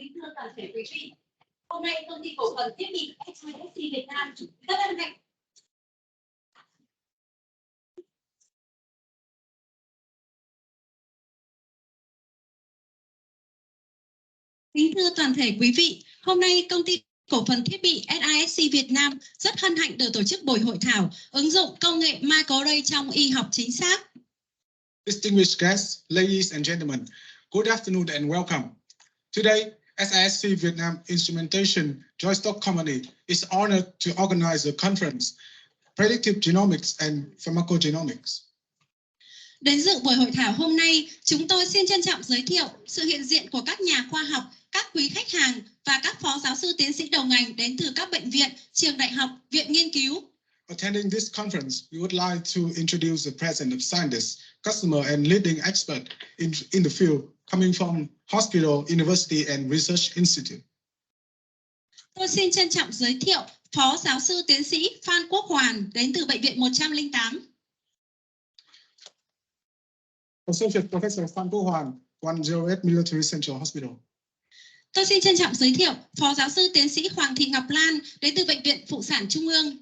Kính thưa toàn thể quý vị, hôm nay công ty cổ phần thiết bị HĐI Việt Nam rất hân hạnh. Kính thưa toàn thể quý vị, hôm nay công ty cổ phần thiết bị HĐI Việt Nam rất hân hạnh được tổ chức buổi hội thảo ứng dụng công nghệ microarray trong y học chính xác. Distinguished guests, ladies and gentlemen, good afternoon and welcome. Today, HĐI Vietnam Instrumentation Joint Stock Company is honored to organize a conference, Predictive Genomics and Pharmacogenomics. Đến dự buổi hội thảo hôm nay, chúng tôi xin trân trọng giới thiệu sự hiện diện của các nhà khoa học, các quý khách hàng và các phó giáo sư tiến sĩ đầu ngành đến từ các bệnh viện, trường đại học, viện nghiên cứu. Attending this conference, we would like to introduce the presence of scientists, customers, and leading experts in the field coming from hospital, university, and research institute. Tôi xin trân trọng giới thiệu phó giáo sư tiến sĩ Phan Quốc Hoàn đến từ bệnh viện 108. Associate Professor Phan Quốc Hoàn, 108 Military Central Hospital. Tôi xin trân trọng giới thiệu phó giáo sư tiến sĩ Hoàng Thị Ngọc Lan đến từ bệnh viện Phụ sản Trung ương.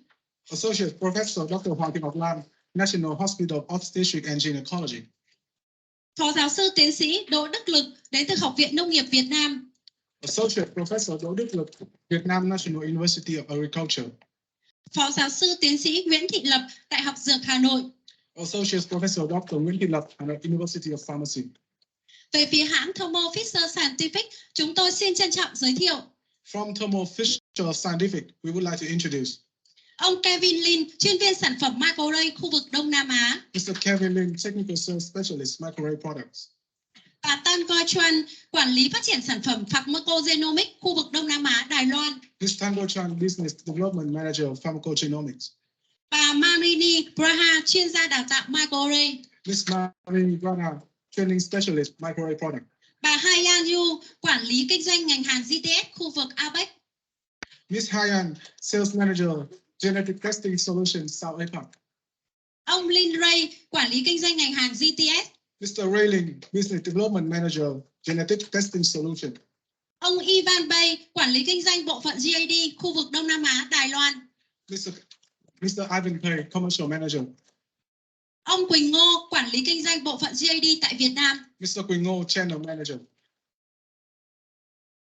Associate Professor Dr. Hoàng Thị Ngọc Lan, National Hospital of Obstetrics and Gynecology. Phó giáo sư tiến sĩ Đỗ Đức Lực đến từ Học viện Nông nghiệp Việt Nam. Associate Professor Đỗ Đức Lực, Vietnam National University of Agriculture. Phó giáo sư tiến sĩ Nguyễn Thị Lập, Đại học Dược Hà Nội. Associate Professor Dr. Nguyễn Thị Lập, University of Pharmacy. Về phía hãng thermofisher Scientific, chúng tôi xin trân trọng giới thiệu. From thermofisher Scientific, we would like to introduce ông Kevin Lin, chuyên viên sản phẩm microarray khu vực Đông Nam Á. Mr. Kevin Lin, Technical Sales Specialist, Microarray Products. Bà Tan Go Chuan, quản lý phát triển sản phẩm pharmacogenomics khu vực Đông Nam Á, Đài Loan. Ms. Tango Chan, Business Development Manager, Pharmacogenomics. Bà Marini Braha, chuyên gia đào tạo microarray. Ms. Marini Braha, Training Specialist, Microarray Product. Bà Hayan Yu, quản lý kinh doanh ngành hàng GTS khu vực APEC. Ms. Hayan, Sales Manager, Genetic Testing Solutions, South APAC. Ông Lin Ray, quản lý kinh doanh ngành hàng GTS. Mr. Ray Lin, Business Development Manager, Genetic Testing Solution. Ông Ivan Bay, quản lý kinh doanh bộ phận GAD khu vực Đông Nam Á, Đài Loan. Mr. Ivan Pay, Commercial Manager. Ông Quỳnh Ngô, quản lý kinh doanh bộ phận GAD tại Việt Nam. Mr. Quỳnh Ngô, Channel Manager.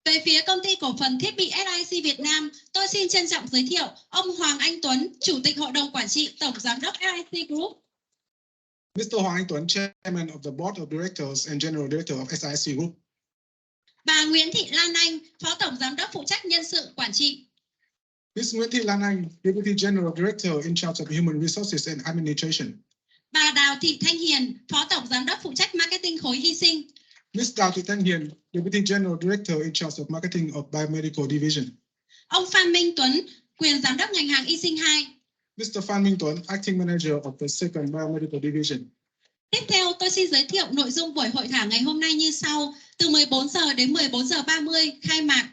Về phía công ty cổ phần thiết bị HĐI Việt Nam, tôi xin trân trọng giới thiệu ông Hoàng Anh Tuấn, Chủ tịch Hội đồng Quản trị, Tổng Giám đốc HĐI Group. Mr. Hoàng Anh Tuấn, Chairman of the Board of Directors and General Director of HĐI Group. Bà Nguyễn Thị Lan Anh, Phó Tổng Giám đốc phụ trách nhân sự quản trị. Ms. Nguyễn Thị Lan Anh, Deputy General Director in charge of Human Resources and Administration. Bà Đào Thị Thanh Hiền, Phó Tổng Giám đốc phụ trách Marketing khối y sinh. Ms. Đào Thị Thanh Hiền, Deputy General Director in charge of Marketing of Biomedical Division. Ông Phan Minh Tuấn, quyền Giám đốc ngành hàng y sinh 2. Mr. Phan Minh Tuấn, Acting Manager of the Second Biomedical Division. Tiếp theo, tôi xin giới thiệu nội dung buổi hội thảo ngày hôm nay như sau. Từ 14 giờ đến 14 giờ 30 khai mạc.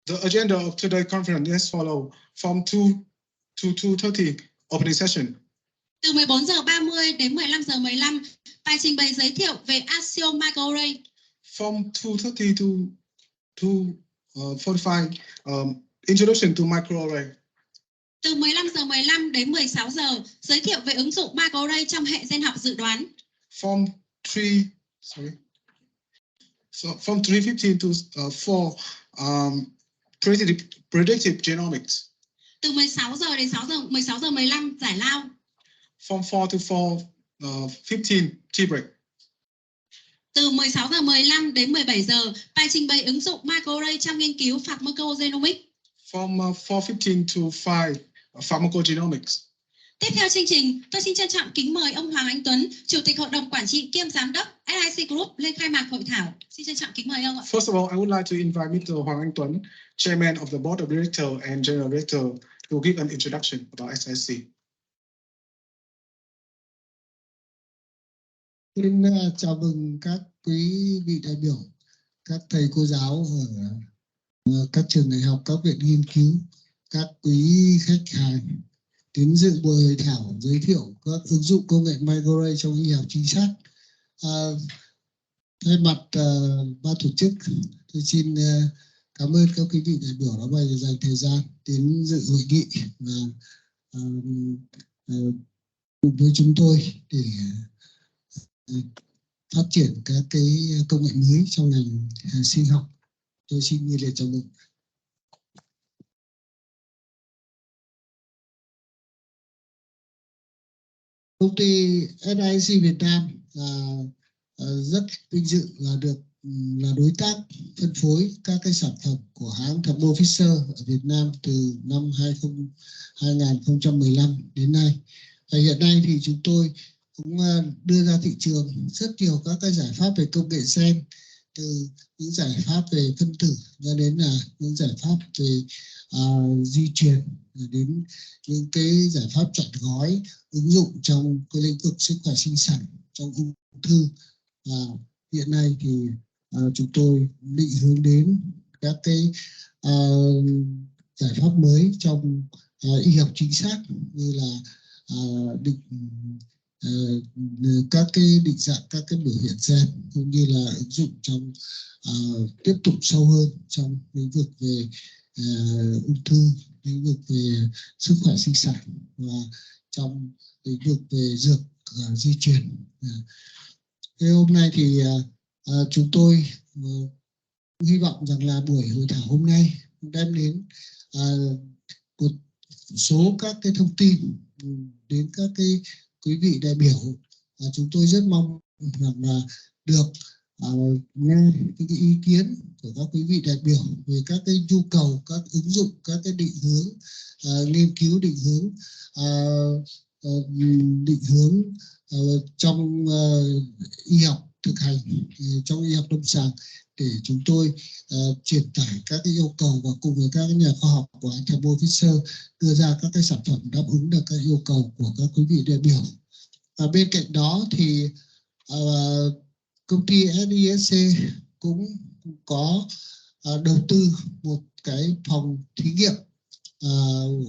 The agenda of today's conference is as follows. From 2 to 2:30 opening session. Từ 14 giờ 30 đến 15 giờ 15, bài trình bày giới thiệu về Axiom Microarray. From 2:30 to 45, introduction to microarray. Từ 15 giờ 15 đến 16 giờ, giới thiệu về ứng dụng microarray trong hệ gen học dự đoán. From 3:15 to 4, predictive genomics. Từ 16 giờ đến 16 giờ 15 giải lao. From 4 to 4:15 tea break. Từ 16 giờ 15 đến 17 giờ, bài trình bày ứng dụng microarray trong nghiên cứu pharmacogenomics. From 4:15 to 5, pharmacogenomics. Tiếp theo chương trình, tôi xin trân trọng kính mời ông Hoàng Anh Tuấn, Chủ tịch Hội đồng Quản trị kiêm Giám đốc HĐI Group lên khai mạc hội thảo. Xin trân trọng kính mời ông ạ. First of all, I would like to invite Mr. Hoàng Anh Tuấn, Chairman of the Board of Directors and General Director, to give an introduction about HĐI. Xin chào mừng các quý vị đại biểu, các thầy cô giáo ở các trường đại học, các viện nghiên cứu, các quý khách hàng đến dự buổi hội thảo giới thiệu các ứng dụng công nghệ microarray trong y học chính xác. Thay mặt ban tổ chức, tôi xin cảm ơn các quý vị đại biểu đã dành thời gian đến dự hội nghị và cùng với chúng tôi để phát triển các cái công nghệ mới trong ngành sinh học. Tôi xin nhiệt liệt chào mừng. Công ty HĐI Việt Nam rất vinh dự là được là đối tác phân phối các cái sản phẩm của hãng thermofisher ở Việt Nam từ năm 2015 đến nay. Và hiện nay thì chúng tôi cũng đưa ra thị trường rất nhiều các cái giải pháp về công nghệ gen, từ những giải pháp về phân tử cho đến là những giải pháp về di truyền, đến những cái giải pháp chọn gói ứng dụng trong cái lĩnh vực sức khỏe sinh sản, trong ung thư. Và hiện nay thì chúng tôi định hướng đến các cái giải pháp mới trong y học chính xác, như là các cái định dạng các cái biểu hiện gen, cũng như là ứng dụng trong tiếp tục sâu hơn trong lĩnh vực về ung thư, lĩnh vực về sức khỏe sinh sản và trong lĩnh vực về dược di truyền. Thế hôm nay thì chúng tôi hy vọng rằng là buổi hội thảo hôm nay đem đến một số các cái thông tin đến các cái quý vị đại biểu. Chúng tôi rất mong rằng là được nghe những cái ý kiến của các quý vị đại biểu về các cái nhu cầu, các ứng dụng, các cái định hướng nghiên cứu, định hướng trong y học thực hành, trong y học lâm sàng, để chúng tôi truyền tải các cái yêu cầu và cùng với các nhà khoa học của thermofisher đưa ra các cái sản phẩm đáp ứng được các yêu cầu của các quý vị đại biểu. Và bên cạnh đó thì công ty HĐISC cũng có đầu tư một cái phòng thí nghiệm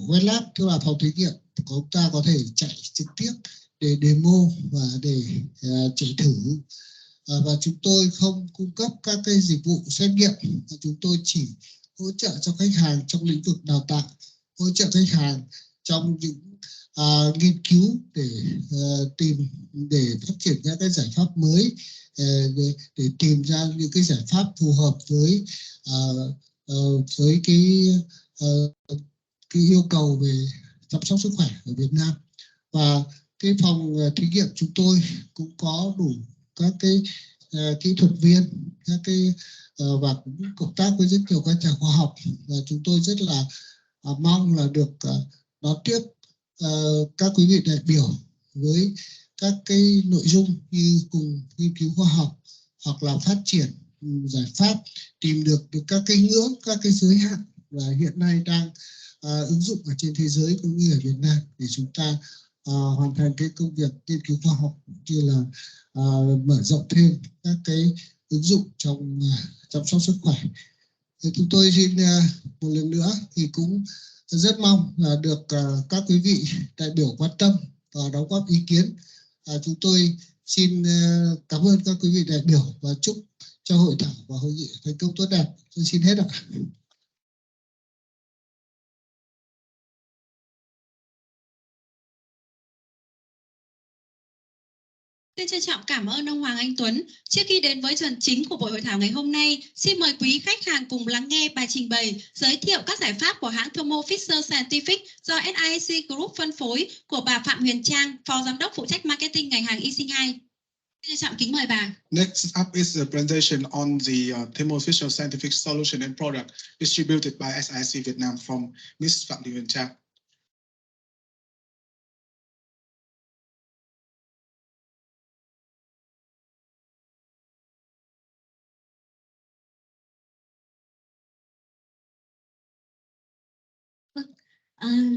wet lab, tức là phòng thí nghiệm chúng ta có thể chạy trực tiếp để demo và để chạy thử. Và chúng tôi không cung cấp các cái dịch vụ xét nghiệm, chúng tôi chỉ hỗ trợ cho khách hàng trong lĩnh vực đào tạo, hỗ trợ khách hàng trong những nghiên cứu để phát triển các cái giải pháp mới, để tìm ra những cái giải pháp phù hợp với cái yêu cầu về chăm sóc sức khỏe ở Việt Nam. Và cái phòng thí nghiệm chúng tôi cũng có đủ các cái kỹ thuật viên, các cái và cũng cộng tác với rất nhiều các nhà khoa học, và chúng tôi rất là mong là được đón tiếp các quý vị đại biểu với các cái nội dung như cùng nghiên cứu khoa học, hoặc là phát triển giải pháp, tìm được các cái ngưỡng, các cái giới hạn và hiện nay đang ứng dụng ở trên thế giới cũng như ở Việt Nam, để chúng ta hoàn thành cái công việc nghiên cứu khoa học, như là mở rộng thêm các cái ứng dụng trong chăm sóc sức khỏe. Thì chúng tôi xin một lần nữa thì cũng rất mong là được các quý vị đại biểu quan tâm và đóng góp ý kiến. Chúng tôi xin cảm ơn các quý vị đại biểu và chúc cho hội thảo và hội nghị thành công tốt đẹp. Tôi xin hết ạ. Xin trân trọng cảm ơn ông Hoàng Anh Tuấn. Trước khi đến với phần chính của buổi hội thảo ngày hôm nay, xin mời quý khách hàng cùng lắng nghe bài trình bày giới thiệu các giải pháp của hãng thermofisher Scientific do HIC Group phân phối của bà Phạm Huyền Trang, Phó Giám đốc phụ trách marketing ngành hàng y sinh 2. Xin trân trọng kính mời bà. Next up is the presentation on the thermofisher Scientific solution and product distributed by HIC Vietnam from Ms. Phạm Thị Huyền Trang.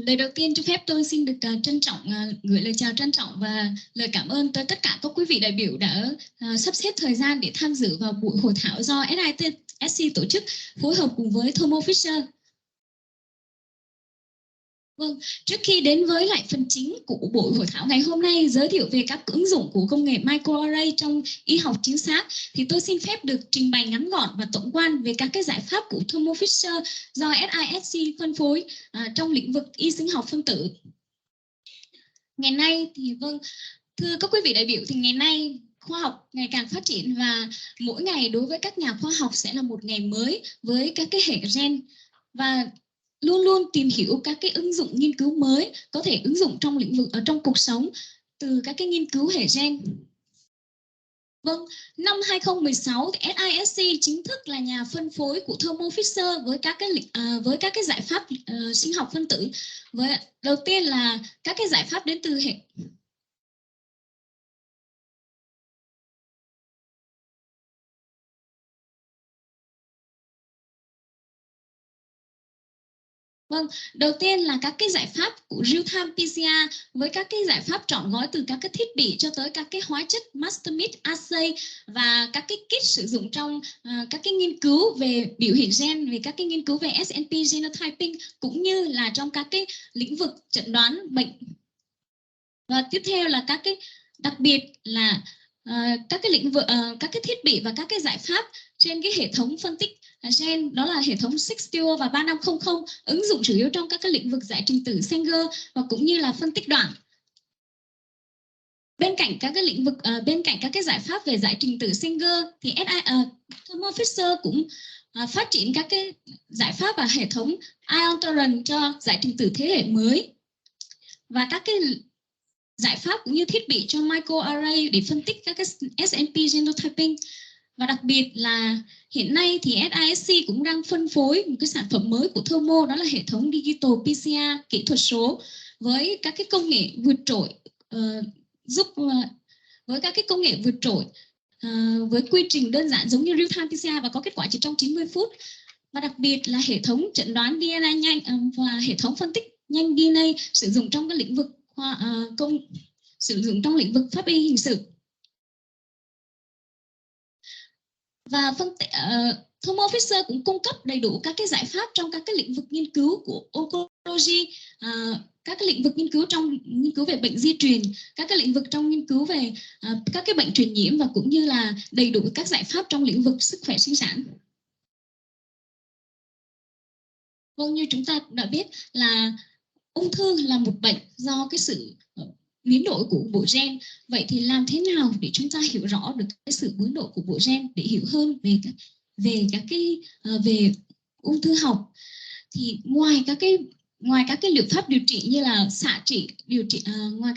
Lời đầu tiên cho phép tôi xin được trân trọng gửi lời chào trân trọng và lời cảm ơn tới tất cả các quý vị đại biểu đã sắp xếp thời gian để tham dự vào buổi hội thảo do HITSC tổ chức phối hợp cùng với thermofisher. Vâng, trước khi đến với lại phần chính của buổi hội thảo ngày hôm nay giới thiệu về các ứng dụng của công nghệ microarray trong y học chính xác, thì tôi xin phép được trình bày ngắn gọn và tổng quan về các cái giải pháp của thermofisher do SISC phân phối trong lĩnh vực y sinh học phân tử. Ngày nay thì vâng, thưa các quý vị đại biểu, thì ngày nay khoa học ngày càng phát triển và mỗi ngày đối với các nhà khoa học sẽ là một ngày mới với các cái hệ gen, và luôn luôn tìm hiểu các cái ứng dụng nghiên cứu mới có thể ứng dụng trong lĩnh vực ở trong cuộc sống từ các cái nghiên cứu hệ gen. Vâng, năm 2016 thì SISC chính thức là nhà phân phối của thermofisher với các cái giải pháp sinh học phân tử. Đầu tiên là các cái giải pháp đến từ hệ Vâng, đầu tiên là các cái giải pháp của real-time PCR với các cái giải pháp trọn gói từ các cái thiết bị cho tới các cái hóa chất master mix assay và các cái kit sử dụng trong các cái nghiên cứu về biểu hiện gen, về các cái nghiên cứu về SNP genotyping cũng như là trong các cái lĩnh vực chẩn đoán bệnh. Và tiếp theo là các cái đặc biệt là các cái lĩnh vực các cái thiết bị và các cái giải pháp trên cái hệ thống phân tích gen, đó là hệ thống THİO và 3500 ứng dụng chủ yếu trong các cái lĩnh vực giải trình tự Sanger và cũng như là phân tích đoạn. Bên cạnh các cái lĩnh vực bên cạnh các cái giải pháp về giải trình tự Sanger thì thermofisher cũng phát triển các cái giải pháp và hệ thống ion tolerant cho giải trình tự thế hệ mới và các cái giải pháp cũng như thiết bị cho microarray để phân tích các cái SNP genotyping. Và đặc biệt là hiện nay thì SISC cũng đang phân phối một cái sản phẩm mới của Thermo, đó là hệ thống digital PCR kỹ thuật số với các cái công nghệ vượt trội với các cái công nghệ vượt trội với quy trình đơn giản giống như real-time PCR và có kết quả chỉ trong 90 phút. Và đặc biệt là hệ thống chẩn đoán DNA nhanh và hệ thống phân tích nhanh DNA sử dụng trong cái lĩnh vực sử dụng trong lĩnh vực pháp y hình sự. Và thermofisher cũng cung cấp đầy đủ các cái giải pháp trong các cái lĩnh vực nghiên cứu của oncology, các cái lĩnh vực nghiên cứu về bệnh di truyền, các cái lĩnh vực trong nghiên cứu về các cái bệnh truyền nhiễm và cũng như là đầy đủ các giải pháp trong lĩnh vực sức khỏe sinh sản. Vâng, như chúng ta đã biết là ung thư là một bệnh do cái sự biến đổi của bộ gen. Vậy thì làm thế nào để chúng ta hiểu rõ được cái sự biến đổi của bộ gen, để hiểu hơn về ung thư học? Thì ngoài các cái liệu pháp điều trị như là xạ trị ngoài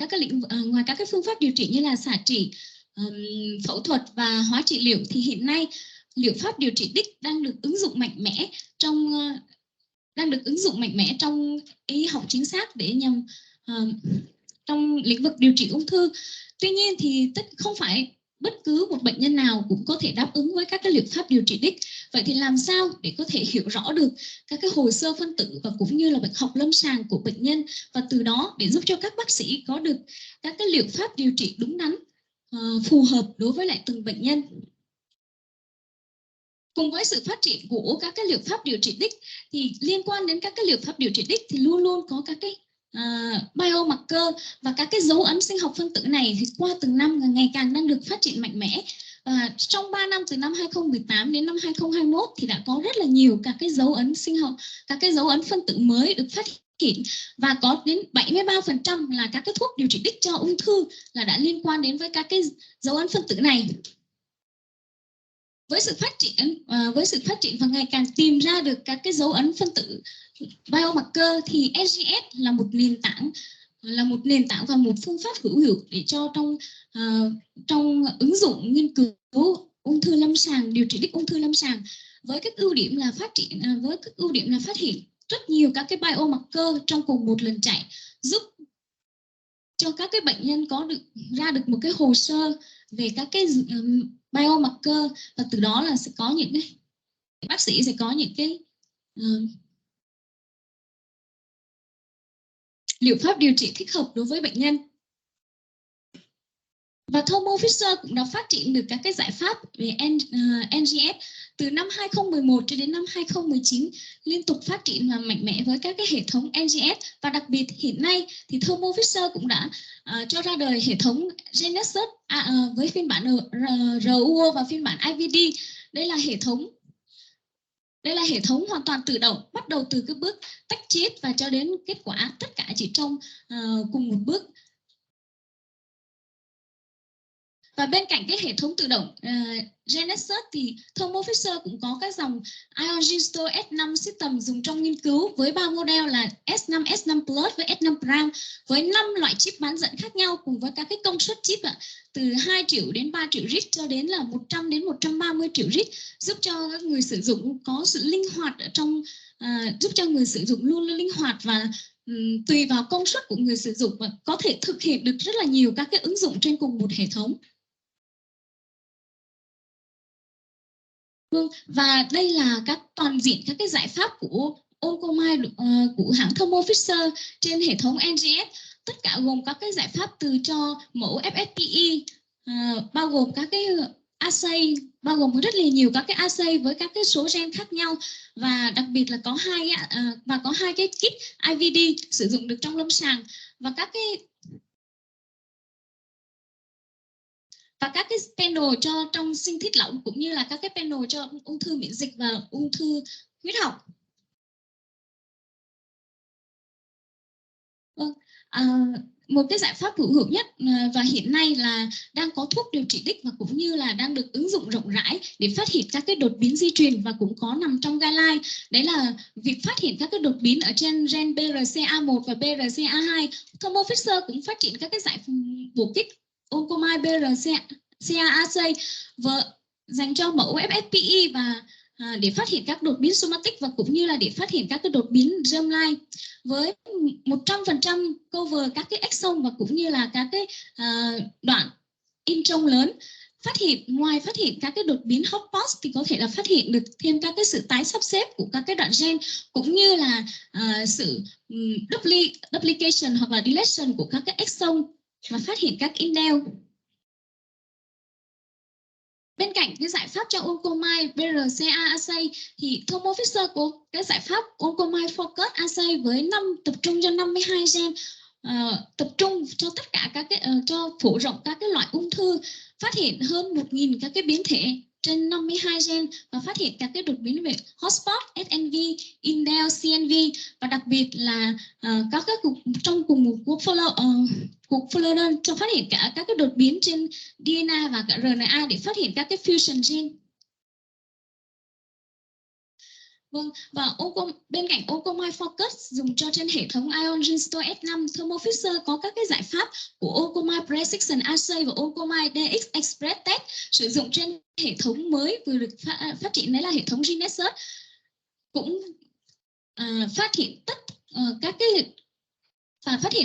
các cái phương pháp điều trị như là xạ trị, phẫu thuật và hóa trị liệu, thì hiện nay liệu pháp điều trị đích đang được ứng dụng mạnh mẽ trong y học chính xác để nhằm trong lĩnh vực điều trị ung thư. Tuy nhiên thì không phải bất cứ một bệnh nhân nào cũng có thể đáp ứng với các cái liệu pháp điều trị đích. Vậy thì làm sao để có thể hiểu rõ được các cái hồ sơ phân tử và cũng như là bệnh học lâm sàng của bệnh nhân, và từ đó để giúp cho các bác sĩ có được các cái liệu pháp điều trị đúng đắn, phù hợp đối với lại từng bệnh nhân. Cùng với sự phát triển của các cái liệu pháp điều trị đích thì liên quan đến các cái liệu pháp điều trị đích thì luôn luôn có các cái biomarker và các cái dấu ấn sinh học phân tử này thì qua từng năm ngày càng đang được phát triển mạnh mẽ. Và trong 3 năm từ năm 2018 đến năm 2021 thì đã có rất là nhiều các cái dấu ấn sinh học, các cái dấu ấn phân tử mới được phát hiện, và có đến 73% là các cái thuốc điều trị đích cho ung thư là đã liên quan đến với các cái dấu ấn phân tử này. Với sự phát triển và ngày càng tìm ra được các cái dấu ấn phân tử biomarker thì SGS là một nền tảng và một phương pháp hữu hiệu để cho trong ứng dụng nghiên cứu ung thư lâm sàng, điều trị đích ung thư lâm sàng, với các ưu điểm là phát hiện rất nhiều các cái biomarker trong cùng một lần chạy, giúp cho các cái bệnh nhân có được một cái hồ sơ về các cái biomarker, và từ đó là sẽ có những cái bác sĩ sẽ có những cái liệu pháp điều trị thích hợp đối với bệnh nhân. Và thermofisher cũng đã phát triển được các cái giải pháp về NGS từ năm 2011 cho đến năm 2019, liên tục phát triển và mạnh mẽ với các cái hệ thống NGS. Và đặc biệt hiện nay thì thermofisher cũng đã cho ra đời hệ thống Genesis với phiên bản RUO và phiên bản IVD. Đây là hệ thống hoàn toàn tự động, bắt đầu từ cái bước tách chiết và cho đến kết quả tất cả chỉ trong cùng một bước. Và bên cạnh cái hệ thống tự động Genesis thì thermofisher cũng có các dòng Ion Gistore S5 system dùng trong nghiên cứu với 3 model là S5, S5 Plus với S5 Prime với 5 loại chip bán dẫn khác nhau cùng với các cái công suất chip từ 2 triệu đến 3 triệu RIT cho đến là 100 đến 130 triệu RIT, giúp cho các người sử dụng có sự linh hoạt ở trong giúp cho người sử dụng luôn linh hoạt và tùy vào công suất của người sử dụng và có thể thực hiện được rất là nhiều các cái ứng dụng trên cùng một hệ thống. Và đây là các toàn diện các cái giải pháp của Oncomine của hãng thermofisher trên hệ thống NGS, tất cả gồm các cái giải pháp từ cho mẫu FFPE, bao gồm các cái assay, bao gồm rất là nhiều các cái assay với các cái số gen khác nhau, và đặc biệt là có hai cái kit IVD sử dụng được trong lâm sàng và các cái panel cho trong sinh thiết lỏng cũng như là các cái panel cho ung thư miễn dịch và ung thư huyết học. Một cái giải pháp hữu hiệu nhất và hiện nay là đang có thuốc điều trị đích và cũng như là đang được ứng dụng rộng rãi để phát hiện các cái đột biến di truyền và cũng có nằm trong guideline. Đấy là việc phát hiện các cái đột biến ở trên gen BRCA1 và BRCA2. thermofisher cũng phát triển các cái giải bổ kích Oncomine BRCA assay dành cho mẫu FFPE và để phát hiện các đột biến somatic và cũng như là để phát hiện các cái đột biến germline với 100% cover các cái exon và cũng như là các cái đoạn intron lớn. Ngoài phát hiện các cái đột biến hot post thì có thể là phát hiện được thêm các cái sự tái sắp xếp của các cái đoạn gen cũng như là sự duplication hoặc là deletion của các cái exon và phát hiện các indel. Bên cạnh cái giải pháp cho Oncomine BRCA assay thì thermofisher có cái giải pháp Oncomine Focus assay với tập trung cho 52 gen, tập trung cho tất cả các cái cho phổ rộng các cái loại ung thư, phát hiện hơn 1.000 các cái biến thể trên 52 gen và phát hiện các cái đột biến về hotspot, SNV, indel, CNV và đặc biệt là các cái trong cùng một cuộc follow cho phát hiện cả các cái đột biến trên DNA và cả RNA để phát hiện các cái fusion gen. Vâng, và bên cạnh Oncomine Focus dùng cho trên hệ thống Ion Gistore S5, thermofisher có các cái giải pháp của Oncomine Precision Assay và Oncomine DX Express Test sử dụng trên hệ thống mới vừa được phát triển, đấy là hệ thống Genesis, cũng phát hiện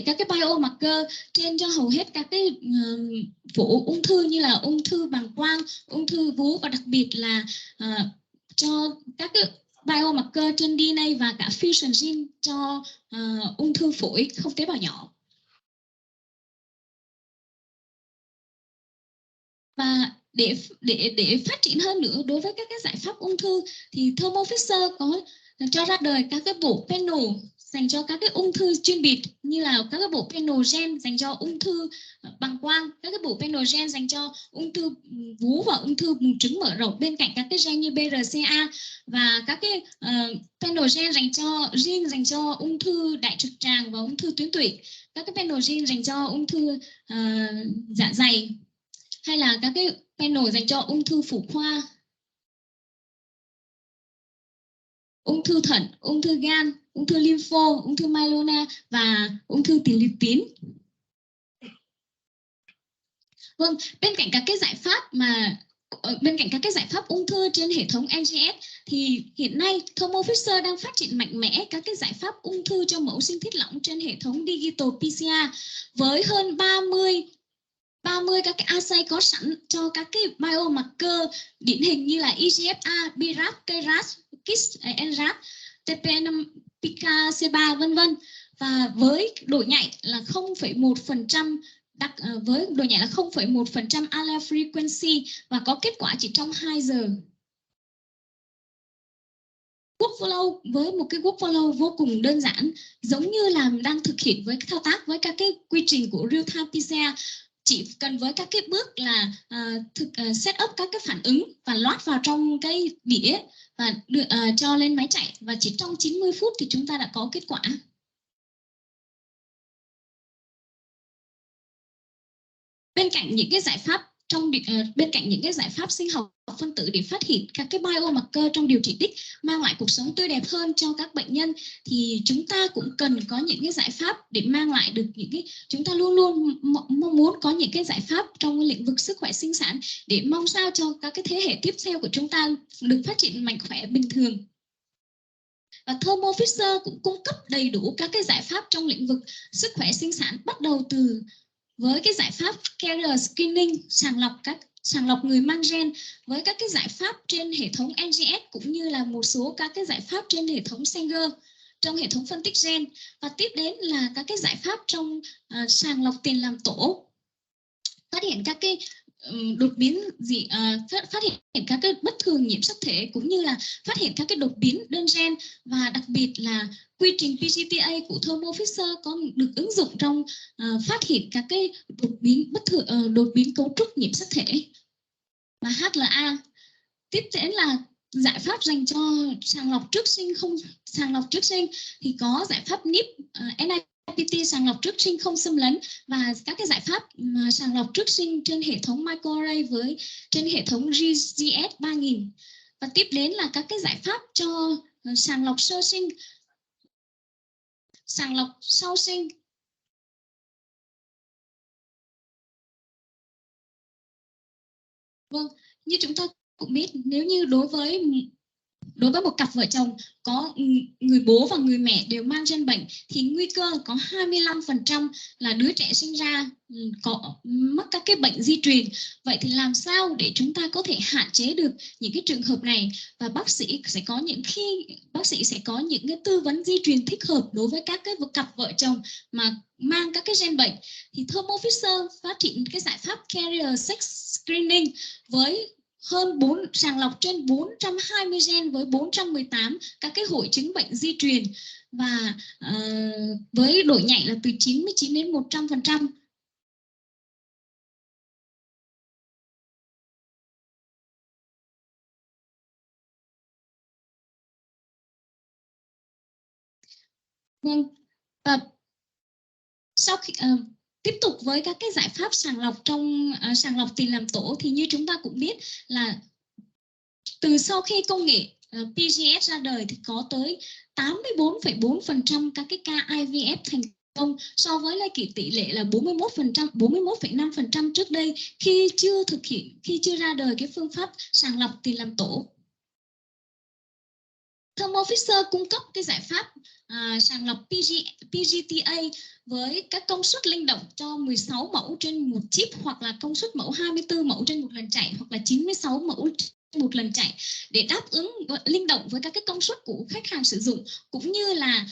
các cái biomarker trên cho hầu hết các cái phổ ung thư như là ung thư bàng quang, ung thư vú và đặc biệt là cho các cái biomarker trên DNA và cả fusion gene cho ung thư phổi không tế bào nhỏ. Và để phát triển hơn nữa đối với các cái giải pháp ung thư thì thermofisher có cho ra đời các cái bộ panel dành cho các cái ung thư chuyên biệt như là các cái bộ panel gen dành cho ung thư bàng quang, các cái bộ panel gen dành cho ung thư vú và ung thư buồng trứng mở rộng bên cạnh các cái gen như BRCA và các cái panel gen dành cho ung thư đại trực tràng và ung thư tuyến tụy, các cái panel gen dành cho ung thư dạ dày hay là các cái panel dành cho ung thư phụ khoa, ung thư thận, ung thư gan, ung thư lympho, ung thư myeloma và ung thư tiền liệt tuyến. Vâng, bên cạnh các cái giải pháp ung thư trên hệ thống NGS thì hiện nay thermofisher đang phát triển mạnh mẽ các cái giải pháp ung thư cho mẫu sinh thiết lỏng trên hệ thống digital PCR với hơn 30 các cái assay có sẵn cho các cái biomarker điển hình như là EGFR, BRAF, KRAS, KIS, NRAS, TP5, PICA, C3 vân vân, và với độ nhạy là 0,1% với độ nhạy là 0,1% allele frequency và có kết quả chỉ trong 2 giờ. Workflow với một cái workflow vô cùng đơn giản, giống như là đang thực hiện với thao tác với các cái quy trình của real time PCR, chỉ cần với các cái bước là set up các cái phản ứng và load vào trong cái đĩa và cho lên máy chạy, và chỉ trong 90 phút thì chúng ta đã có kết quả. Bên cạnh những cái giải pháp sinh học phân tử để phát hiện các cái biomarker trong điều trị đích mang lại cuộc sống tươi đẹp hơn cho các bệnh nhân, thì chúng ta cũng cần có những cái giải pháp để mang lại được những cái, chúng ta luôn luôn mong muốn có những cái giải pháp trong lĩnh vực sức khỏe sinh sản để mong sao cho các cái thế hệ tiếp theo của chúng ta được phát triển mạnh khỏe bình thường. Và thermofisher cũng cung cấp đầy đủ các cái giải pháp trong lĩnh vực sức khỏe sinh sản, bắt đầu từ với cái giải pháp carrier screening, sàng lọc người mang gen, với các cái giải pháp trên hệ thống NGS cũng như là một số các cái giải pháp trên hệ thống Sanger trong hệ thống phân tích gen, và tiếp đến là các cái giải pháp trong sàng lọc tiền làm tổ, phát hiện các cái đột biến phát hiện các cái bất thường nhiễm sắc thể cũng như là phát hiện các cái đột biến đơn gen, và đặc biệt là quy trình PGTA của thermofisher có được ứng dụng trong phát hiện các cái đột biến bất thường, đột biến cấu trúc nhiễm sắc thể. Và HLA tiếp đến là giải pháp dành cho sàng lọc trước sinh thì có giải pháp NIP, NIPT sàng lọc trước sinh không xâm lấn, và các cái giải pháp sàng lọc trước sinh trên hệ thống microarray trên hệ thống GGS 3000. Và tiếp đến là các cái giải pháp cho sàng lọc sơ sinh, sàng lọc sau sinh. Vâng, như chúng ta cũng biết, nếu như đối với một cặp vợ chồng có người bố và người mẹ đều mang gen bệnh thì nguy cơ có 25% là đứa trẻ sinh ra có mắc các cái bệnh di truyền. Vậy thì làm sao để chúng ta có thể hạn chế được những cái trường hợp này, và bác sĩ sẽ có những cái tư vấn di truyền thích hợp đối với các cái cặp vợ chồng mà mang các cái gen bệnh. Thì thermofisher phát triển cái giải pháp carrier sex screening với sàng lọc trên 420 gen với 418 các cái hội chứng bệnh di truyền, và với độ nhạy là từ 99 đến 100%. Vâng, và sau khi tiếp tục với các cái giải pháp sàng lọc trong sàng lọc tiền làm tổ, thì như chúng ta cũng biết là từ sau khi công nghệ PGS ra đời thì có tới 84,4% các cái ca IVF thành công, so với lại tỷ lệ là 41,5% trước đây khi chưa ra đời cái phương pháp sàng lọc tiền làm tổ. thermofisher cung cấp cái giải pháp sàng lọc PGTA với các công suất linh động cho 16 mẫu trên một chip, hoặc là công suất mẫu 24 mẫu trên một lần chạy, hoặc là 96 mẫu một lần chạy, để đáp ứng linh động với các cái công suất của khách hàng sử dụng, cũng như là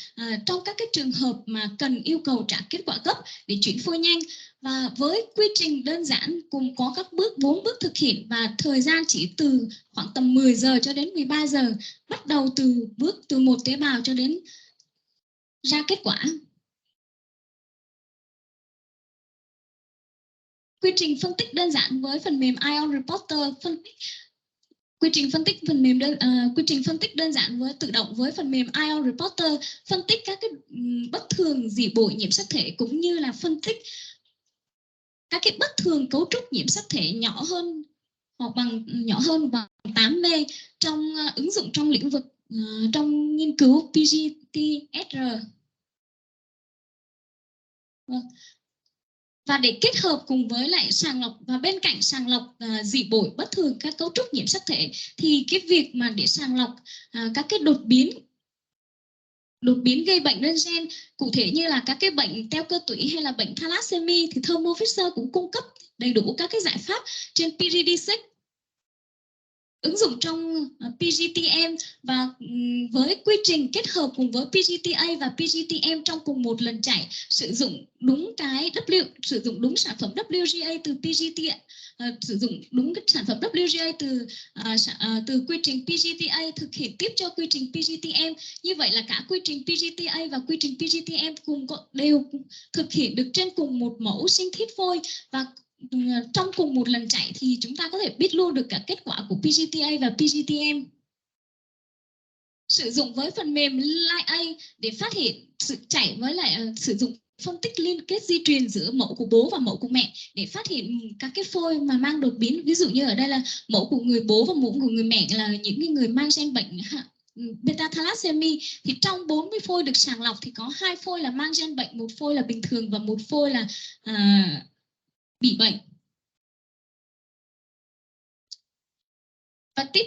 trong các cái trường hợp mà cần yêu cầu trả kết quả gấp để chuyển phôi nhanh. Và với quy trình đơn giản cùng có các 4 bước thực hiện, và thời gian chỉ từ khoảng tầm 10 giờ cho đến 13 giờ, bắt đầu từ một tế bào cho đến ra kết quả. Quy trình phân tích đơn giản với phần mềm Ion Reporter, quy trình phân tích đơn giản với tự động với phần mềm Ion Reporter phân tích các cái bất thường dị bội nhiễm sắc thể, cũng như là phân tích các cái bất thường cấu trúc nhiễm sắc thể nhỏ hơn bằng 8B trong ứng dụng trong lĩnh vực trong nghiên cứu PGTSR. Và để kết hợp cùng với lại sàng lọc, và bên cạnh sàng lọc dị bội bất thường các cấu trúc nhiễm sắc thể, thì cái việc mà để sàng lọc các cái đột biến gây bệnh đơn gen, cụ thể như là các cái bệnh teo cơ tủy hay là bệnh thalassemia, thì thermofisher cũng cung cấp đầy đủ các cái giải pháp trên PGD6 ứng dụng trong PGTM và với quy trình kết hợp cùng với PGTA và PGTM trong cùng một lần chạy, sử dụng đúng sử dụng đúng sản phẩm WGA từ PGTA, sử dụng đúng cái sản phẩm WGA từ quy trình PGTA thực hiện tiếp cho quy trình PGTM. Như vậy là cả quy trình PGTA và quy trình PGTM đều thực hiện được trên cùng một mẫu sinh thiết phôi, và trong cùng một lần chạy thì chúng ta có thể biết luôn được cả kết quả của PGTA và PGTM. Sử dụng với phần mềm LIA để phát hiện sự chạy, với lại sử dụng phân tích liên kết di truyền giữa mẫu của bố và mẫu của mẹ để phát hiện các cái phôi mà mang đột biến. Ví dụ như ở đây là mẫu của người bố và mẫu của người mẹ là những người mang gen bệnh beta thalassemia, thì trong 40 phôi được sàng lọc thì có 2 phôi là mang gen bệnh, 1 phôi là bình thường và 1 phôi là bị bệnh. Và tiếp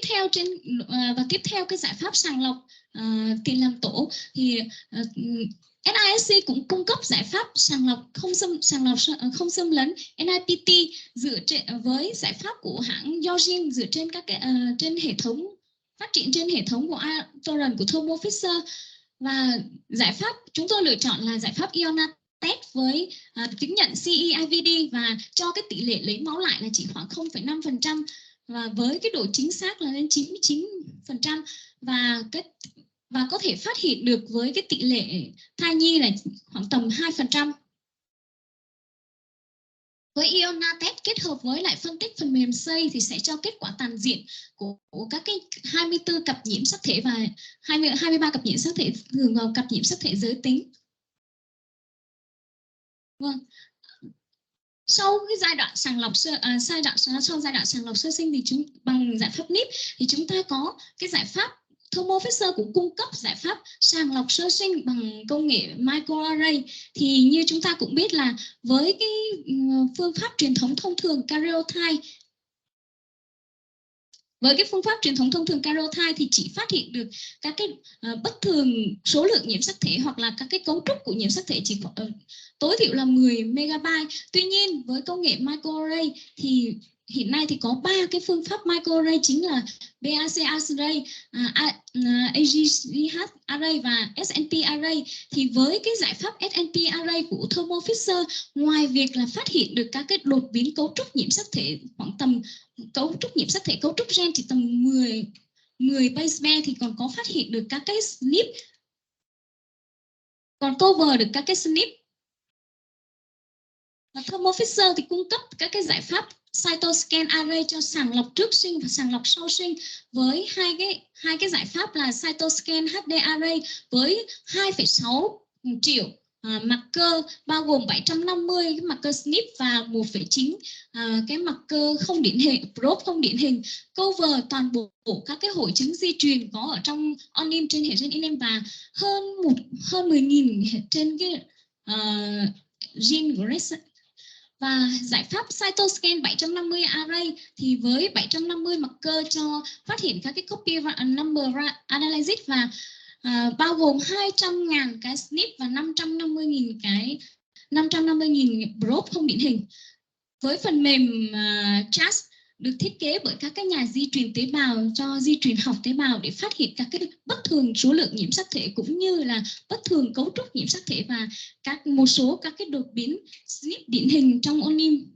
theo cái giải pháp sàng lọc tiền làm tổ thì SISC cũng cung cấp giải pháp sàng lọc không xâm lấn NIPT dựa với giải pháp của hãng Yorjin dựa trên các trên hệ thống phát triển trên hệ thống của torrent của thermofisher. Và giải pháp chúng tôi lựa chọn là giải pháp test với chứng nhận CE-IVD và cho cái tỷ lệ lấy máu lại là chỉ khoảng 0,5%, và với cái độ chính xác là lên 99%, và có thể phát hiện được với cái tỷ lệ thai nhi là khoảng tầm 2%. Với test kết hợp với lại phân tích phần mềm xây thì sẽ cho kết quả toàn diện của các cái 24 cặp nhiễm sắc thể và 23 cặp nhiễm sắc thể thường vào cặp nhiễm sắc thể giới tính. Vâng. Sau cái giai đoạn sàng lọc sơ sinh thì bằng giải pháp NIP thì chúng ta có cái giải pháp thermofisher cũng cung cấp giải pháp sàng lọc sơ sinh bằng công nghệ microarray. Thì như chúng ta cũng biết là với cái phương pháp truyền thống thông thường karyotype, thì chỉ phát hiện được các cái bất thường số lượng nhiễm sắc thể hoặc là các cái cấu trúc của nhiễm sắc thể chỉ tối thiểu là 10 megabyte. Tuy nhiên với công nghệ microarray thì hiện nay thì có 3 cái phương pháp microarray chính là BAC array, AGH array và SNP array. Thì với cái giải pháp SNP array của thermofisher, ngoài việc là phát hiện được các cái đột biến cấu trúc nhiễm sắc thể khoảng tầm cấu trúc gen chỉ tầm 10 base pair, thì còn có phát hiện được các cái SNP, còn cover được các cái SNP. Và thermofisher thì cung cấp các cái giải pháp cytoscan array cho sàng lọc trước sinh và sàng lọc sau sinh, với hai cái giải pháp là cytoscan HD array với 2,6 triệu marker, bao gồm 750 cái marker SNP và 1,9 cái marker không điển hình, probe không điển hình, cover toàn bộ các cái hội chứng di truyền có ở trong onim trên hệ gen inem và hơn 10.000 trên cái gene progression. Và giải pháp cytoscan 750 array thì với 750 marker cho phát hiện các cái copy number analysis và bao gồm 200.000 cái SNP và 550.000 probe không điển hình. Với phần mềm CHAS được thiết kế bởi các cái nhà di truyền tế bào cho di truyền học tế bào để phát hiện các cái bất thường số lượng nhiễm sắc thể cũng như là bất thường cấu trúc nhiễm sắc thể và một số các cái đột biến SNP điển hình trong onim.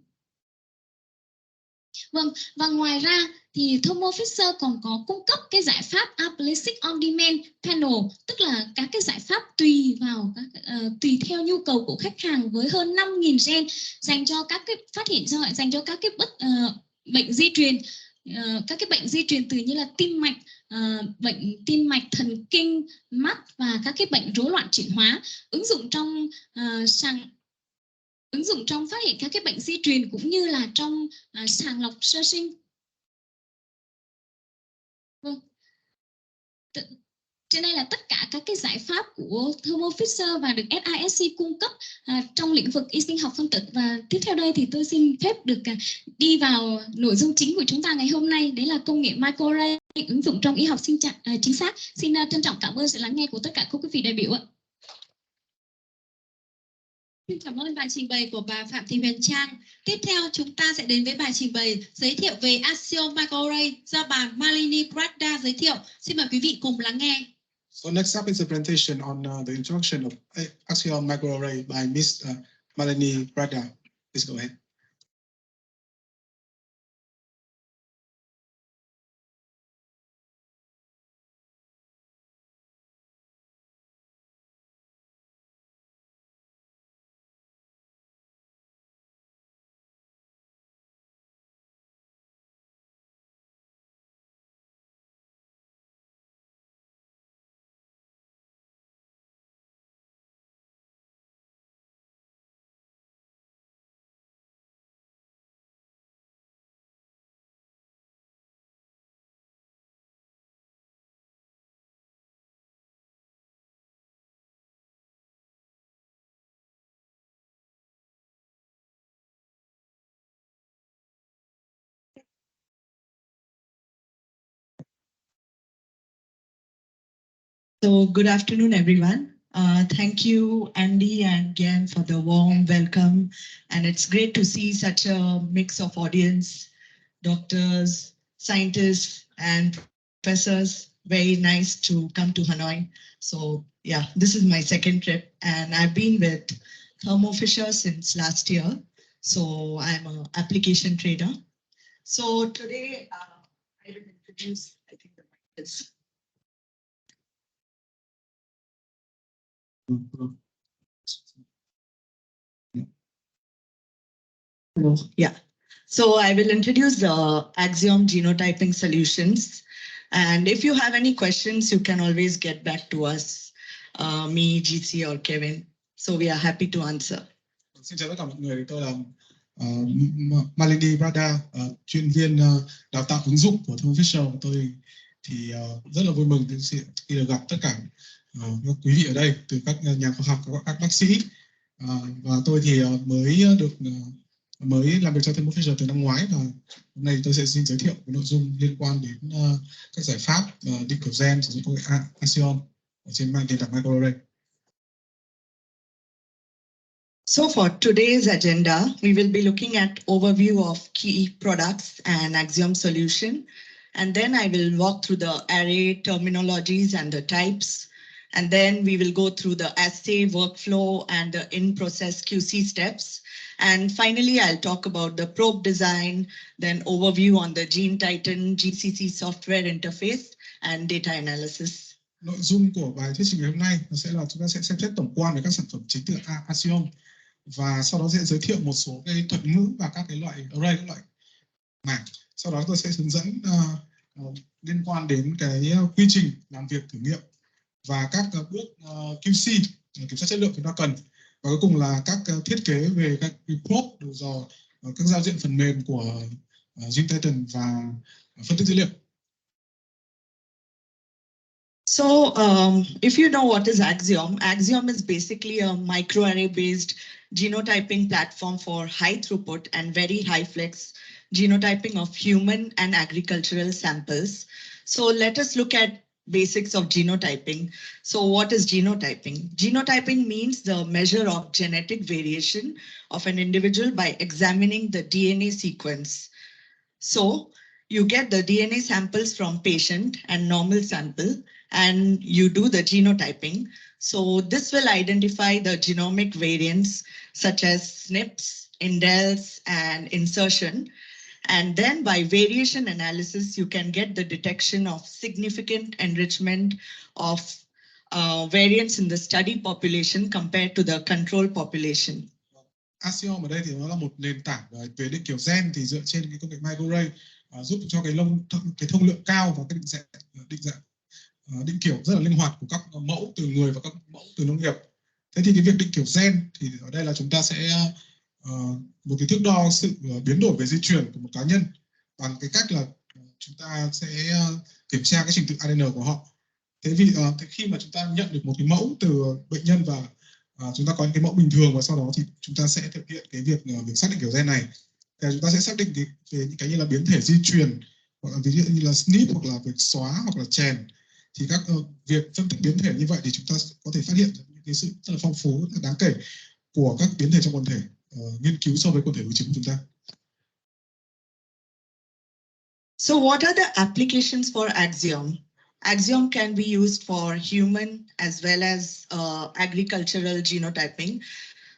Vâng, và ngoài ra thì thermofisher còn có cung cấp cái giải pháp Applistic On Demand Panel, tức là các cái giải pháp tùy theo nhu cầu của khách hàng với hơn 5.000 gen dành cho các cái dành cho các cái bệnh di truyền, các cái bệnh di truyền từ như là tim mạch, bệnh tim mạch, thần kinh, mắt và các cái bệnh rối loạn chuyển hóa, ứng dụng trong phát hiện các cái bệnh di truyền cũng như là trong sàng lọc sơ sinh. Vâng. Trên đây là tất cả các cái giải pháp của thermofisher và được SISC cung cấp trong lĩnh vực y sinh học phân tử. Và tiếp theo đây thì tôi xin phép được đi vào nội dung chính của chúng ta ngày hôm nay, đấy là công nghệ microarray ứng dụng trong y học chính xác. Xin trân trọng cảm ơn sự lắng nghe của tất cả các quý vị đại biểu ạ. Xin cảm ơn bài trình bày của bà Phạm Thị Huyền Trang. Tiếp theo chúng ta sẽ đến với bài trình bày giới thiệu về HØC Microarray do bà Malini Prada giới thiệu. Xin mời quý vị cùng lắng nghe. So next up is a presentation on the introduction of HØC Microarray by Miss Malini Prada. Please go ahead. So good afternoon, everyone. Thank you, Andy and Gian, for the warm welcome. And it's great to see such a mix of audience, doctors, scientists, and professors. Very nice to come to Hanoi. So yeah, this is my second trip, and I've been with thermofisher since last year. So I'm an application trader. So today I will introduce, I think the mic is. Yeah, so I will introduce the Axiom genotyping solutions. And if you have any questions, you can always get back to us, me, GC, or Kevin. So we are happy to answer. Xin chào tất cả mọi người, tôi là Malini Prada, chuyên viên đào tạo ứng dụng của thermofisher. Tôi thì rất là vui mừng khi được gặp tất cả các quý vị ở đây, từ các nhà khoa học, các bác sĩ. Và tôi thì mới làm việc cho thermofisher từ năm ngoái, và hôm nay tôi sẽ xin giới thiệu cái nội dung liên quan đến các giải pháp định kiểu gen sử dụng công nghệ Axiom ở trên nền tảng microarray. So for today's agenda, we will be looking at overview of key products and Axiom solution. And then I will walk through the array terminologies and the types. And then we will go through the assay workflow and the in-process QC steps. And finally, I'll talk about the probe design, then overview on the GeneTitan GCC software interface and data analysis. Nội dung của bài thuyết trình ngày hôm nay sẽ là chúng ta sẽ xem xét tổng quan về các sản phẩm chính từ Axiom, và sau đó sẽ giới thiệu một số cái thuật ngữ và các cái loại array, các loại mảng. Sau đó tôi sẽ hướng dẫn liên quan đến cái quy trình làm việc thử nghiệm và các bước QC, kiểm soát chất lượng chúng ta cần. Và cuối cùng là các thiết kế về các probe, đầu dò, các giao diện phần mềm của GeneTitan và phân tích dữ liệu. So if you know what is Axiom, Axiom is basically a microarray-based genotyping platform for high throughput and very high flex genotyping of human and agricultural samples. So let us look at basics of genotyping. So what is genotyping? Genotyping means the measure of genetic variation of an individual by examining the DNA sequence. So you get the DNA samples from patient and normal sample, and you do the genotyping. So this will identify the genomic variants such as SNPs, indels, and insertion. And then by variation analysis, you can get the detection of significant enrichment of variants in the study population compared to the control population. Axiom ở đây thì nó là một nền tảng về định kiểu gen, thì dựa trên cái công nghệ microarray giúp cho cái thông lượng cao và cái định kiểu rất là linh hoạt của các mẫu từ người và các mẫu từ nông nghiệp. Thế thì cái việc định kiểu gen thì ở đây là chúng ta sẽ một cái thước đo sự biến đổi về di truyền của một cá nhân bằng cái cách là chúng ta sẽ kiểm tra cái trình tự ADN của họ. Thế khi mà chúng ta nhận được một cái mẫu từ bệnh nhân và chúng ta có những cái mẫu bình thường, và sau đó thì chúng ta sẽ thực hiện cái việc xác định kiểu gen này. Thì chúng ta sẽ xác định về những cái như là biến thể di truyền, hoặc là ví dụ như là SNP, hoặc là việc xóa, hoặc là chèn. Thì các việc phân tích biến thể như vậy thì chúng ta có thể phát hiện những cái sự rất là phong phú, rất là đáng kể. của các biến thể trong quần thể nghiên cứu so với quần thể đối chứng của chúng ta. So what are the applications for Axiom? Axiom can be used for human as well as agricultural genotyping.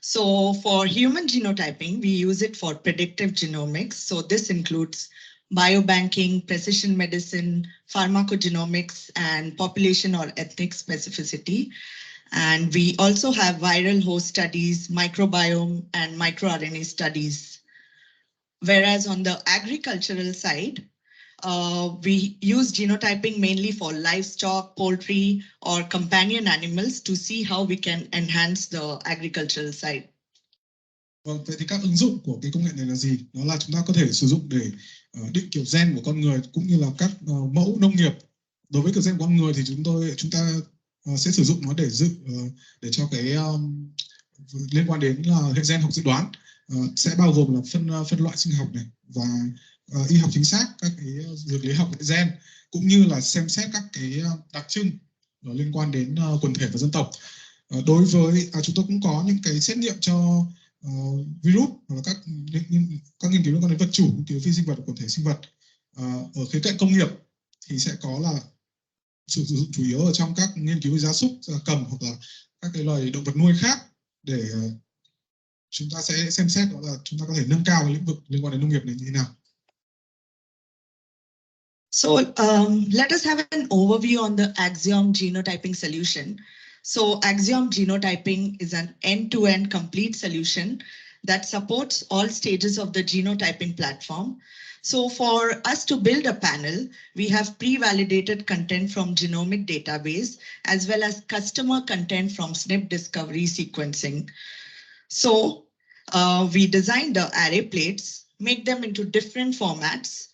So for human genotyping, we use it for predictive genomics. So this includes biobanking, precision medicine, pharmacogenomics, and population or ethnic specificity. And we also have viral host studies, microbiome, and microRNA studies. Whereas on the agricultural side, we use genotyping mainly for livestock, poultry, or companion animals to see how we can enhance the agricultural side. Vâng, vậy thì các ứng dụng của cái công nghệ này là gì? Đó là chúng ta có thể sử dụng để định kiểu gen của con người cũng như là các mẫu nông nghiệp. Đối với kiểu gen của con người thì chúng ta sẽ sử dụng nó để để cho cái liên quan đến là hệ gen học dự đoán, sẽ bao gồm là phân loại sinh học này và y học chính xác, các cái dược lý học gen, cũng như là xem xét các cái đặc trưng liên quan đến quần thể và dân tộc. Đối với chúng tôi cũng có những cái xét nghiệm cho virus hoặc là các nghiên cứu liên quan đến vật chủ, nghiên cứu phi sinh vật và quần thể sinh vật. Ở khía cạnh công nghiệp thì sẽ có là sử dụng chủ yếu ở trong các nghiên cứu về gia súc, gia cầm hoặc là các cái loài động vật nuôi khác, để chúng ta sẽ xem xét đó là chúng ta có thể nâng cao cái lĩnh vực liên quan đến nông nghiệp này như thế nào. So let us have an overview on the Axiom genotyping solution. So Axiom genotyping is an end-to-end complete solution that supports all stages of the genotyping platform. So for us to build a panel, we have pre-validated content from genomic database as well as customer content from SNP discovery sequencing. So we designed the array plates, make them into different formats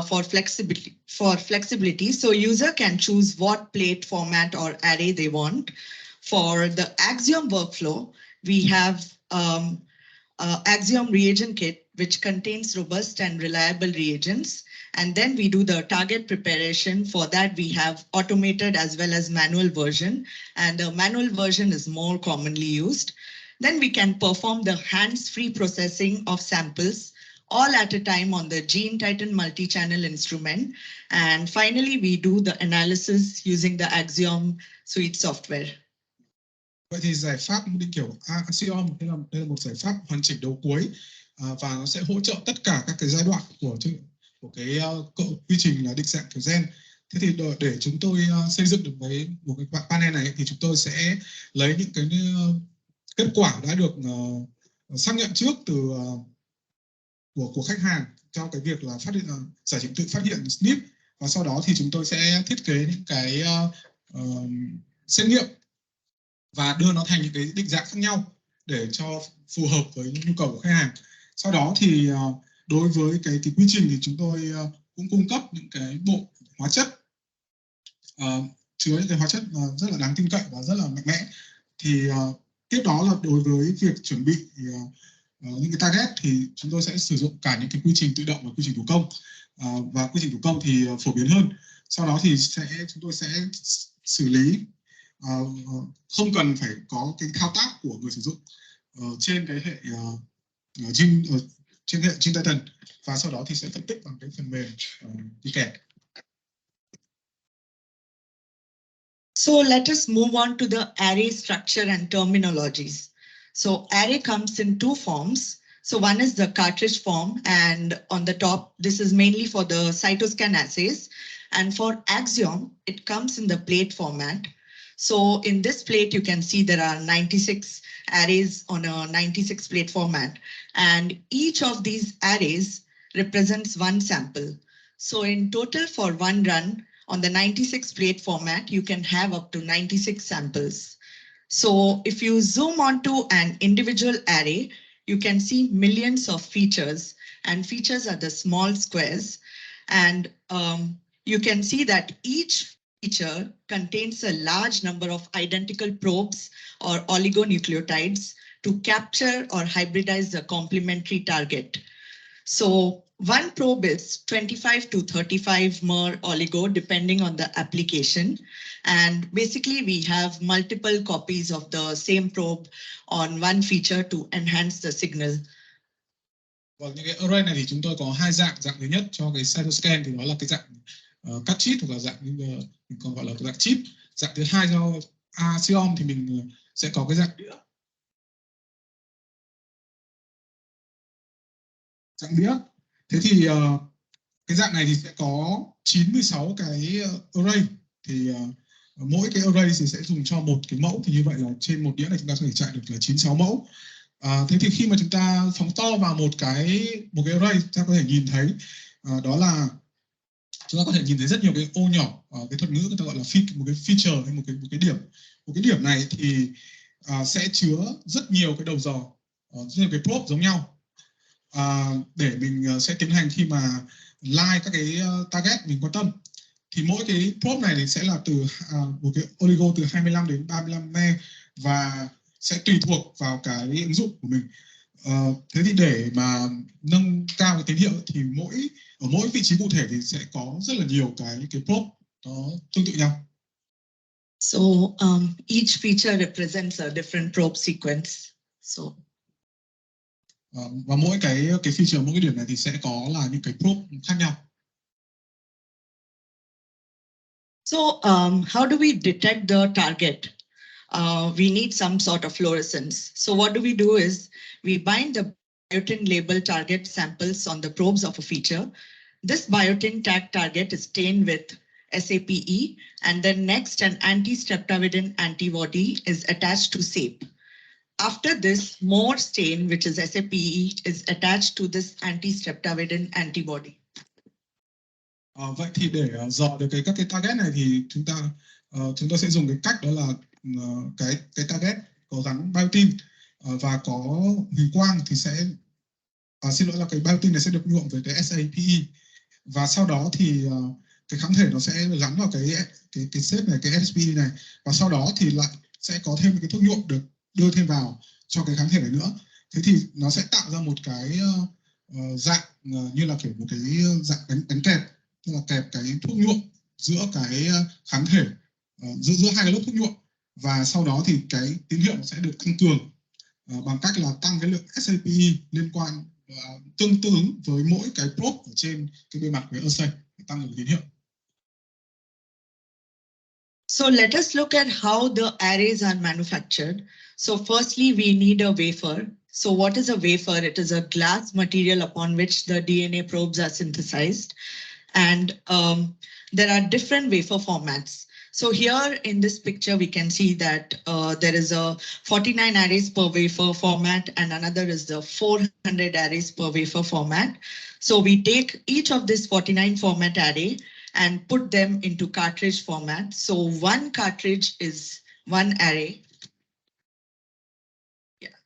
for flexibility. So user can choose what plate format or array they want. For the Axiom workflow, we have Axiom reagent kit, which contains robust and reliable reagents. And then we do the target preparation. For that, we have automated as well as manual version. And the manual version is more commonly used. Then we can perform the hands-free processing of samples all at a time on the Gene Titan multi-channel instrument. And finally, we do the analysis using the Axiom suite software. Vậy thì giải pháp định kiểu Axiom đây là một giải pháp hoàn chỉnh đầu cuối, và nó sẽ hỗ trợ tất cả các cái giai đoạn của cái quy trình là định dạng kiểu gen. Thế thì để chúng tôi xây dựng được một cái panel này thì chúng tôi sẽ lấy những cái kết quả đã được xác nhận trước của khách hàng cho cái việc là phát hiện giải trình tự phát hiện SNP, và sau đó thì chúng tôi sẽ thiết kế những cái xét nghiệm và đưa nó thành những cái định dạng khác nhau để cho phù hợp với nhu cầu của khách hàng. Sau đó thì đối với cái quy trình thì chúng tôi cũng cung cấp những cái bộ hóa chất chứa những cái hóa chất rất là đáng tin cậy và rất là mạnh mẽ. Thì tiếp đó là đối với việc chuẩn bị những cái target thì chúng tôi sẽ sử dụng cả những cái quy trình tự động và quy trình thủ công, và quy trình thủ công thì phổ biến hơn. Sau đó thì chúng tôi sẽ xử lý không cần phải có cái thao tác của người sử dụng trên cái hệ trên hệ Gene Titan, và sau đó thì sẽ phân tích bằng cái phần mềm đi kèm. So let us move on to the array structure and terminologies. So array comes in two forms. So one is the cartridge form, and on the top, this is mainly for the cytoscan assays. And for Axiom, it comes in the plate format. So in this plate, you can see there are 96 arrays on a 96 plate format, and each of these arrays represents one sample. So in total for one run on the 96 plate format, you can have up to 96 samples. So if you zoom onto an individual array, you can see millions of features, and features are the small squares. And you can see that each feature contains a large number of identical probes or oligonucleotides to capture or hybridize the complementary target. So One probe is 25 to 35 mer oligo depending on the application. And basically we have multiple copies of the same probe on one feature to enhance the signal. Vâng, những cái array này thì chúng tôi có hai dạng. Dạng thứ nhất cho cái cytoscan thì nó là cái dạng cắt chip, hoặc là dạng mình còn gọi là dạng chip. Dạng thứ hai cho siom thì mình sẽ có cái dạng đĩa. Thế thì cái dạng này thì sẽ có 96 cái array. Thì mỗi cái array thì sẽ dùng cho một cái mẫu. Thì như vậy là trên một đĩa này chúng ta có thể chạy được là 96 mẫu. Thế thì khi mà chúng ta phóng to vào một cái array, chúng ta có thể nhìn thấy đó là chúng ta có thể nhìn thấy rất nhiều cái ô nhỏ. Cái thuật ngữ người ta gọi là một cái feature hay một cái điểm. Một cái điểm này thì sẽ chứa rất nhiều cái đầu dò, rất nhiều cái probe giống nhau. Để mình sẽ tiến hành khi mà line các cái target mình quan tâm. Thì mỗi cái probe này thì sẽ là từ một cái oligo từ 25 đến 35 me và sẽ tùy thuộc vào cái ứng dụng của mình. Thế thì để mà nâng cao cái tín hiệu thì ở mỗi vị trí cụ thể thì sẽ có rất là nhiều cái probe nó tương tự nhau. So each feature represents a different probe sequence. So và mỗi cái feature, mỗi cái điểm này thì sẽ có là những cái probe khác nhau. So how do we detect the target? We need some sort of fluorescence. So what do we do is we bind the biotin label target samples on the probes of a feature. This biotin tag target is stained with SAPE, and then next an anti-streptavidin antibody is attached to SAPE. After this, more stain, which is SAPE, is attached to this anti-streptavidin antibody. Vậy thì để dò được các cái target này thì chúng ta sẽ dùng cái cách đó là cái target có gắn biotin và có huỳnh quang thì sẽ xin lỗi là cái biotin này sẽ được nhuộm với cái SAPE, và sau đó thì cái kháng thể nó sẽ gắn vào cái xếp này, cái SPE này, và sau đó thì lại sẽ có thêm cái thuốc nhuộm được đưa thêm vào cho cái kháng thể này nữa. Thế thì nó sẽ tạo ra một cái dạng như là kiểu một cái dạng bánh kẹp, tức là kẹp cái thuốc nhuộm giữa cái kháng thể, giữa hai cái lớp thuốc nhuộm, và sau đó thì cái tín hiệu sẽ được tăng cường bằng cách là tăng cái lượng SAPE liên quan tương ứng với mỗi cái probe ở trên cái bề mặt của assay để tăng được tín hiệu. So let us look at how the arrays are manufactured. So firstly, we need a wafer. So what is a wafer? It is a glass material upon which the DNA probes are synthesized. And there are different wafer formats. So here in this picture, we can see that there is a 49 arrays per wafer format, and another is the 400 arrays per wafer format. So we take each of this 49 format array and put them into cartridge format. So one cartridge is one array. Yeah.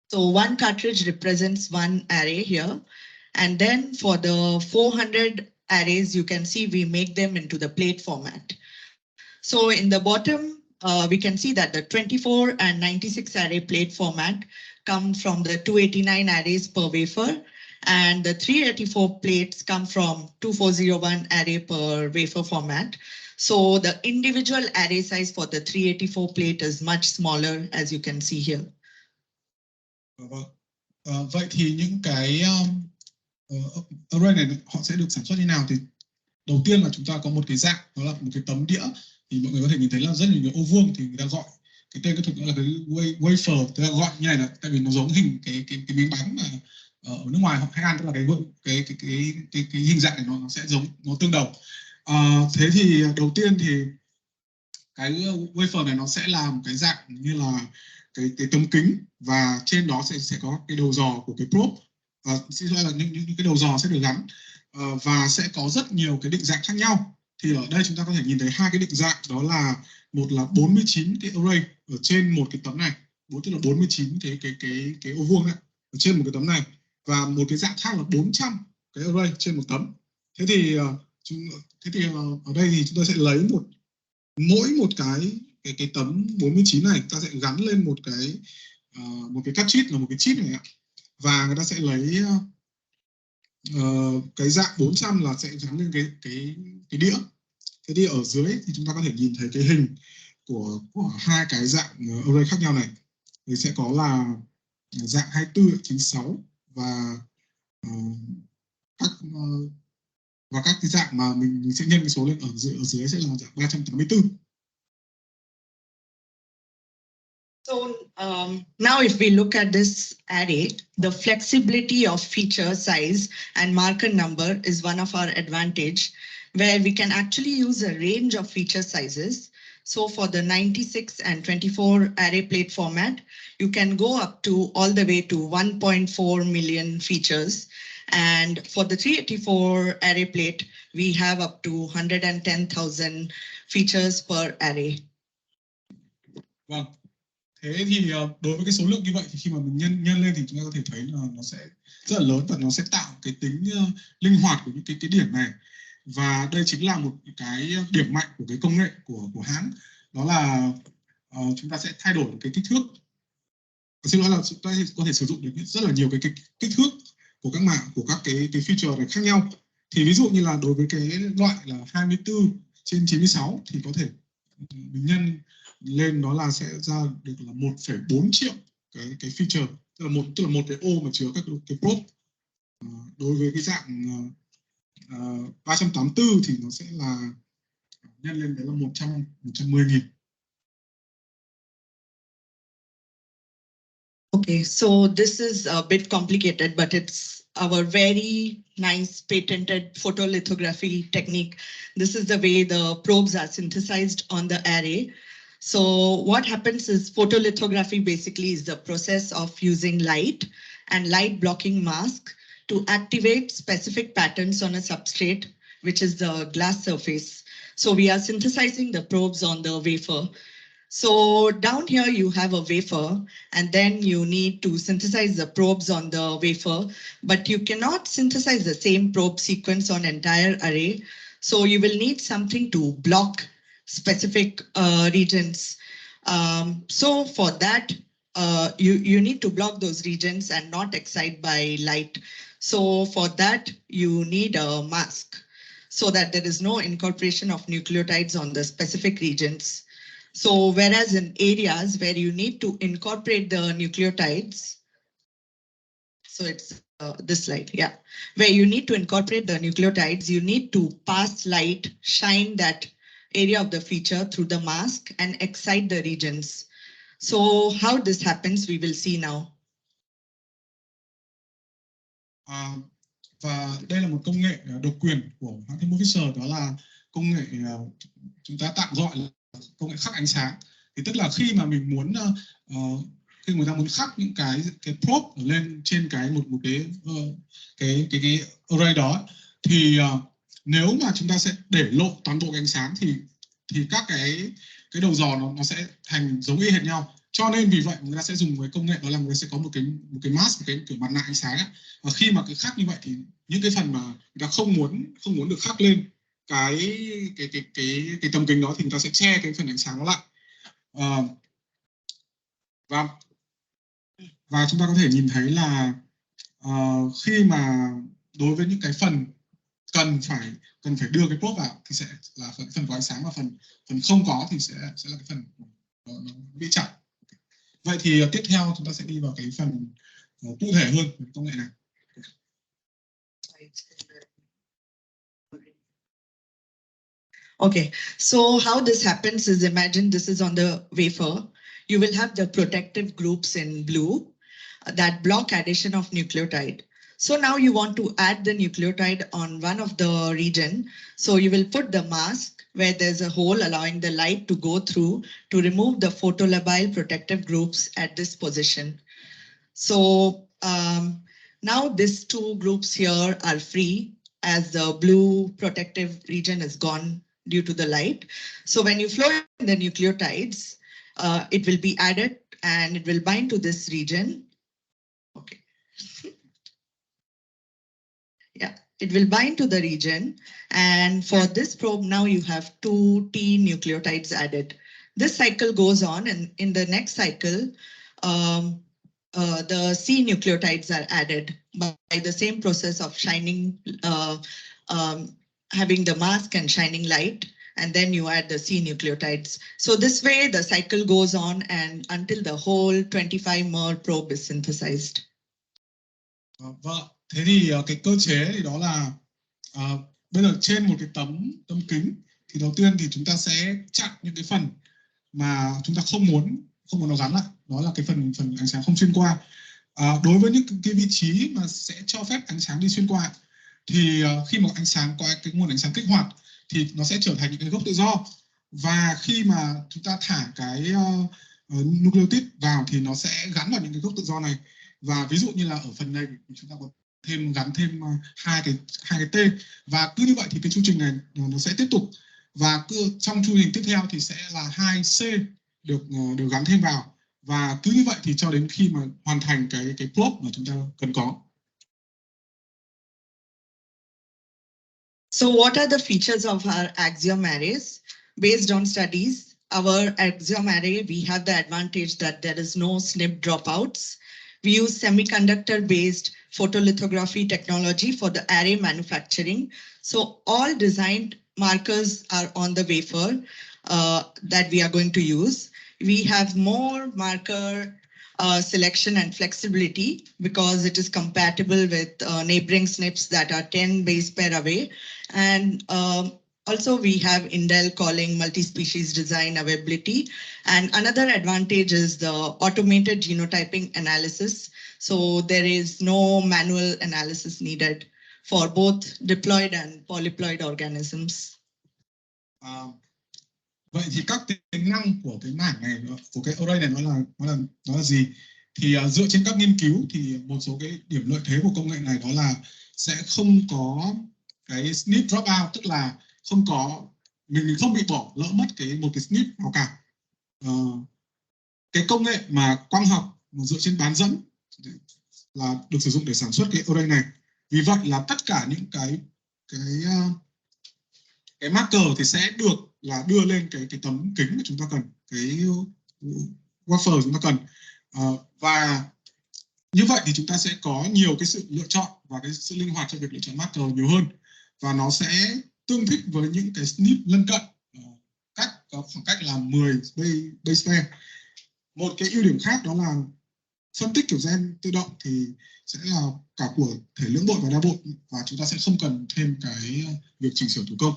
So one cartridge represents one array here. And then for the 400 arrays, you can see we make them into the plate format. So in the bottom, we can see that the 24 and 96 array plate format come from the 289 arrays per wafer, and the 384 plates come from 2401 array per wafer format. So the individual array size for the 384 plate is much smaller, as you can see here. Vậy thì những cái array này họ sẽ được sản xuất như nào? Thì đầu tiên là chúng ta có một cái dạng, đó là một cái tấm đĩa. Thì mọi người có thể nhìn thấy là rất là nhiều ô vuông, thì người ta gọi cái tên cái thuật ngữ là cái wafer, tức là gọi như này là tại vì nó giống hình cái miếng bánh mà ở nước ngoài họ hay ăn, tức là cái hình dạng này nó sẽ giống, nó tương đồng. Thế thì đầu tiên thì cái wafer này nó sẽ là một cái dạng như là cái tấm kính, và trên đó sẽ có cái đầu dò của cái probe. Xin lỗi là những cái đầu dò sẽ được gắn và sẽ có rất nhiều cái định dạng khác nhau. Thì ở đây chúng ta có thể nhìn thấy hai cái định dạng, đó là một là 49 cái array ở trên một cái tấm này, tức là 49 cái ô vuông này ở trên một cái tấm này, và một cái dạng khác là 400 cái array trên một tấm. Thế thì ở đây thì chúng ta sẽ lấy mỗi một cái tấm 49 này, ta sẽ gắn lên một cái card chip, là một cái chip này ạ. Và người ta sẽ lấy cái dạng 400 là sẽ gắn lên cái đĩa. Thế thì ở dưới thì chúng ta có thể nhìn thấy cái hình của hai cái dạng array khác nhau này. Thì sẽ có là dạng 24, 96 và các cái dạng mà mình sẽ nhân cái số lên ở dưới sẽ là dạng 384. So now if we look at this array, the flexibility of feature size and marker number is one of our advantage, where we can actually use a range of feature sizes. So for the 96 and 24 array plate format, you can go up to all the way to 1.4 million features. And for the 384 array plate, we have up to 110,000 features per array. Vâng. Thế thì đối với cái số lượng như vậy thì khi mà mình nhân lên thì chúng ta có thể thấy là nó sẽ rất là lớn và nó sẽ tạo cái tính linh hoạt của những cái điểm này. Và đây chính là một cái điểm mạnh của cái công nghệ của hãng, đó là chúng ta sẽ thay đổi cái kích thước. Xin lỗi là chúng ta có thể sử dụng được rất là nhiều cái kích thước của các mạng, của các cái feature này khác nhau. Thì ví dụ như là đối với cái loại là 24/96 thì có thể mình nhân lên nó là sẽ ra được là 1,4 triệu cái feature, tức là một cái ô mà chứa các cái probe. Đối với cái dạng 384 thì nó sẽ là nhân lên đấy là 110.000. Okay, so this is a bit complicated, but it's our very nice patented photolithography technique. This is the way the probes are synthesized on the array. So what happens is photolithography basically is the process of using light and light blocking mask to activate specific patterns on a substrate, which is the glass surface. So we are synthesizing the probes on the wafer. So down here you have a wafer, and then you need to synthesize the probes on the wafer, but you cannot synthesize the same probe sequence on entire array. So you will need something to block specific regions. So for that, you need to block those regions and not excite by light. So for that, you need a mask so that there is no incorporation of nucleotides on the specific regions. So whereas in areas where you need to incorporate the nucleotides, so it's this slide, yeah, where you need to incorporate the nucleotides, you need to pass light, shine that area of the feature through the mask and excite the regions. So how this happens, we will see now. Và đây là một công nghệ độc quyền của hãng thermofisher, đó là công nghệ chúng ta tạm gọi là công nghệ khắc ánh sáng. Thì tức là khi mà mình muốn khi người ta muốn khắc những cái probe lên trên một cái array đó, thì nếu mà chúng ta sẽ để lộ toàn bộ ánh sáng thì các cái đầu dò nó sẽ thành giống y hệt nhau. Cho nên vì vậy người ta sẽ dùng cái công nghệ đó là người ta sẽ có một cái mask, một cái kiểu mặt nạ ánh sáng ấy. Và khi mà cái khắc như vậy thì những cái phần mà người ta không muốn được khắc lên cái tấm kính đó thì người ta sẽ che cái phần ánh sáng đó lại. Và chúng ta có thể nhìn thấy là khi mà đối với những cái phần cần phải đưa cái probe vào thì sẽ là phần có ánh sáng, và phần không có thì sẽ là cái phần nó bị chặn. Vậy thì tiếp theo chúng ta sẽ đi vào cái phần cụ thể hơn về công nghệ này. Okay, so how this happens is, imagine this is on the wafer. You will have the protective groups in blue that block addition of nucleotide. So now you want to add the nucleotide on one of the region. So you will put the mask where there's a hole allowing the light to go through to remove the photolabile protective groups at this position. So now these two groups here are free as the blue protective region is gone due to the light. So when you flow in the nucleotides, it will be added and it will bind to this region. Okay. Yeah, it will bind to the region. And for this probe, now you have 2 T nucleotides added. This cycle goes on, and in the next cycle, the C nucleotides are added by the same process of shining, having the mask and shining light, and then you add the C nucleotides. So this way the cycle goes on and until the whole 25 mer probe is synthesized. Vâng, thế thì cái cơ chế thì đó là bây giờ trên một cái tấm kính thì đầu tiên thì chúng ta sẽ chặn những cái phần mà chúng ta không muốn nó gắn lại, đó là cái phần ánh sáng không xuyên qua. Đối với những cái vị trí mà sẽ cho phép ánh sáng đi xuyên qua thì khi mà ánh sáng qua cái nguồn ánh sáng kích hoạt thì nó sẽ trở thành những cái gốc tự do, và khi mà chúng ta thả cái nucleotide vào thì nó sẽ gắn vào những cái gốc tự do này. Và ví dụ như là ở phần này thì chúng ta có gắn thêm hai cái T, và cứ như vậy thì cái chu trình này nó sẽ tiếp tục, và cứ trong chu trình tiếp theo thì sẽ là 2 C được gắn thêm vào, và cứ như vậy thì cho đến khi mà hoàn thành cái probe mà chúng ta cần có. So what are the features of our axiom arrays? Based on studies, our axiom array, we have the advantage that there is no SNP dropouts. We use semiconductor-based photolithography technology for the array manufacturing. So all designed markers are on the wafer that we are going to use. We have more marker selection and flexibility because it is compatible with neighboring SNPs that are 10 base pair away. And also we have indel calling multi-species design availability. And another advantage is the automated genotyping analysis. So there is no manual analysis needed for both diploid and polyploid organisms. Vậy thì các tính năng của cái mảng này, của cái array này nó là gì? Thì dựa trên các nghiên cứu thì một số cái điểm lợi thế của công nghệ này đó là sẽ không có cái SNP dropout, tức là mình không bị bỏ lỡ mất một cái SNP nào cả. Cái công nghệ mà quang học dựa trên bán dẫn là được sử dụng để sản xuất cái array này. Vì vậy là tất cả những cái marker thì sẽ được là đưa lên cái tấm kính mà chúng ta cần, cái wafer chúng ta cần, và như vậy thì chúng ta sẽ có nhiều cái sự lựa chọn và cái sự linh hoạt cho việc lựa chọn marker nhiều hơn, và nó sẽ tương thích với những cái SNP lân cận có khoảng cách là 10 base pair. Một cái ưu điểm khác đó là phân tích kiểu gen tự động thì sẽ là cả của thể lưỡng bội và đa bội, và chúng ta sẽ không cần thêm cái việc chỉnh sửa thủ công.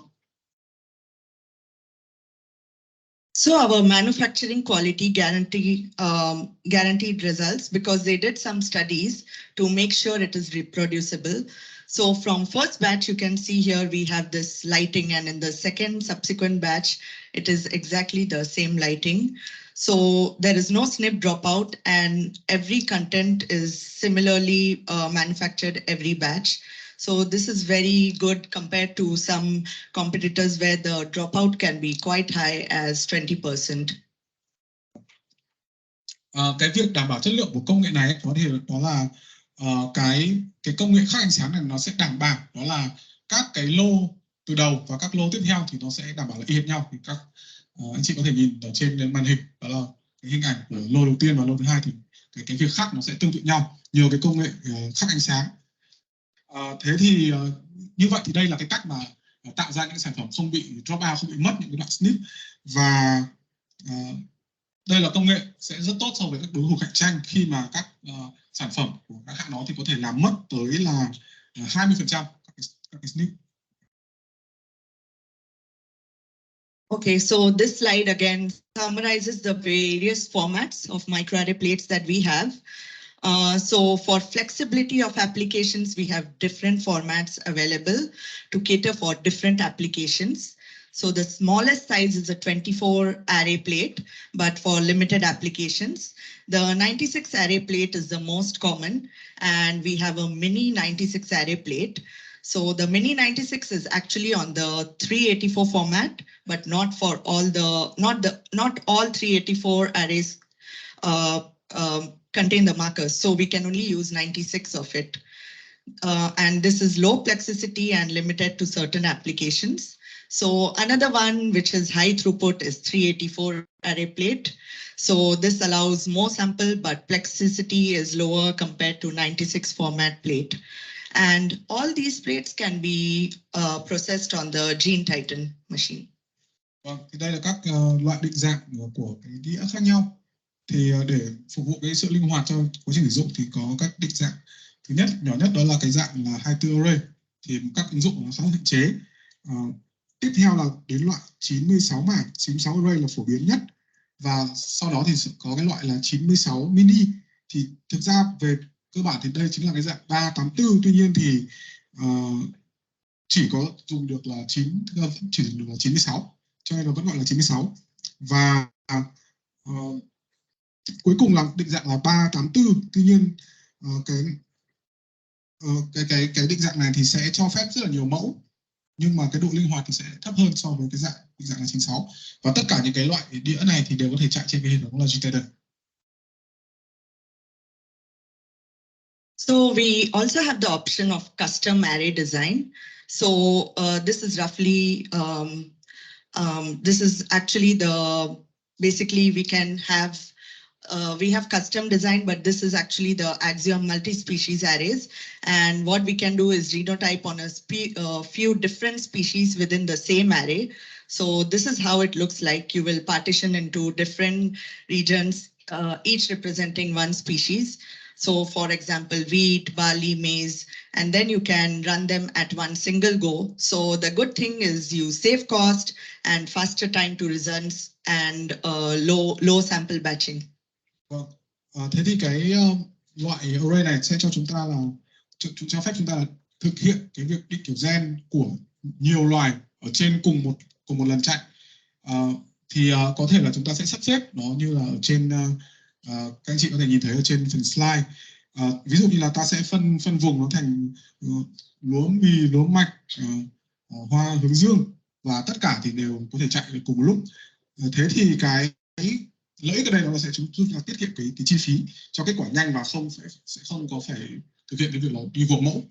So our manufacturing quality guaranteed results because they did some studies to make sure it is reproducible. So from first batch, you can see here we have this lighting, and in the second subsequent batch, it is exactly the same lighting. So there is no SNP dropout, and every content is similarly manufactured every batch. So this is very good compared to some competitors where the dropout can be quite high as 20%. Cái việc đảm bảo chất lượng của công nghệ này đó là cái công nghệ khắc ánh sáng này nó sẽ đảm bảo đó là các cái lô từ đầu và các lô tiếp theo thì nó sẽ đảm bảo là y hệt nhau. Thì các anh chị có thể nhìn ở trên màn hình, đó là cái hình ảnh của lô đầu tiên và lô thứ hai, thì cái việc khắc nó sẽ tương tự nhau, nhiều cái công nghệ khắc ánh sáng. Thế thì như vậy thì đây là cái cách mà tạo ra những sản phẩm không bị drop out, không bị mất những cái đoạn SNP, và đây là công nghệ sẽ rất tốt so với các đối thủ cạnh tranh khi mà các sản phẩm của các hãng đó thì có thể làm mất tới là 20% các cái SNP. Okay, so this slide again summarizes the various formats of microarray plates that we have. So for flexibility of applications, we have different formats available to cater for different applications. So the smallest size is a 24 array plate, but for limited applications. The 96 array plate is the most common, and we have a mini 96 array plate. So the mini 96 is actually on the 384 format, but not for all not all 384 arrays contain the markers. So we can only use 96 of it. And this is low plexicity and limited to certain applications. So another one which is high throughput is 384 array plate. So this allows more sample, but plasticity is lower compared to 96 format plate. And all these plates can be processed on the Gene Titan machine. Vâng, thì đây là các loại định dạng của cái đĩa khác nhau. Thì để phục vụ cái sự linh hoạt cho quá trình sử dụng thì có các định dạng. Thứ nhất, nhỏ nhất đó là cái dạng là 24 array. Thì các ứng dụng nó khá là hạn chế. Tiếp theo là đến loại 96 mảng, 96 array là phổ biến nhất. Và sau đó thì có cái loại là 96 mini. Thì thực ra về cơ bản thì đây chính là cái dạng 384. Tuy nhiên thì chỉ có dùng được là 96. Cho nên nó vẫn gọi là 96. Và cuối cùng là định dạng là 384. Tuy nhiên cái định dạng này thì sẽ cho phép rất là nhiều mẫu, nhưng mà cái độ linh hoạt thì sẽ thấp hơn so với cái định dạng là 96. Và tất cả những cái loại đĩa này thì đều có thể chạy trên cái hệ thống là Gene Titan. So we also have the option of custom array design. So this is roughly this is actually basically we can have we have custom design, but this is actually the Axiom multi-species arrays. And what we can do is genotype on a few different species within the same array. So this is how it looks like. You will partition into different regions, each representing one species. So for example, wheat, barley, maize, and then you can run them at one single go. So the good thing is you save cost and faster time to results and low sample batching. Vâng. Thế thì cái loại array này sẽ cho chúng ta là cho phép chúng ta là thực hiện cái việc định kiểu gen của nhiều loài ở trên cùng một lần chạy. Thì có thể là chúng ta sẽ sắp xếp nó như là ở trên các anh chị có thể nhìn thấy ở trên phần slide. Ví dụ như là ta sẽ phân vùng nó thành lúa mì, lúa mạch, hoa hướng dương, và tất cả thì đều có thể chạy được cùng một lúc. Thế thì cái lợi ích ở đây nó sẽ giúp chúng ta tiết kiệm cái chi phí cho kết quả nhanh và sẽ không có phải thực hiện cái việc là đi gộp mẫu.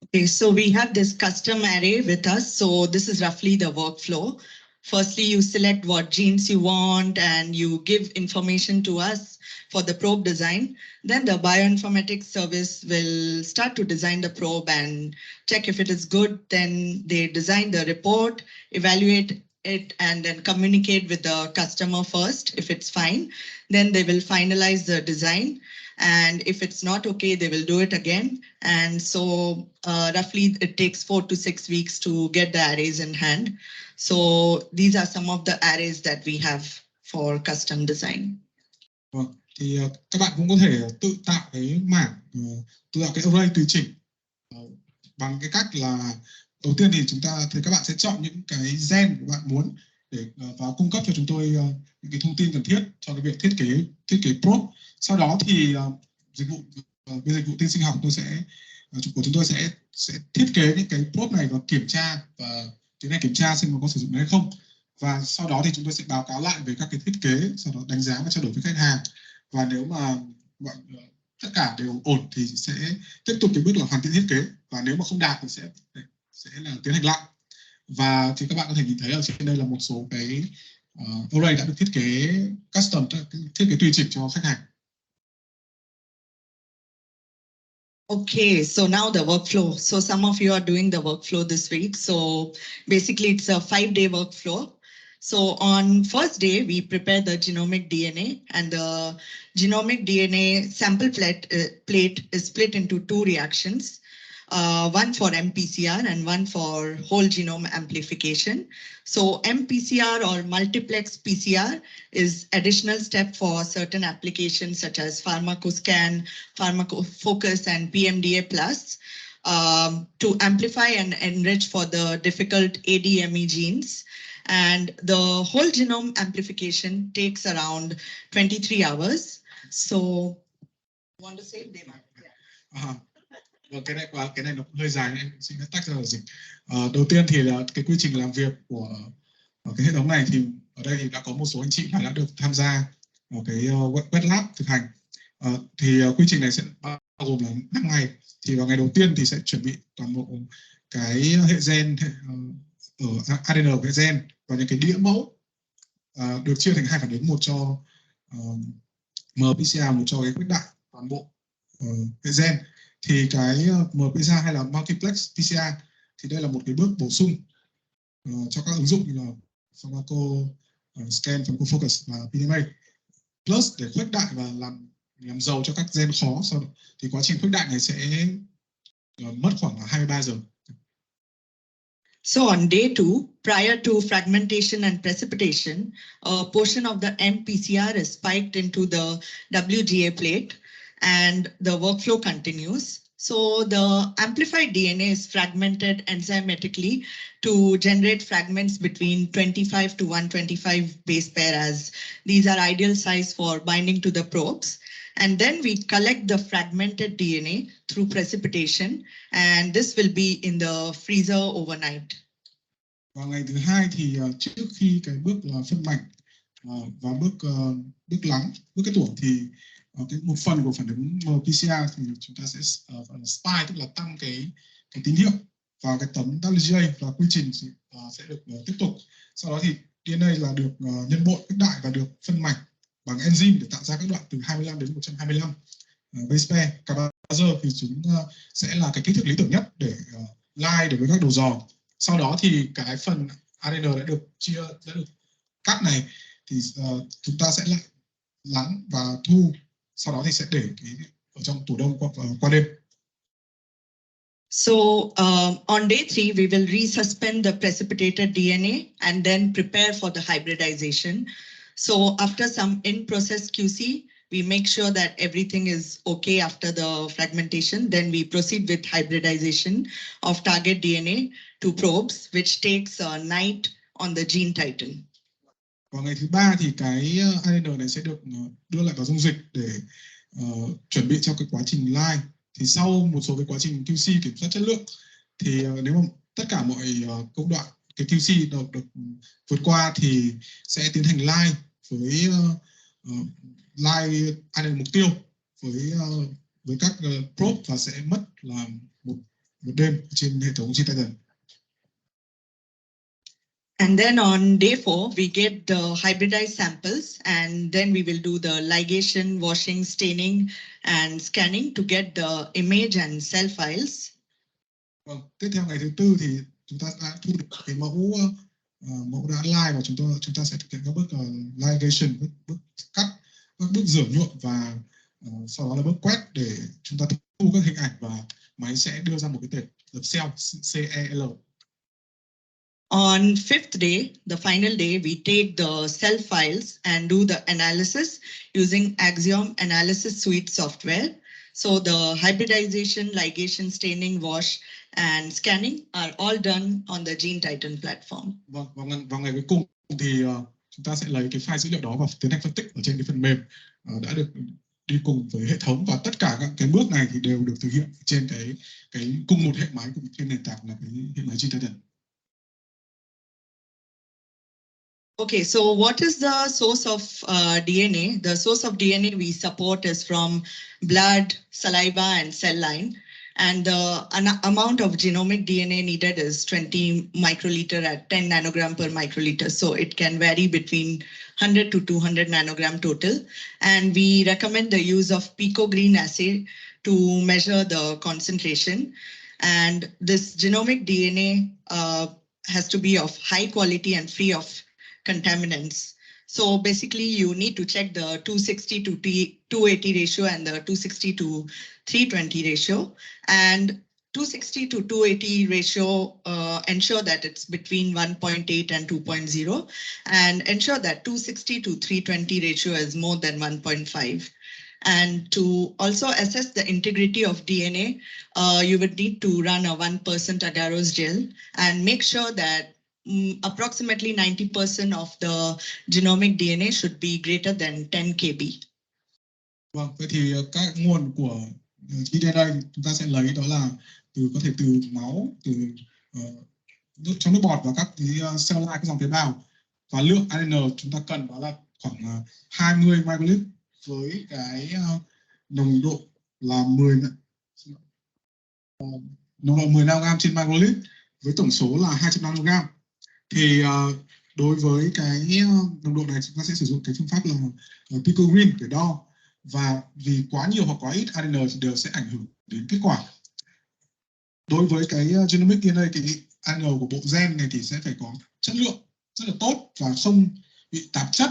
Okay, so we have this custom array with us. So this is roughly the workflow. Firstly, you select what genes you want and you give information to us for the probe design. Then the bioinformatics service will start to design the probe and check if it is good. Then they design the report, evaluate it, and then communicate with the customer first. If it's fine, then they will finalize the design. And if it's not okay, they will do it again. And so roughly it takes 4 to 6 weeks to get the arrays in hand. So these are some of the arrays that we have for custom design. Vâng, thì các bạn cũng có thể tự tạo cái mảng, tự tạo cái array tùy chỉnh bằng cái cách là đầu tiên thì các bạn sẽ chọn những cái gen của bạn muốn để và cung cấp cho chúng tôi những cái thông tin cần thiết cho cái việc thiết kế probe. Sau đó thì bên dịch vụ tin sinh học của chúng tôi sẽ thiết kế những cái probe này và kiểm tra và tiến hành kiểm tra xem nó có sử dụng hay không. Và sau đó thì chúng tôi sẽ báo cáo lại về các cái thiết kế, sau đó đánh giá và trao đổi với khách hàng. Và nếu mà tất cả đều ổn thì sẽ tiếp tục cái bước là hoàn thiện thiết kế. Và nếu mà không đạt thì sẽ là tiến hành lại. Và thì các bạn có thể nhìn thấy ở trên đây là một số cái array đã được thiết kế custom, thiết kế tùy chỉnh cho khách hàng. Okay, so now the workflow. So some of you are doing the workflow this week. So basically it's a 5-day workflow. So on first day, we prepare the genomic DNA, and the genomic DNA sample plate is split into 2 reactions. One for MPCR and one for whole genome amplification. So MPCR or multiplex PCR is additional step for certain applications such as PharmacoScan, PharmacoFocus, and PMDA+, to amplify and enrich for the difficult ADME genes. And the whole genome amplification takes around 23 hours. So, you want to say it, Dema? Cái này nó cũng hơi dài, em xin tách ra là gì. Đầu tiên thì là cái quy trình làm việc của cái hệ thống này thì ở đây thì đã có một số anh chị đã được tham gia vào cái web lab thực hành. Thì quy trình này sẽ bao gồm là 5 ngày. Thì vào ngày đầu tiên thì sẽ chuẩn bị toàn bộ cái hệ gen ở ADN của hệ gen và những cái đĩa mẫu được chia thành hai phản ứng, một cho MPCR, một cho cái khuếch đại toàn bộ hệ gen. Thì cái MPCR hay là multiplex PCR thì đây là một cái bước bổ sung cho các ứng dụng như là pharmaco scan, pharmacofocus và PMA plus để khuếch đại và làm giàu cho các gen khó. Sau đó thì quá trình khuếch đại này sẽ mất khoảng 23 giờ. So on day 2, prior to fragmentation and precipitation, a portion of the MPCR is spiked into the WGA plate and the workflow continues. So the amplified DNA is fragmented enzymatically to generate fragments between 25 to 125 base pair, as these are ideal size for binding to the probes. And then we collect the fragmented DNA through precipitation, and this will be in the freezer overnight. Và ngày thứ hai thì trước khi cái bước là phân mảnh và bước lắng, bước kết tủa thì cái một phần của phản ứng PCR thì chúng ta sẽ spike, tức là tăng cái tín hiệu vào cái tấm WGA và quy trình sẽ được tiếp tục. Sau đó thì DNA là được nhân bội khuếch đại và được phân mảnh bằng enzyme để tạo ra các đoạn từ 25 đến 125 base pair. Cả ba giờ thì chúng sẽ là cái kích thước lý tưởng nhất để line đối với các đầu dò. Sau đó thì cái phần ADN đã được cắt này thì chúng ta sẽ lại lắng và thu. Sau đó thì sẽ để ở trong tủ đông qua đêm. So on day 3, we will resuspend the precipitated DNA and then prepare for the hybridization. So after some in-process QC, we make sure that everything is okay after the fragmentation. Then we proceed with hybridization of target DNA to probes, which takes a night on the gene titan. Vào ngày thứ ba thì cái ADN này sẽ được đưa lại vào dung dịch để chuẩn bị cho cái quá trình line. Thì sau một số cái quá trình QC kiểm soát chất lượng thì nếu mà tất cả mọi công đoạn cái QC được vượt qua thì sẽ tiến hành line với line ADN mục tiêu với các probe và sẽ mất là một đêm trên hệ thống gene titan. And then on day 4, we get the hybridized samples, and then we will do the ligation, washing, staining, and scanning to get the image and cell files. Vâng, tiếp theo ngày thứ tư thì chúng ta đã thu được cái mẫu đã line và chúng ta sẽ thực hiện các bước ligation, bước cắt, các bước rửa nhuộm và sau đó là bước quét để chúng ta thu các hình ảnh và máy sẽ đưa ra một cái tệp cell CEL. On 5th day, the final day, we take the cell files and do the analysis using Axiom Analysis Suite software. So the hybridization, ligation, staining, wash, and scanning are all done on the Gene Titan platform. Vâng, vào ngày cuối cùng thì chúng ta sẽ lấy cái file dữ liệu đó và tiến hành phân tích ở trên cái phần mềm đã được đi cùng với hệ thống, và tất cả các cái bước này thì đều được thực hiện trên cái cùng một hệ máy, cùng trên nền tảng là cái hệ máy Gene Titan. Okay, so what is the source of DNA? The source of DNA we support is from blood, saliva, and cell line. And the amount of genomic DNA needed is 20 microliter at 10 nanogram per microliter. So it can vary between 100 to 200 nanogram total. And we recommend the use of picogreen assay to measure the concentration. And this genomic DNA has to be of high quality and free of contaminants. So basically you need to check the 260 to 280 ratio and the 260 to 320 ratio. And 260 to 280 ratio ensure that it's between 1.8 and 2.0, and ensure that 260 to 320 ratio is more than 1.5. And to also assess the integrity of DNA, you would need to run a 1% agarose gel and make sure that approximately 90% of the genomic DNA should be greater than 10 kb. Vâng, vậy thì các nguồn của DNA chúng ta sẽ lấy đó là có thể từ máu, từ trong nước bọt và các cái cell line, các dòng tế bào, và lượng ADN chúng ta cần đó là khoảng 20 microlit với cái nồng độ là nồng độ 10 nanogram trên microliter với tổng số là 200 nanogram. Thì đối với cái nồng độ này chúng ta sẽ sử dụng cái phương pháp là picogreen để đo, và vì quá nhiều hoặc quá ít ADN thì đều sẽ ảnh hưởng đến kết quả. Đối với cái genomic DNA, cái ADN của bộ gen này thì sẽ phải có chất lượng rất là tốt và không bị tạp chất,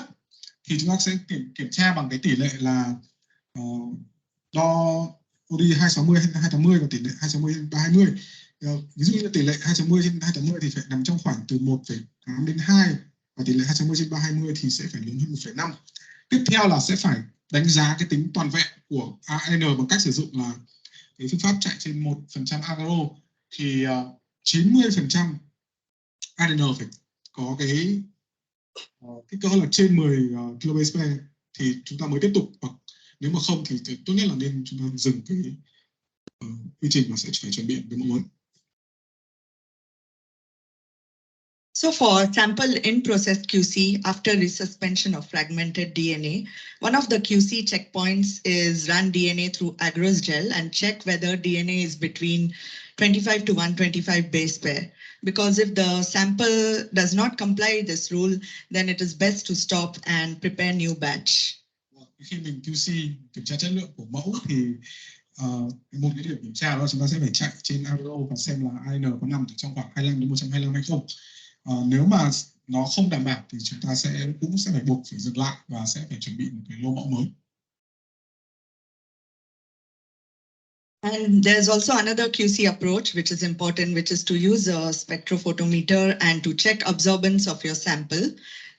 thì chúng ta sẽ kiểm tra bằng cái tỷ lệ là đo OD 260 hay 280 và tỷ lệ 260 trên 320. Ví dụ như tỷ lệ 260 trên 280 thì phải nằm trong khoảng từ 1,8 đến 2, và tỷ lệ 260 trên 320 thì sẽ phải lớn hơn 1,5. Tiếp theo là sẽ phải đánh giá cái tính toàn vẹn của ARN bằng cách sử dụng là cái phương pháp chạy trên 1% agro, thì 90% ARN phải có cái kích cỡ là trên 10 kilobase per thì chúng ta mới tiếp tục, hoặc nếu mà không thì tốt nhất là nên chúng ta dừng cái quy trình và sẽ phải chuẩn bị cái mẫu mới. So for sample in-process QC after resuspension of fragmented DNA, one of the QC checkpoints is run DNA through agarose gel and check whether DNA is between 25 to 125 base pair. Because if the sample does not comply with this rule, then it is best to stop and prepare new batch. Khi mình QC kiểm tra chất lượng của mẫu thì một cái điểm kiểm tra đó chúng ta sẽ phải chạy trên agro và xem là ARN có nằm trong khoảng 25 đến 125 hay không. Nếu mà nó không đảm bảo thì chúng ta cũng sẽ phải buộc phải dừng lại và sẽ phải chuẩn bị một cái lô mẫu mới. And there's also another QC approach which is important, which is to use a spectrophotometer and to check absorbance of your sample.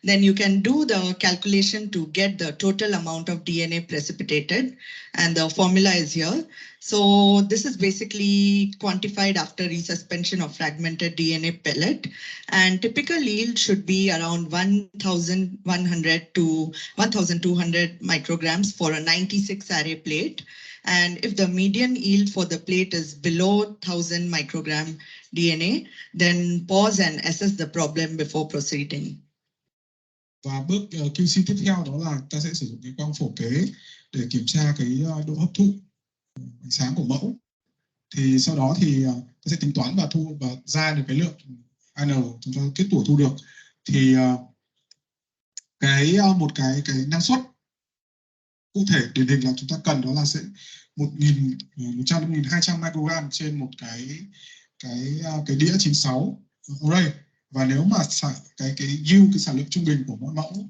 Then you can do the calculation to get the total amount of DNA precipitated, and the formula is here. So this is basically quantified after resuspension of fragmented DNA pellet, and typical yield should be around 1,100 to 1,200 micrograms for a 96 array plate. And if the median yield for the plate is below 1,000 microgram DNA, then pause and assess the problem before proceeding. Và bước QC tiếp theo đó là ta sẽ sử dụng cái quang phổ kế để kiểm tra cái độ hấp thụ ánh sáng của mẫu. Thì sau đó thì ta sẽ tính toán và ra được cái lượng ARN chúng ta kết tủa thu được. Thì một cái năng suất cụ thể điển hình là chúng ta cần đó là sẽ 1.100 đến 1.200 microgram trên một cái đĩa 96 array. Và nếu mà cái yield, cái sản lượng trung bình của mỗi mẫu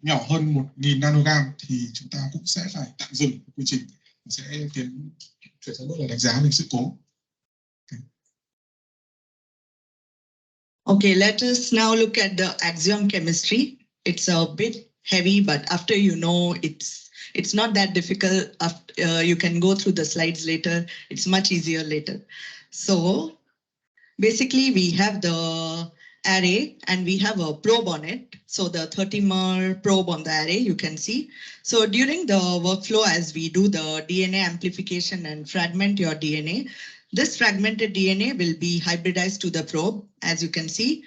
nhỏ hơn 1.000 nanogram thì chúng ta cũng sẽ phải tạm dừng quy trình và sẽ chuyển sang bước là đánh giá về sự cố. Okay, let us now look at the axiom chemistry. It's a bit heavy, but after you know, it's not that difficult. You can go through the slides later. It's much easier later. So basically, we have the array and we have a probe on it. So the 30-mer probe on the array, you can see. So during the workflow, as we do the DNA amplification and fragment your DNA, this fragmented DNA will be hybridized to the probe, as you can see.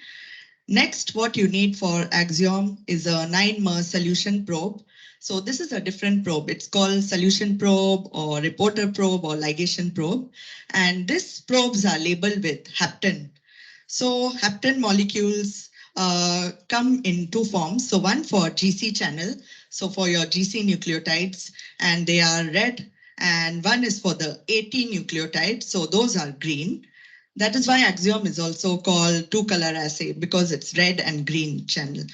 Next, what you need for axiom is a 9-mer solution probe. So this is a different probe. It's called solution probe or reporter probe or ligation probe. And these probes are labeled with hapten. So hapten molecules come in two forms. So one for GC channel, so for your GC nucleotides, and they are red. And one is for the AT nucleotides, so those are green. That is why axiom is also called two-color assay, because it's red and green channel.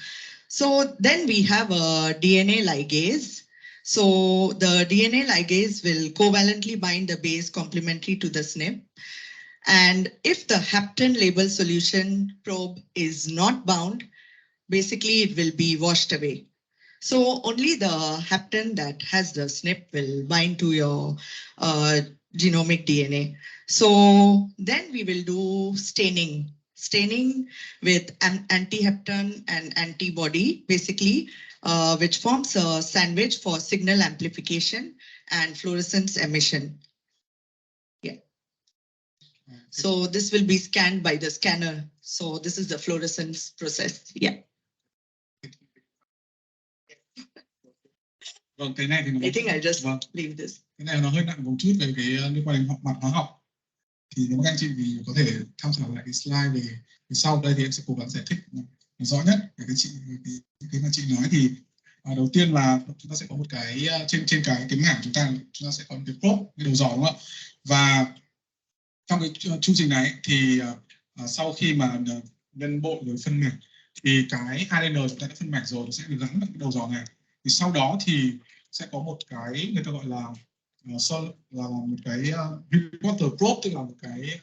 So then we have a DNA ligase. So the DNA ligase will covalently bind the base complementary to the SNP. And if the hapten label solution probe is not bound, basically it will be washed away. So only the hapten that has the SNP will bind to your genomic DNA. So then we will do staining. Staining with an anti-hapten and antibody, basically, which forms a sandwich for signal amplification and fluorescence emission. Yeah. So this will be scanned by the scanner. So this is the fluorescence process. Yeah. Vâng, cái này thì I think I just leave this. Cái này nó hơi nặng một chút về cái liên quan đến mặt hóa học. Thì nếu các anh chị thì có thể tham khảo lại cái slide về sau đây thì em sẽ cố gắng giải thích rõ nhất về cái mà chị nói. Thì đầu tiên là chúng ta sẽ có một cái trên cái mảng chúng ta sẽ có một cái prop, cái đầu dò, đúng không ạ? Và trong cái chương trình này thì sau khi mà nhân bộ rồi phân mạch thì cái ADN chúng ta đã phân mạch rồi, nó sẽ được gắn vào cái đầu dò này. Thì sau đó thì sẽ có một cái người ta gọi là một cái reporter probe, tức là một cái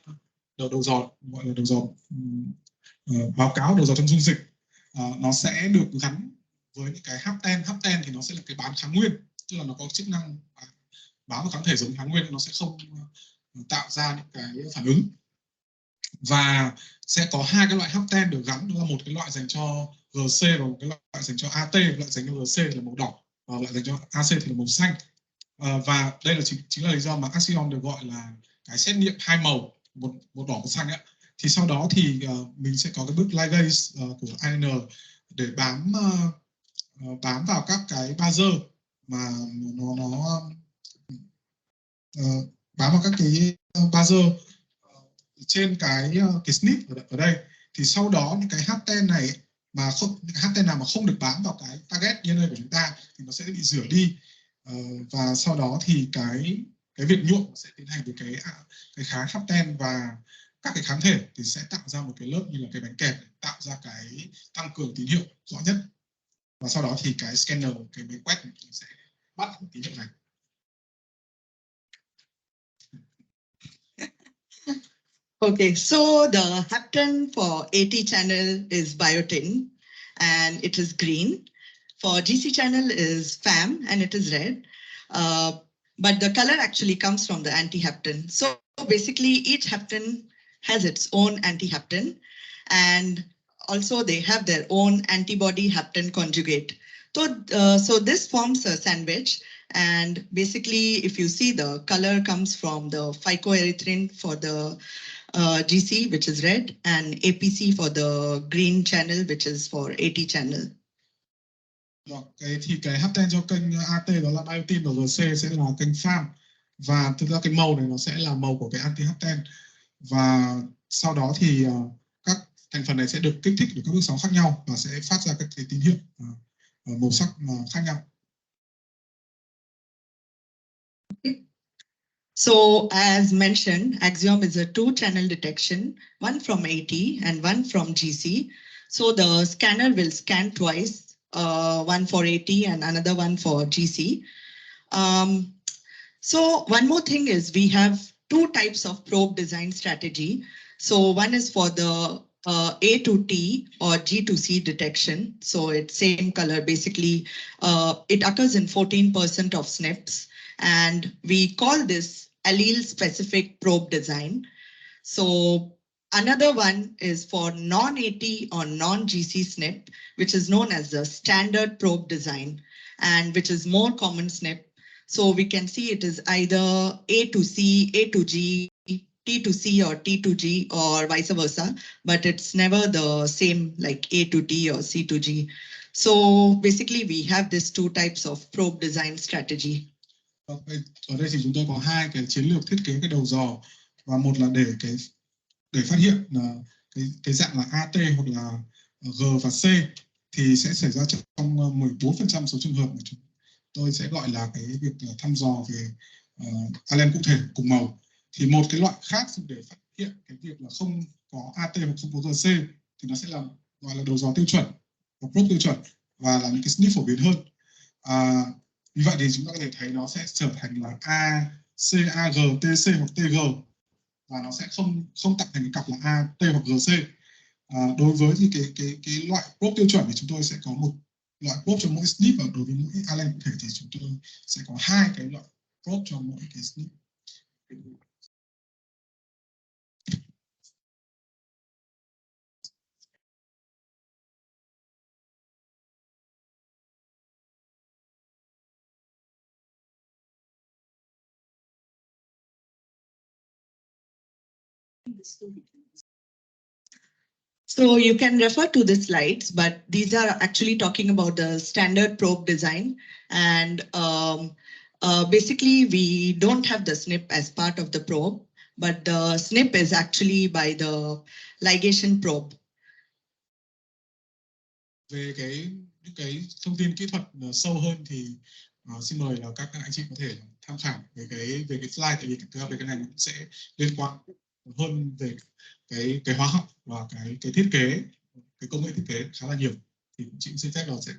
đầu dò, gọi là đầu dò báo cáo đầu dò trong dung dịch. Nó sẽ được gắn với những cái H10 thì nó sẽ là cái bán kháng nguyên, tức là nó có chức năng bám vào kháng thể giống kháng nguyên, nó sẽ không tạo ra những cái phản ứng. Và sẽ có hai cái loại H10 được gắn, đó là một cái loại dành cho GC và một cái loại dành cho AT. Loại dành cho GC là màu đỏ và loại dành cho AC thì là màu xanh. Và đây là chính là lý do mà Axiom được gọi là cái xét nghiệm hai màu, một đỏ một xanh ấy. Thì sau đó thì mình sẽ có cái bước ligase của ARN để bám vào các cái bazơ mà nó bám vào các cái bazơ trên cái SNP ở đây. Thì sau đó những cái H10 này mà H10 nào mà không được bám vào cái target DNA của chúng ta thì nó sẽ bị rửa đi. Và sau đó thì cái việc nhuộm sẽ tiến hành với cái kháng H10 và các cái kháng thể thì sẽ tạo ra một cái lớp như là cái bánh kẹp để tạo ra cái tăng cường tín hiệu rõ nhất. Và sau đó thì cái scanner, cái máy quét sẽ bắt tín hiệu này. Okay, so the hapten for AT channel is biotin and it is green. For GC channel is FAM and it is red. But the color actually comes from the anti-hapten. So basically each hapten has its own anti-hapten and also they have their own antibody hapten conjugate. So this forms a sandwich, and basically if you see, the color comes from the phycoerythrin for the GC, which is red, and APC for the green channel, which is for AT channel. Cái H10 cho kênh AT đó là biotin và GC sẽ là kênh FAM. Và thực ra cái màu này nó sẽ là màu của cái anti-H10. Và sau đó thì các thành phần này sẽ được kích thích ở các bước sóng khác nhau và sẽ phát ra các cái tín hiệu màu sắc khác nhau. So as mentioned, Axiom is a two-channel detection, one from AT and one from GC. So the scanner will scan twice, one for AT and another one for GC. So one more thing is we have two types of probe design strategy. So one is for the A to T or G to C detection. So it's same color. Basically, it occurs in 14% of SNPs. And we call this allele-specific probe design. So another one is for non-AT or non-GC SNP, which is known as the standard probe design, and which is more common SNP. So we can see it is either A to C, A to G, T to C or T to G or vice versa, but it's never the same like A to T or C to G. So basically we have these two types of probe design strategy. Ở đây thì chúng tôi có hai cái chiến lược thiết kế cái đầu dò, và một là để phát hiện là cái dạng là AT hoặc là G và C thì sẽ xảy ra trong 14% số trường hợp mà chúng tôi sẽ gọi là cái việc thăm dò về allele cụ thể cùng màu. Thì một cái loại khác để phát hiện cái việc là không có AT hoặc không có GC thì nó sẽ là gọi là đầu dò tiêu chuẩn và probe tiêu chuẩn và là những cái SNP phổ biến hơn. Như vậy thì chúng ta có thể thấy nó sẽ trở thành là A, C, AG, TC hoặc TG, và nó sẽ không tạo thành cái cặp là A, T hoặc GC. Đối với thì cái loại probe tiêu chuẩn thì chúng tôi sẽ có một loại probe cho mỗi SNP, và đối với mỗi allele cụ thể thì chúng tôi sẽ có hai cái loại probe cho mỗi cái SNP. So you can refer to the slides, but these are actually talking about the standard probe design. And basically, we don't have the SNP as part of the probe, but the SNP is actually by the ligation probe. Về những cái thông tin kỹ thuật sâu hơn thì xin mời là các anh chị có thể tham khảo về cái slide, tại vì về cái này cũng sẽ liên quan hơn về cái hóa học và cái thiết kế, cái công nghệ thiết kế khá là nhiều, thì chị xin phép là sẽ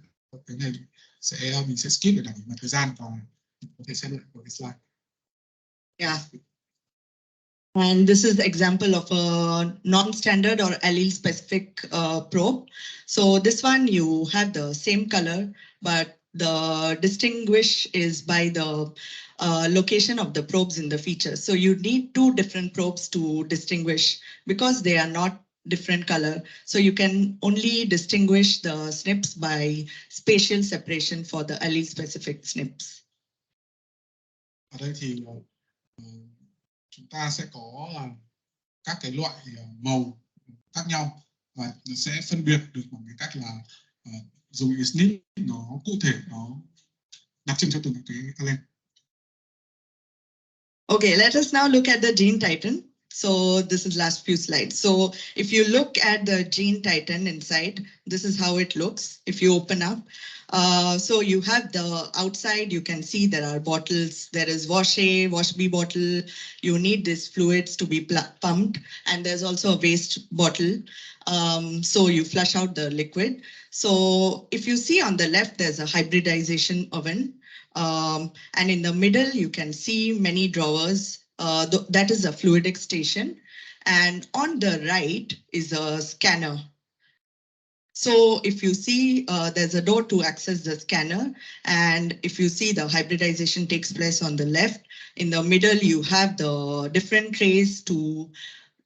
cái này mình sẽ skip để đảm bảo thời gian và có thể xem lại vào cái slide. Yeah. And this is the example of a non-standard or allele-specific probe. So this one, you have the same color, but the distinguish is by the location of the probes in the feature. So you need two different probes to distinguish because they are not different color. So you can only distinguish the SNPs by spatial separation for the allele-specific SNPs. Ở đây thì chúng ta sẽ có là các cái loại màu khác nhau và nó sẽ phân biệt được bằng cái cách là dùng cái SNP nó cụ thể, nó đặc trưng cho từng cái allele. Okay, let us now look at the gene titan. So this is last few slides. So if you look at the gene titan inside, this is how it looks if you open up. So you have the outside, you can see there are bottles. There is wash A, wash B bottle. You need these fluids to be pumped. And there's also a waste bottle. So you flush out the liquid. So if you see on the left, there's a hybridization oven. And in the middle, you can see many drawers. That is a fluidic station. And on the right is a scanner. So if you see, there's a door to access the scanner. And if you see, the hybridization takes place on the left. In the middle, you have the different trays to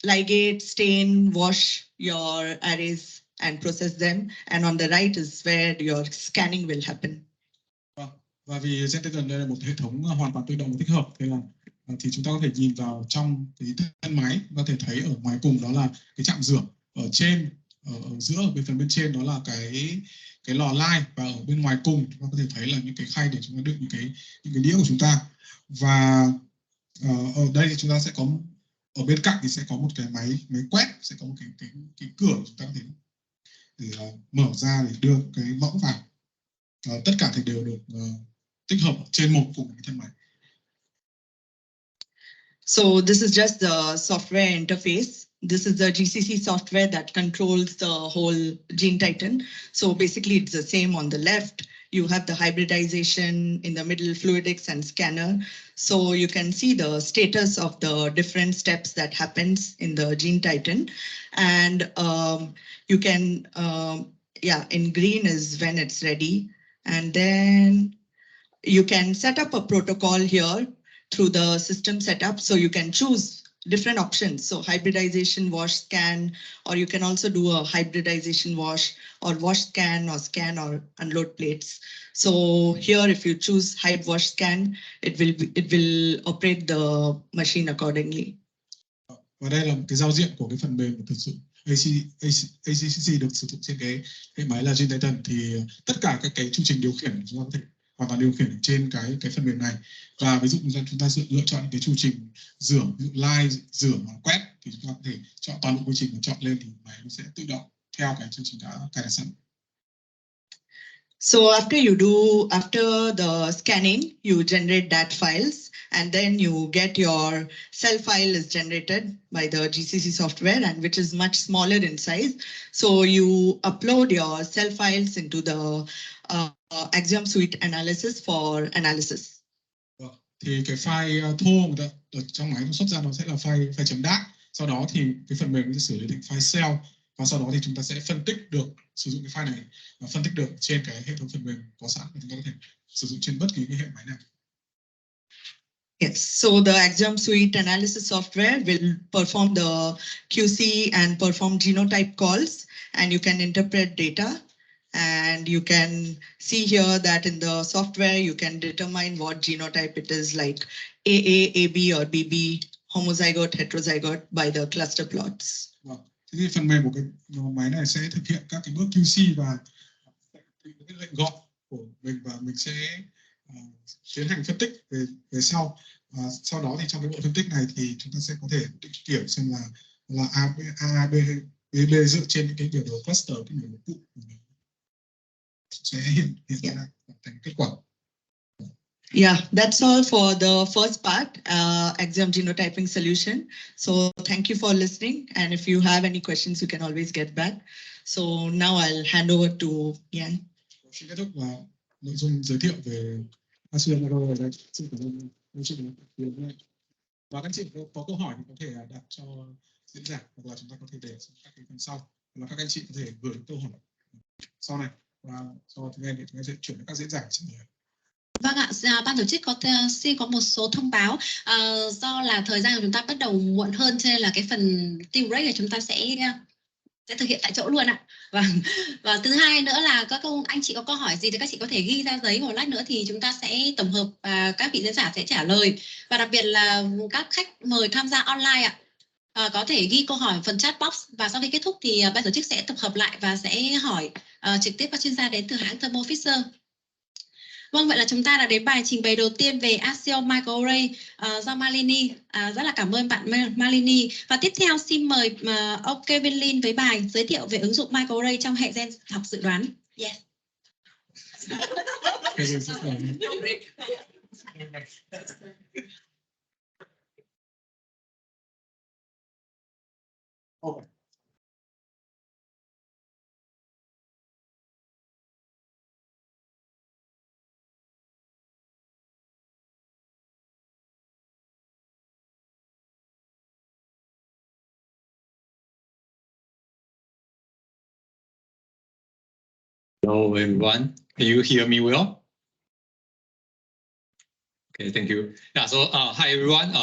ligate, stain, wash your arrays and process them. And on the right is where your scanning will happen. Và vì Zentation đây là một hệ thống hoàn toàn tự động và tích hợp, thế là thì chúng ta có thể nhìn vào trong cái thân máy, có thể thấy ở ngoài cùng đó là cái chạm rửa, ở trên ở giữa ở bên phần bên trên đó là cái lò lai, và ở bên ngoài cùng chúng ta có thể thấy là những cái khay để chúng ta đựng những cái đĩa của chúng ta. Và ở đây thì chúng ta sẽ có ở bên cạnh thì sẽ có một cái máy quét, sẽ có một cái cửa chúng ta có thể để mở ra để đưa cái mẫu vào. Tất cả thì đều được tích hợp trên một cùng cái thân máy. So this is just the software interface. This is the GCC software that controls the whole gene titan. So basically it's the same. On the left, you have the hybridization, in the middle fluidics and scanner. So you can see the status of the different steps that happens in the gene titan. And you can, in green is when it's ready. And then you can set up a protocol here through the system setup. So you can choose different options. So hybridization, wash, scan, or you can also do a hybridization wash or scan or unload plates. So here, if you choose hyb wash scan, it will operate the machine accordingly. Và đây là một cái giao diện của cái phần mềm thực sự ACCC được sử dụng trên cái máy là Gene Titan, thì tất cả các cái chu trình điều khiển chúng ta có thể hoàn toàn điều khiển trên cái phần mềm này. Và ví dụ chúng ta lựa chọn cái chu trình rửa, ví dụ lai, rửa và quét, thì chúng ta có thể chọn toàn bộ quy trình và chọn lên thì máy nó sẽ tự động theo cái chương trình đã cài đặt sẵn. So after the scanning, you generate DAT files, and then you get your cell file is generated by the GCC software, and which is much smaller in size. So you upload your cell files into the Axiom Suite analysis for analysis. Thì cái file thô ở trong máy nó xuất ra nó sẽ là file .dat. Sau đó thì cái phần mềm sẽ xử lý thành file cell, và sau đó thì chúng ta sẽ phân tích được, sử dụng cái file này và phân tích được trên cái hệ thống phần mềm có sẵn, và chúng ta có thể sử dụng trên bất kỳ cái hệ máy nào. Yes, so the Axiom Suite analysis software will perform the QC and perform genotype calls, and you can interpret data. And you can see here that in the software, you can determine what genotype it is, like AA, AB, or BB, homozygote, heterozygote by the cluster plots. Thế thì phần mềm của cái máy này sẽ thực hiện các cái bước QC và cái lệnh gọi của mình, và mình sẽ tiến hành phân tích về sau Sau đó thì trong cái bộ phân tích này thì chúng ta sẽ có thể định kiểu xem là A, B, B dựa trên những cái biểu đồ cluster, cái biểu đồ cụ sẽ hiện ra thành kết quả. Yeah, that's all for the first part, axiom genotyping solution. So thank you for listening. And if you have any questions, you can always get back. So now I'll hand over to Yang. Xin kết thúc nội dung giới thiệu về axiom microarray đây. Xin cảm ơn chị. Và các chị có câu hỏi thì có thể đặt cho diễn giả, hoặc là chúng ta có thể để các cái phần sau, hoặc là các anh chị có thể gửi câu hỏi sau này, và sau thì chúng em sẽ chuyển đến các diễn giả trả lời. Vâng ạ, ban tổ chức xin có một số thông báo. Do là thời gian của chúng ta bắt đầu muộn hơn, cho nên là cái phần team break của chúng ta sẽ thực hiện tại chỗ luôn ạ. Và thứ hai nữa là các anh chị có câu hỏi gì thì các chị có thể ghi ra giấy, một lát nữa thì chúng ta sẽ tổng hợp và các vị diễn giả sẽ trả lời. Và đặc biệt là các khách mời tham gia online ạ, có thể ghi câu hỏi phần chat box, và sau khi kết thúc thì ban tổ chức sẽ tập hợp lại và sẽ hỏi trực tiếp các chuyên gia đến từ hãng thermofisher. Vâng, vậy là chúng ta đã đến bài trình bày đầu tiên về axiom microarray do Malini. Rất là cảm ơn bạn Malini. Và tiếp theo xin mời ông Kevin Lin với bài giới thiệu về ứng dụng microarray trong hệ gen học dự đoán. Yes. Hello everyone, can you hear me well? Okay, thank you. Yeah, so hi everyone.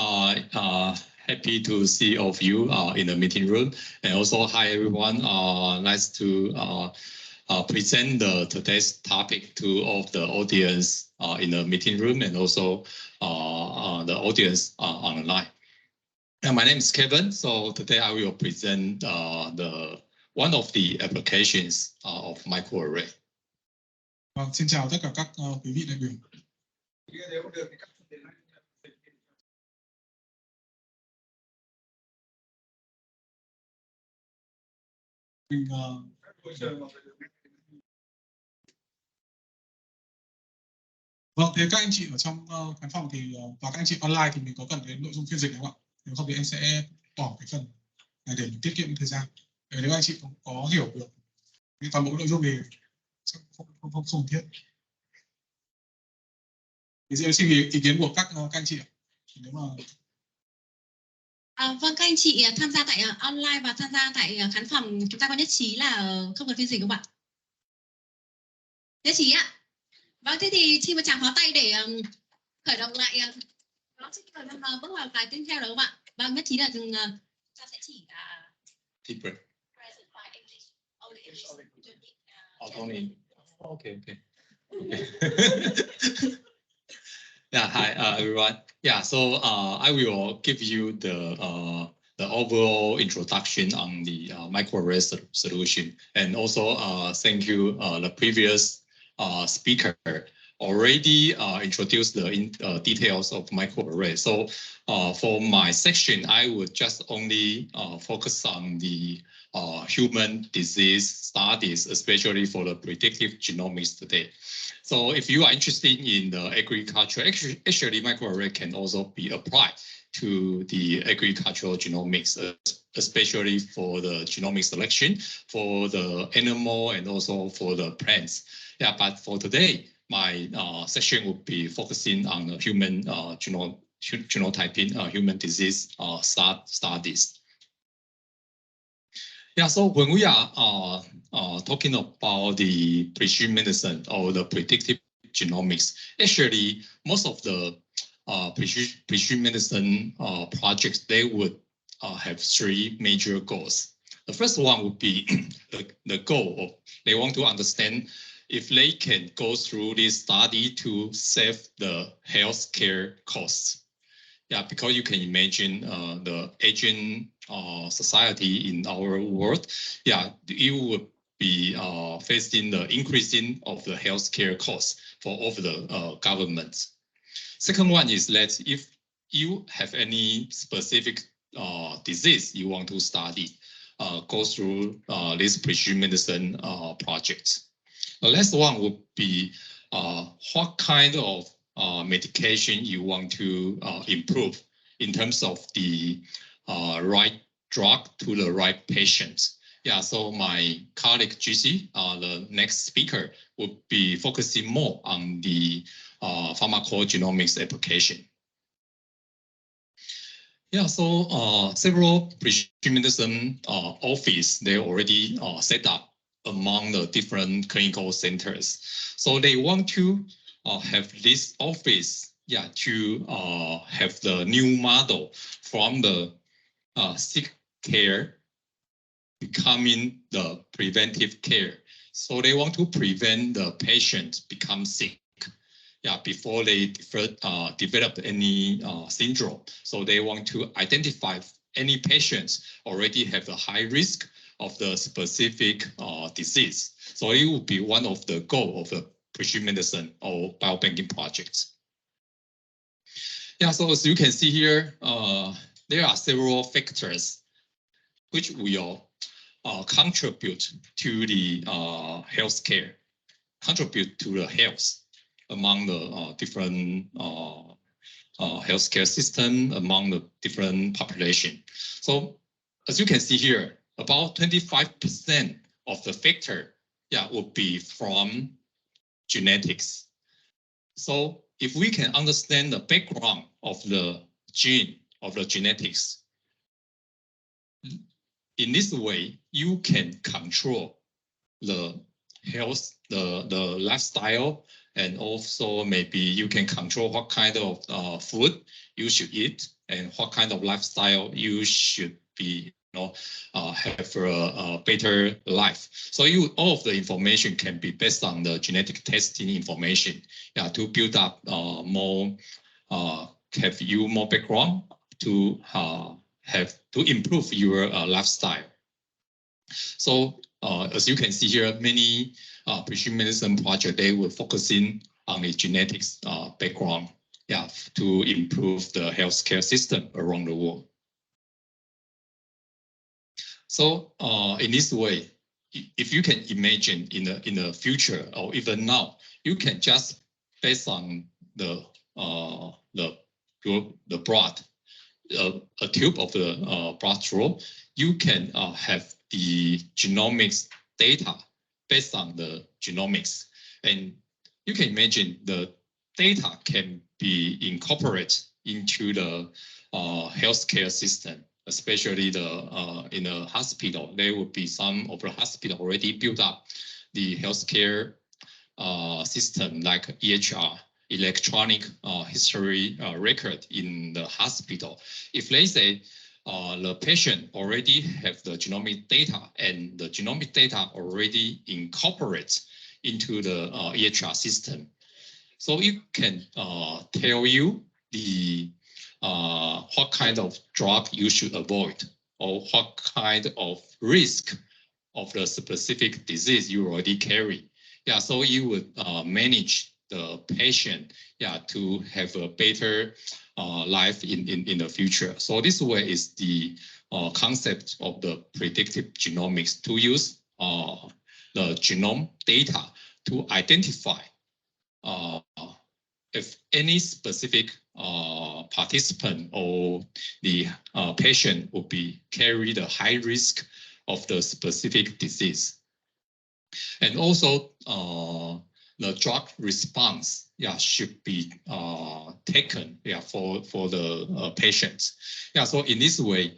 Happy to see all of you in the meeting room, and also hi everyone. Nice to present today's topic to all of the audience in the meeting room, and also the audience online. And my name is Kevin. So today I will present one of the applications of microarray. Xin chào tất cả các quý vị đại biểu. Vâng, thế các anh chị ở trong khán phòng thì và các anh chị online thì mình có cần đến nội dung phiên dịch không ạ? Nếu không thì em sẽ bỏ cái phần này để tiết kiệm thời gian. Nếu anh chị có hiểu được toàn bộ nội dung thì không cần thiết. Thì em xin ý kiến của các anh chị ạ. Nếu mà vâng, các anh chị tham gia tại online và tham gia tại khán phòng, chúng ta có nhất trí là không cần phiên dịch không ạ? Nhất trí ạ. Vâng, thế thì xin một tràng pháo tay để khởi động lại. Đó chính là bước vào bài tiếp theo được không ạ? Vâng, nhất trí là chúng ta sẽ chỉ là present by English, only English. Only. Okay. Yeah, hi everyone. Yeah, so I will give you the overall introduction on the microarray solution, and also thank you the previous speaker already introduced the details of microarray. So for my section, I would just only focus on the human disease studies, especially for the predictive genomics today. So if you are interested in the agriculture, actually microarray can also be applied to the agricultural genomics, especially for the genomic selection for the animal and also for the plants. Yeah, but for today, my section will be focusing on the human genotyping, human disease studies. Yeah, so when we are talking about the precision medicine or the predictive genomics, actually most of the precision medicine projects, they would have three major goals. The first one would be the goal of they want to understand if they can go through this study to save the healthcare costs. Yeah, because you can imagine the aging society in our world. Yeah, you would be facing the increasing of the healthcare costs for all of the governments. Second one is that if you have any specific disease you want to study, go through this precision medicine project. The last one would be what kind of medication you want to improve in terms of the right drug to the right patient. Yeah, so my colleague GC, the next speaker, would be focusing more on the pharmacogenomics application. Yeah, so several precision medicine office, they already set up among the different clinical centers. So they want to have this office, yeah, to have the new model from the sick care becoming the preventive care. So they want to prevent the patient become sick, yeah, before they develop any syndrome. So they want to identify any patients already have a high risk of the specific disease. So it would be one of the goal of the precision medicine or biobanking projects. Yeah, so as you can see here, there are several factors which will contribute to the healthcare, contribute to the health among the different healthcare system, among the different population. So as you can see here, about 25% of the factor, yeah, would be from genetics. So if we can understand the background of the gene, of the genetics, in this way, you can control the health, the lifestyle, and also maybe you can control what kind of food you should eat and what kind of lifestyle you should be, have a better life. So all of the information can be based on the genetic testing information, yeah, to build up more, have you more background to have to improve your lifestyle. So as you can see here, many precision medicine projects, they were focusing on the genetics background, yeah, to improve the healthcare system around the world. So in this way, if you can imagine in the future or even now, you can just based on the blood, a tube of the blood draw, you can have the genomics data based on the genomics. And you can imagine the data can be incorporated into the healthcare system, especially in a hospital. There would be some of the hospital already built up the healthcare system like EHR, electronic history record in the hospital. If they say the patient already have the genomic data and the genomic data already incorporates into the EHR system, so it can tell you the what kind of drug you should avoid or what kind of risk of the specific disease you already carry. Yeah, so you would manage the patient, yeah, to have a better life in the future. So this way is the concept of the predictive genomics, to use the genome data to identify if any specific participant or the patient will be carry the high risk of the specific disease. And also the drug response, yeah, should be taken, yeah, for the patients. Yeah, so in this way,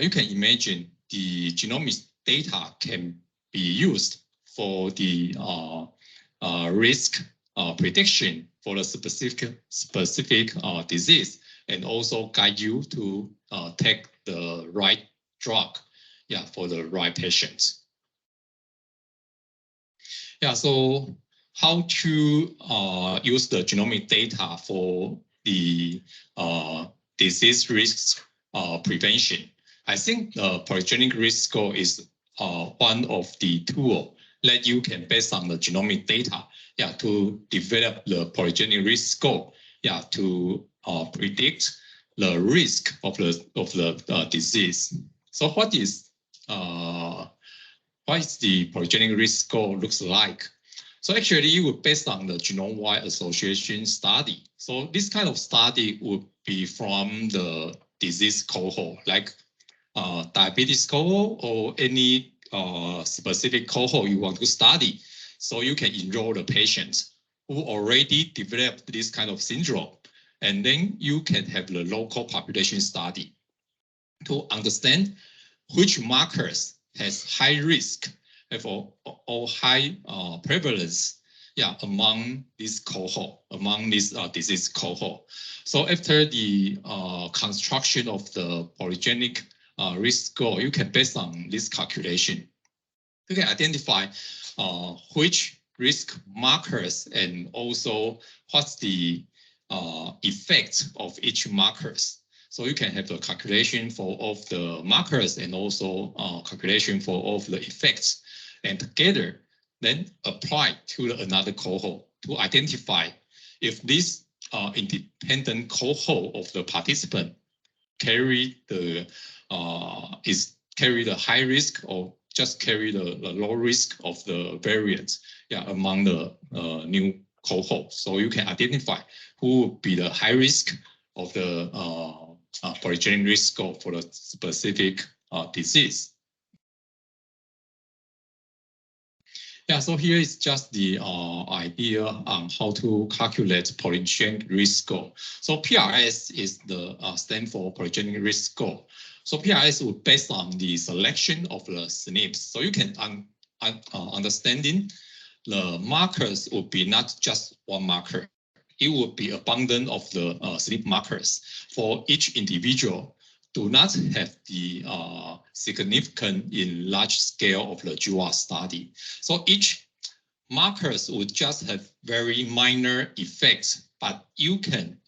you can imagine the genomics data can be used for the risk prediction for the specific disease, and also guide you to take the right drug, yeah, for the right patients. Yeah, so how to use the genomic data for the disease risks prevention. I think the polygenic risk score is one of the tools that you can, based on the genomic data, yeah, to develop the polygenic risk score, yeah, to predict the risk of the disease. So what is the polygenic risk score looks like? So actually, it would based on the genome-wide association study. So this kind of study would be from the disease cohort, like diabetes cohort or any specific cohort you want to study. So you can enroll the patients who already developed this kind of syndrome, and then you can have the local population study to understand which markers has high risk or high prevalence, among this cohort, among this disease cohort. So after the construction of the polygenic risk score, you can based on this calculation, you can identify which risk markers and also what's the effect of each markers. So you can have a calculation for all of the markers and also calculation for all of the effects, and together then apply to another cohort to identify if this independent cohort of the participant carry the high risk or just carry the low risk of the variants among the new cohort. So you can identify who would be the high risk of the polygenic risk score for the specific disease. So here is just the idea on how to calculate polygenic risk score. So PRS is the stand for polygenic risk score. So PRS would based on the selection of the SNPs. So you can understanding the markers would be not just one marker. It would be abundant of the SNP markers for each individual. Do not have the significant in large scale of the GWAS study. So each markers would just have very minor effects, but you can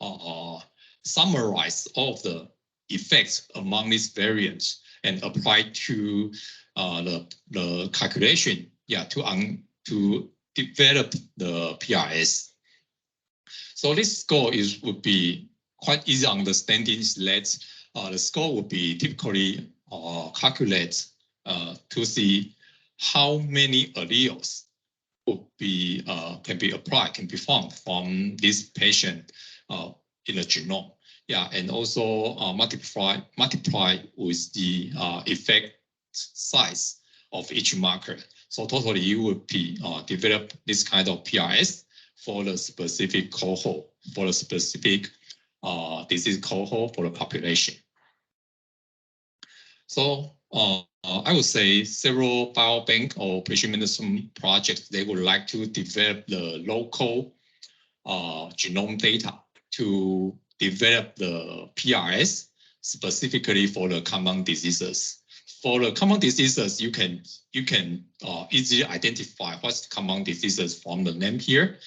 summarize all of the effects among these variants and apply to the calculation, to develop the PRS. So this score would be quite easy understanding. That the score would be typically calculate to see how many alleles would be can be found from this patient in the genome. And also multiply with the effect size of each marker. So totally, you would be develop this kind of PRS for the specific cohort, for the specific disease cohort for the population. So I would say several biobank or precision medicine projects, they would like to develop the local genome data to develop the PRS specifically for the common diseases. For the common diseases, you can easily identify what's common diseases from the name here.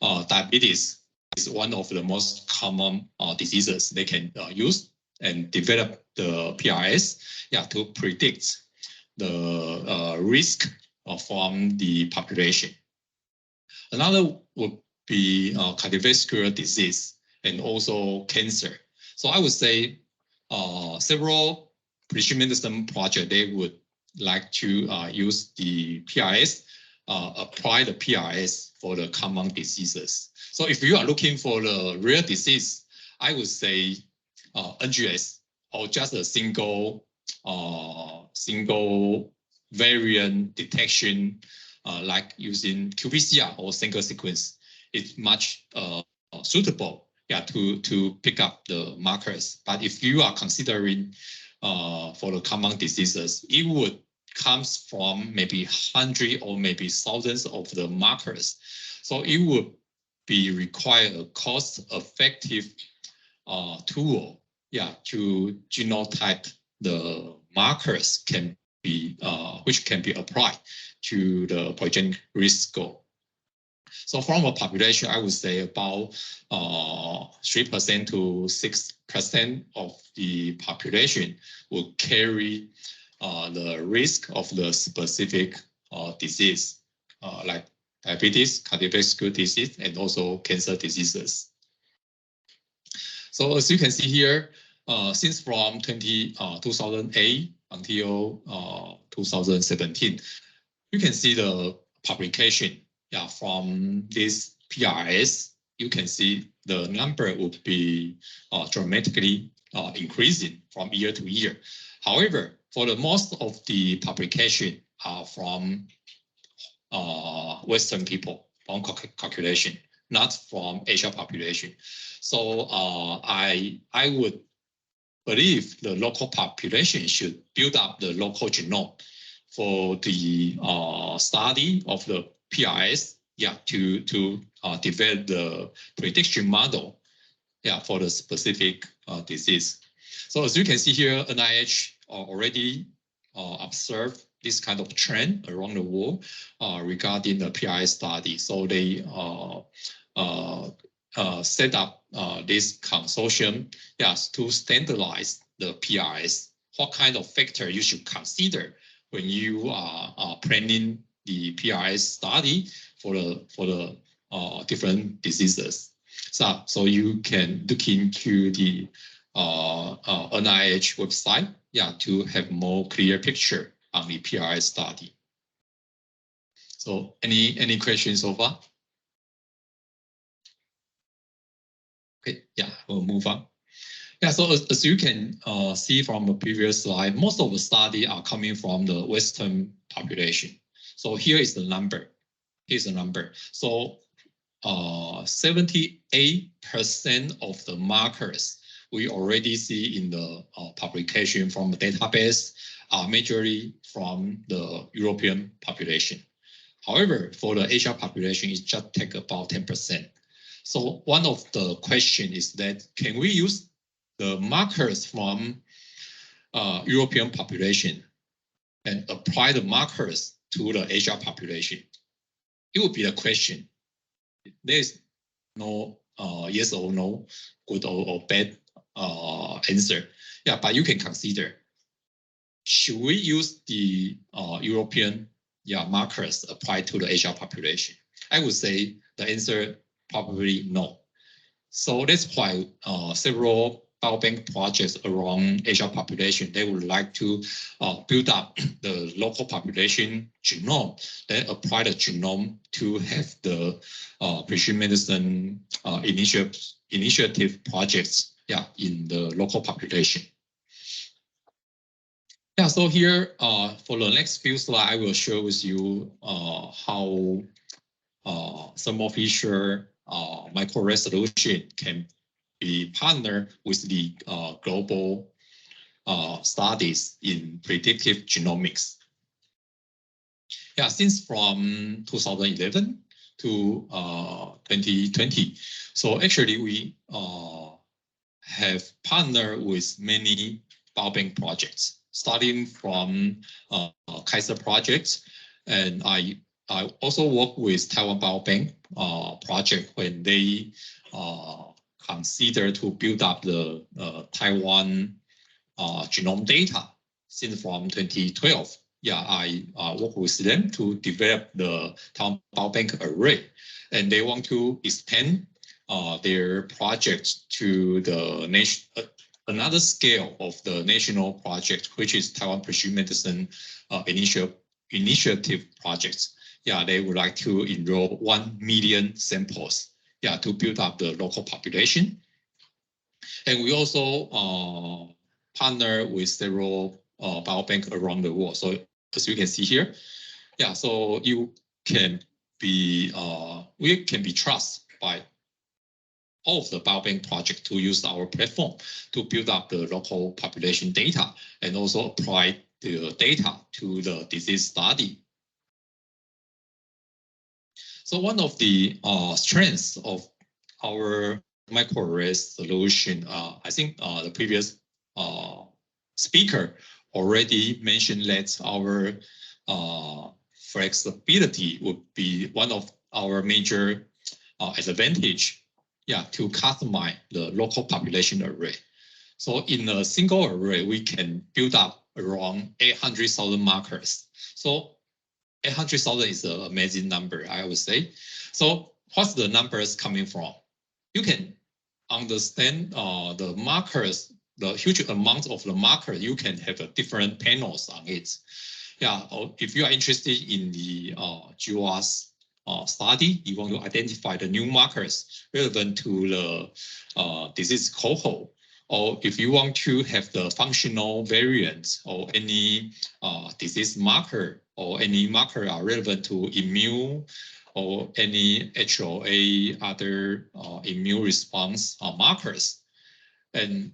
Diabetes is one of the most common diseases they can use and develop the PRS to predict the risk from the population. Another would be cardiovascular disease and also cancer. So I would say several precision medicine projects, they would like to use the PRS, apply the PRS for the common diseases. So if you are looking for the rare disease, I would say NGS or just a single variant detection, like using qPCR or single sequence, it's much suitable to pick up the markers. But if you are considering for the common diseases, it would comes from maybe hundreds or maybe thousands of the markers. So it would be require a cost-effective tool, to genotype the markers can be which can be applied to the polygenic risk score. So from a population, I would say about 3% to 6% of the population will carry the risk of the specific disease, like diabetes, cardiovascular disease, and also cancer diseases. So as you can see here, since from 2008 until 2017, you can see the publication. Yeah, from this PRS, you can see the number would be dramatically increasing from year to year. However, for the most of the publication are from Western people on calculation, not from Asia population. So I would believe the local population should build up the local genome for the study of the PRS, yeah, to develop the prediction model, yeah, for the specific disease. So as you can see here, NIH already observed this kind of trend around the world regarding the PRS study. So they set up this consortium, yes, to standardize the PRS. What kind of factor you should consider when you are planning the PRS study for the different diseases. So you can look into the NIH website, yeah, to have more clear picture on the PRS study. So any questions so far? Okay, yeah, we'll move on. Yeah, so as you can see from the previous slide, most of the study are coming from the Western population. So here is the number. Here's the number. So 78% of the markers we already see in the publication from the database are majorly from the European population. However, for the Asia population, it just take about 10%. So one of the question is that, can we use the markers from European population and apply the markers to the Asia population? It would be a question. There is no yes or no, good or bad answer. Yeah, but you can consider, should we use the European markers applied to the Asia population? I would say the answer probably no. So that's why several biobank projects around Asia population, they would like to build up the local population genome, then apply the genome to have the precision medicine initiative projects, yeah, in the local population. Yeah, so here for the next few slides, I will share with you how thermofisher microarray solution can be partnered with the global studies in predictive genomics. Yeah, since from 2011 to 2020. So actually we have partnered with many biobank projects, starting from Kaiser projects, and I also work with Taiwan Biobank project when they consider to build up the Taiwan genome data since from 2012. Yeah, I work with them to develop the Taiwan Biobank array, and they want to expand their project to the another scale of the national project, which is Taiwan Precision Medicine Initiative projects. Yeah, they would like to enroll 1 million samples, yeah, to build up the local population. And we also partner with several biobanks around the world. So as you can see here, yeah, so you can be we can be trusted by all of the biobank project to use our platform to build up the local population data and also apply the data to the disease study. So one of the strengths of our microarray solution, I think the previous speaker already mentioned that our flexibility would be one of our major advantage, yeah, to customize the local population array. So in a single array, we can build up around 800,000 markers. So 800,000 is an amazing number, I would say. So what's the numbers coming from? You can understand the markers the huge amount of the marker, you can have a different panels on it. Yeah, or if you are interested in the GWAS study, you want to identify the new markers relevant to the disease cohort, or if you want to have the functional variant or any disease marker or any marker are relevant to immune or any HLA other immune response markers. And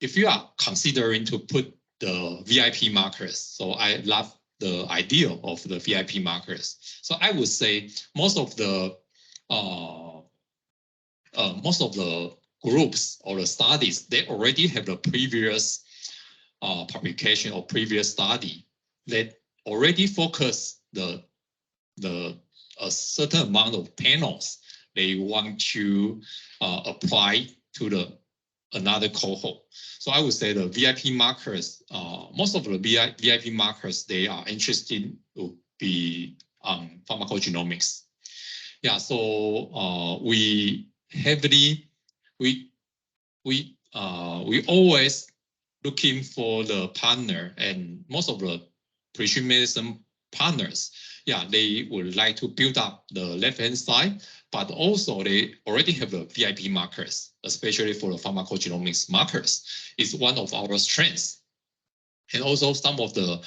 if you are considering to put the VIP markers, so I love the idea of the VIP markers. So I would say most of the groups or the studies, they already have the previous publication or previous study that already focus a certain amount of panels they want to apply to another cohort. So I would say the VIP markers, most of the VIP markers, they are interested to be on pharmacogenomics. Yeah, so we always looking for the partner, and most of the precision medicine partners, yeah, they would like to build up the left-hand side, but also they already have the VIP markers, especially for the pharmacogenomics markers. It's one of our strengths. And also some of the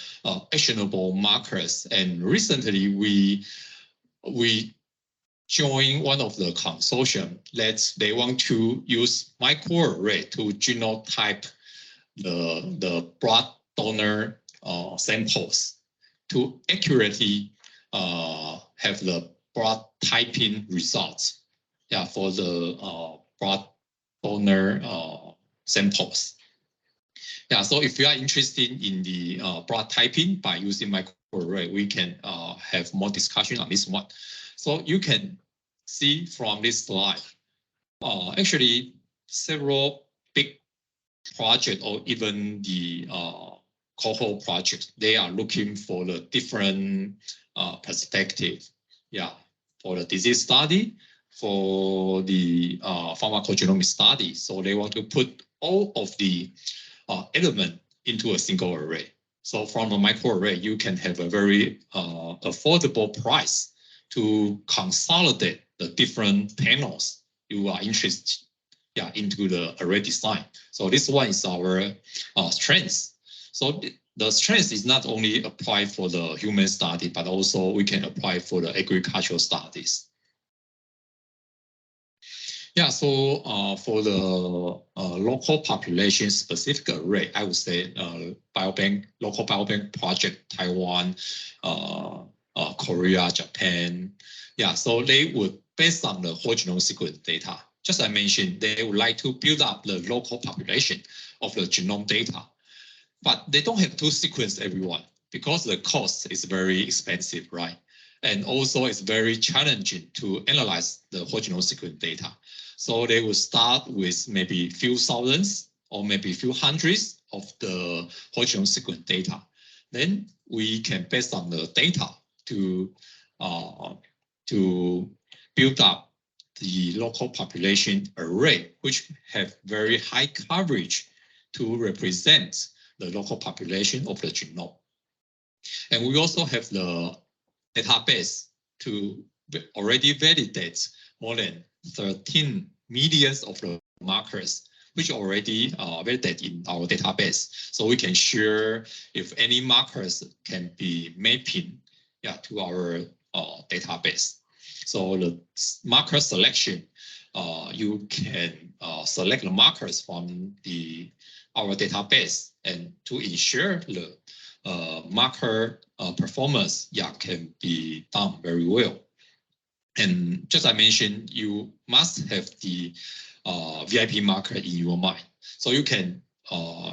actionable markers. And recently we joined one of the consortium that they want to use microarray to genotype the blood donor samples to accurately have the blood typing results, yeah, for the blood donor samples. Yeah, so if you are interested in the blood typing by using microarray, we can have more discussion on this one. So you can see from this slide, actually several big projects or even the cohort projects, they are looking for the different perspective. Yeah, for the disease study, for the pharmacogenomic study. So they want to put all of the element into a single array. So from a microarray, you can have a very affordable price to consolidate the different panels you are interested, yeah, into the array design. So this one is our strength. So the strength is not only applied for the human study, but also we can apply for the agricultural studies. Yeah, so for the local population specific array, I would say biobank, local biobank project, Taiwan, Korea, Japan. Yeah, so they would, based on the whole genome sequence data, just I mentioned, they would like to build up the local population of the genome data. But they don't have to sequence everyone because the cost is very expensive, right? And also it's very challenging to analyze the whole genome sequence data. So they will start with maybe few thousands or maybe few hundreds of the whole genome sequence data. Then we can, based on the data, to build up the local population array, which have very high coverage to represent the local population of the genome. And we also have the database to already validate more than 13 million of the markers, which already validated in our database. So we can share if any markers can be mapping, yeah, to our database. So the marker selection, you can select the markers from our database, and to ensure the marker performance, yeah, can be done very well. And just I mentioned, you must have the VIP marker in your mind. So you can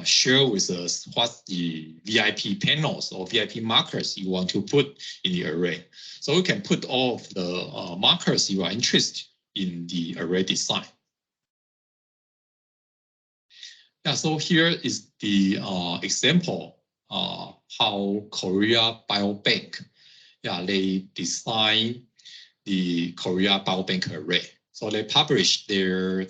share with us what the VIP panels or VIP markers you want to put in the array. So you can put all of the markers you are interested in the array design. Yeah, so here is the example how Korea Biobank, yeah, they design the Korea Biobank array. So they publish their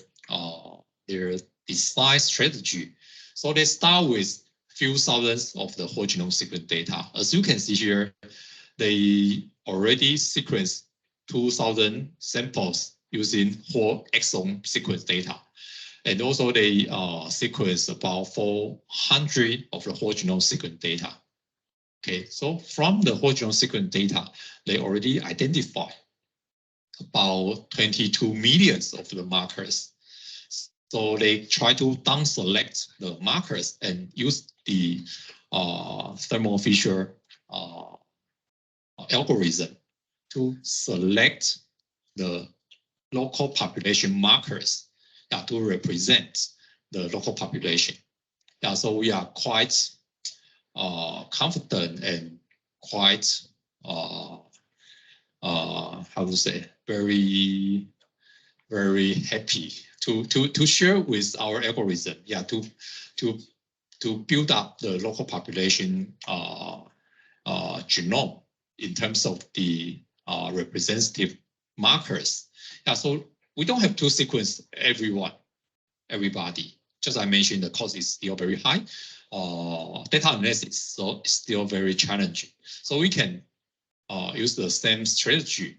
design strategy So they start with few thousands of the whole genome sequence data. As you can see here, they already sequenced 2,000 samples using whole exome sequence data. And also they sequenced about 400 of the whole genome sequence data. Okay, so from the whole genome sequence data, they already identified about 22 million of the markers. So they try to down select the markers and use the thermofisher algorithm to select the local population markers to represent the local population. So we are quite confident and quite how to say, very happy to share with our algorithm, to build up the local population genome in terms of the representative markers. So we don't have to sequence everybody. Just I mentioned, the cost is still very high. Data analysis, so it's still very challenging. So we can use the same strategy,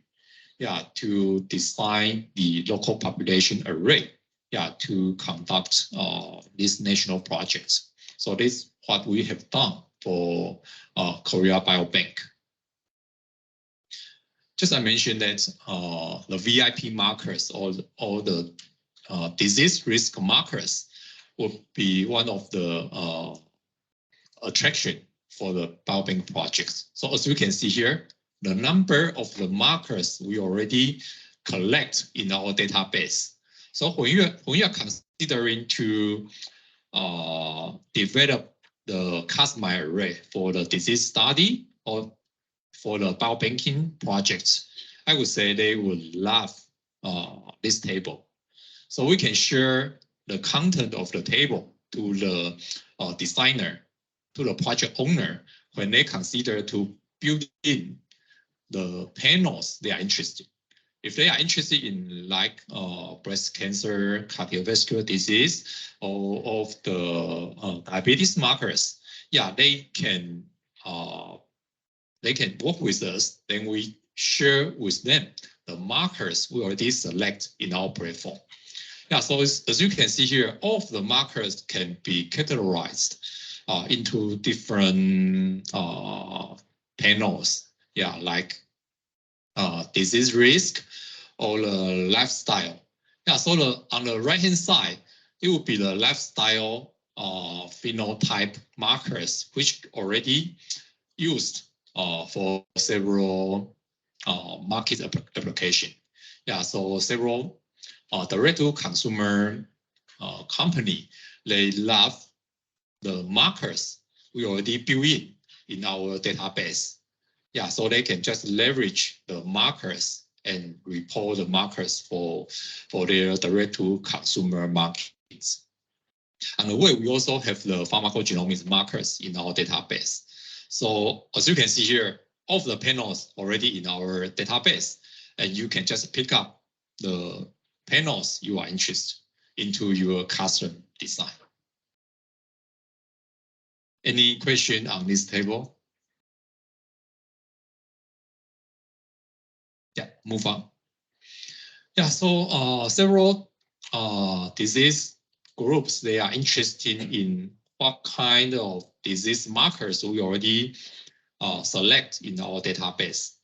to design the local population array, to conduct these national projects. So this is what we have done for Korea Biobank. Just I mentioned that the VIP markers or the disease risk markers will be one of the attraction for the biobank projects. So as you can see here, the number of the markers we already collect in our database. So when you are considering to develop the customized array for the disease study or for the biobanking projects, I would say they would love this table. So we can share the content of the table to the designer, to the project owner, when they consider to build in the panels they are interested. If they are interested in like breast cancer, cardiovascular disease, or of the diabetes markers, they can work with us. Then we share with them the markers we already select in our platform. So as you can see here, all of the markers can be categorized into different panels, like disease risk or the lifestyle. So on the right-hand side, it would be the lifestyle phenotype markers, which already used for several market application. So several direct-to-consumer company, they love the markers we already built in our database. So they can just leverage the markers and report the markers for their direct-to-consumer markets. And the way we also have the pharmacogenomics markers in our database. So as you can see here, all of the panels already in our database, and you can just pick up the panels you are interested into your custom design. Any question on this table? Move on. So several disease groups, they are interested in what kind of disease markers we already select in our database.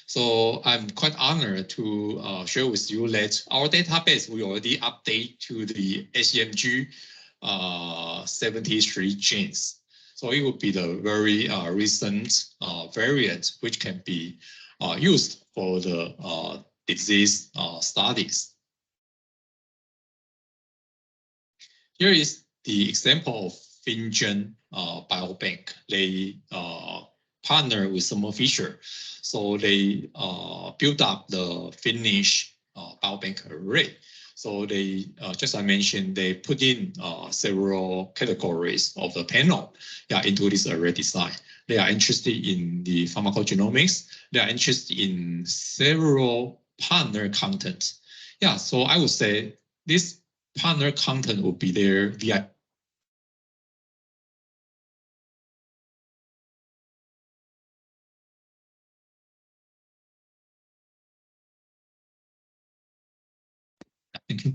So I'm quite honored to share with you that our database we already update to the HMG 73 genes. So it would be the very recent variant which can be used for the disease studies. Here is the example of FinGen Biobank. They partner with thermofisher. So they built up the Finnish biobank array. So they, just I mentioned, they put in several categories of the panel into this array design. They are interested in the pharmacogenomics. They are interested in several partner content. So I would say this partner content will be their VIP Thank you.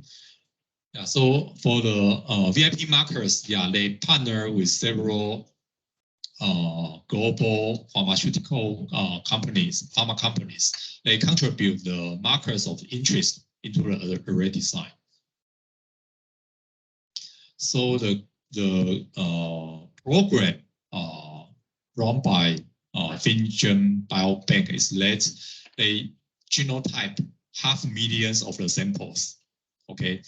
Yeah, so for the VIP markers, yeah, they partner with several global pharmaceutical companies, pharma companies. They contribute the markers of interest into the array design. So the program run by FinGen Biobank is that they genotype 500,000 of the samples. Okay,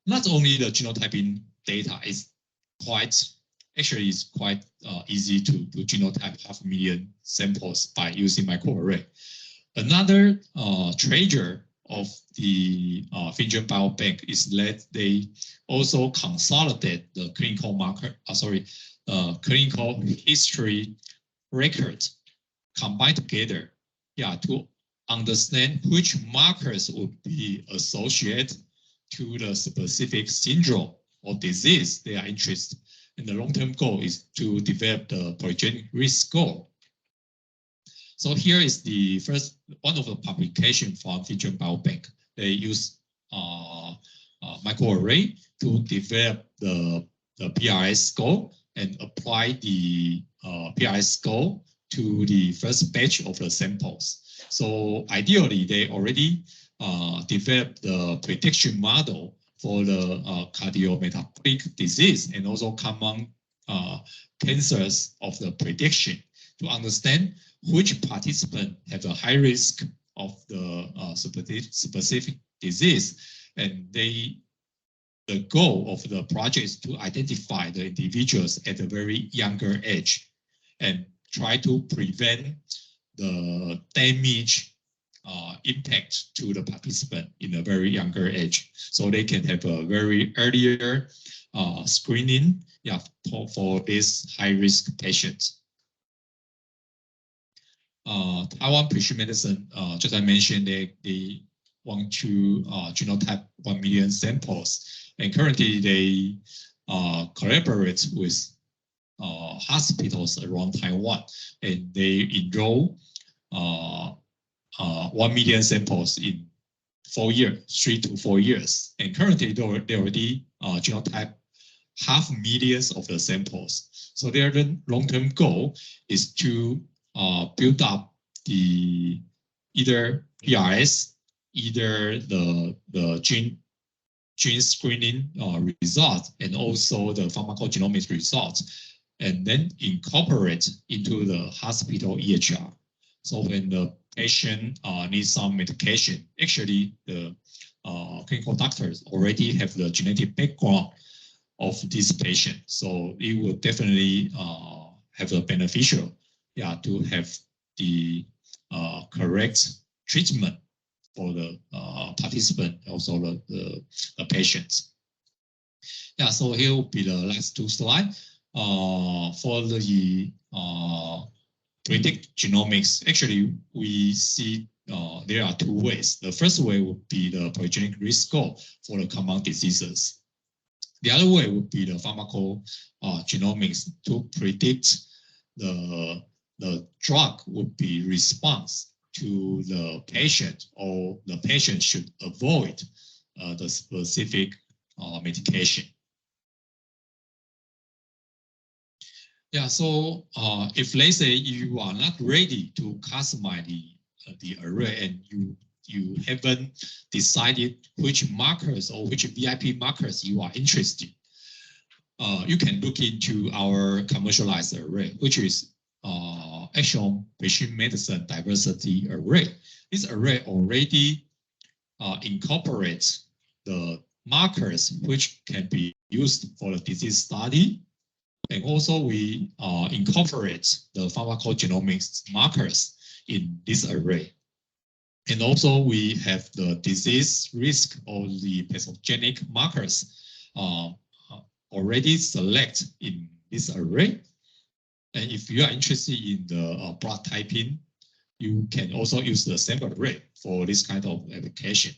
not only the genotyping data is quite easy to genotype 500,000 samples by using microarray. Another treasure of the FinGen Biobank is that they also consolidate the clinical clinical history record combined together, yeah, to understand which markers would be associated to the specific syndrome or disease they are interested. And the long-term goal is to develop the polygenic risk score. So here is the first one of the publication from FinGen Biobank. They use microarray to develop the PRS score and apply the PRS score to the first batch of the samples. So ideally, they already developed the prediction model for the cardiometabolic disease and also common cancers of the prediction to understand which participant have a high risk of the specific disease. And the goal of the project is to identify the individuals at a very younger age and try to prevent the damage impact to the participant in a very younger age, so they can have a very earlier screening, yeah, for these high-risk patients. Taiwan Precision Medicine, just I mentioned, they want to genotype 1 million samples, and currently they collaborate with hospitals around Taiwan, and they enroll 1 million samples in 4 years, 3 to 4 years. And currently they already genotype 500,000 of the samples. So their long-term goal is to build up the either PRS, either the gene screening results, and also the pharmacogenomics results, and then incorporate into the hospital EHR. So when the patient needs some medication, actually the clinical doctors already have the genetic background of this patient. So it will definitely have a beneficial, yeah, to have the correct treatment for the participant, also the patients. Yeah, so here will be the last 2 slides. For the predict genomics, actually we see there are 2 ways. The first way would be the polygenic risk score for the common diseases. The other way would be the pharmacogenomics to predict the drug would be response to the patient, or the patient should avoid the specific medication. Yeah, so if let's say you are not ready to customize the array and you haven't decided which markers or which VIP markers you are interested, you can look into our commercialized array, which is Action Precision Medicine Diversity Array. This array already incorporates the markers which can be used for the disease study. And also we incorporate the pharmacogenomics markers in this array. And also we have the disease risk or the pathogenic markers already select in this array. And if you are interested in the blood typing, you can also use the sample array for this kind of application.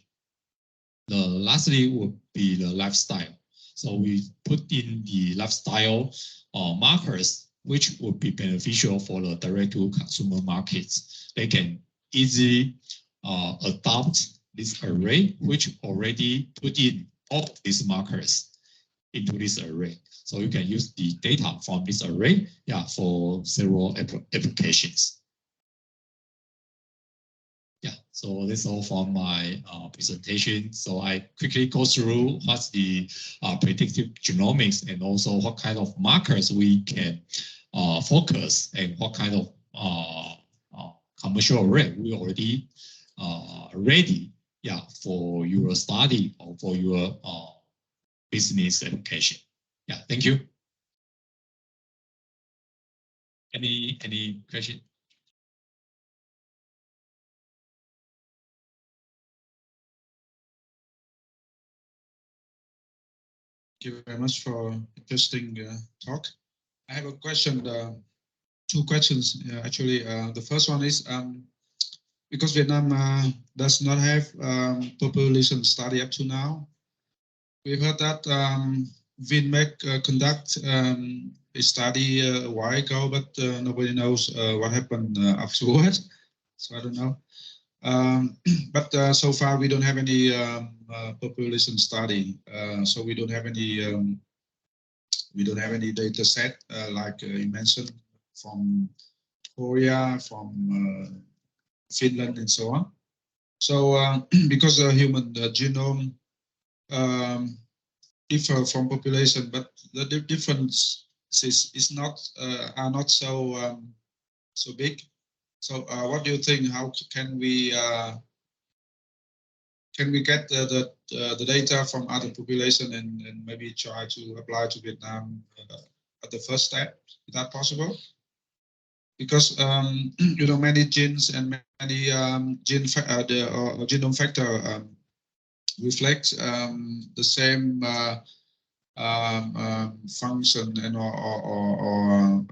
Lastly would be the lifestyle. So we put in the lifestyle markers, which would be beneficial for the direct-to-consumer markets. They can easily adopt this array, which already put in all of these markers into this array. So you can use the data from this array, yeah, for several applications. Yeah, so that's all from my presentation. So I quickly go through what's the predictive genomics and also what kind of markers we can focus and what kind of commercial array we already ready, yeah, for your study or for your business application. Yeah, thank you. Any question? Thank you very much for interesting talk. I have a question, two questions actually. The first one is because Vietnam does not have population study up to now. We've heard that VinMec conduct a study a while ago, but nobody knows what happened afterwards. So I don't know. But so far we don't have any population study. So we don't have any data set like you mentioned from Korea, from Finland, and so on. So because the human genome differ from population, but the differences is not are not so so big. So what do you think? How can we get the data from other population and maybe try to apply to Vietnam at the first step? Is that possible? Because you know, many genes and many genome factor reflect the same function and or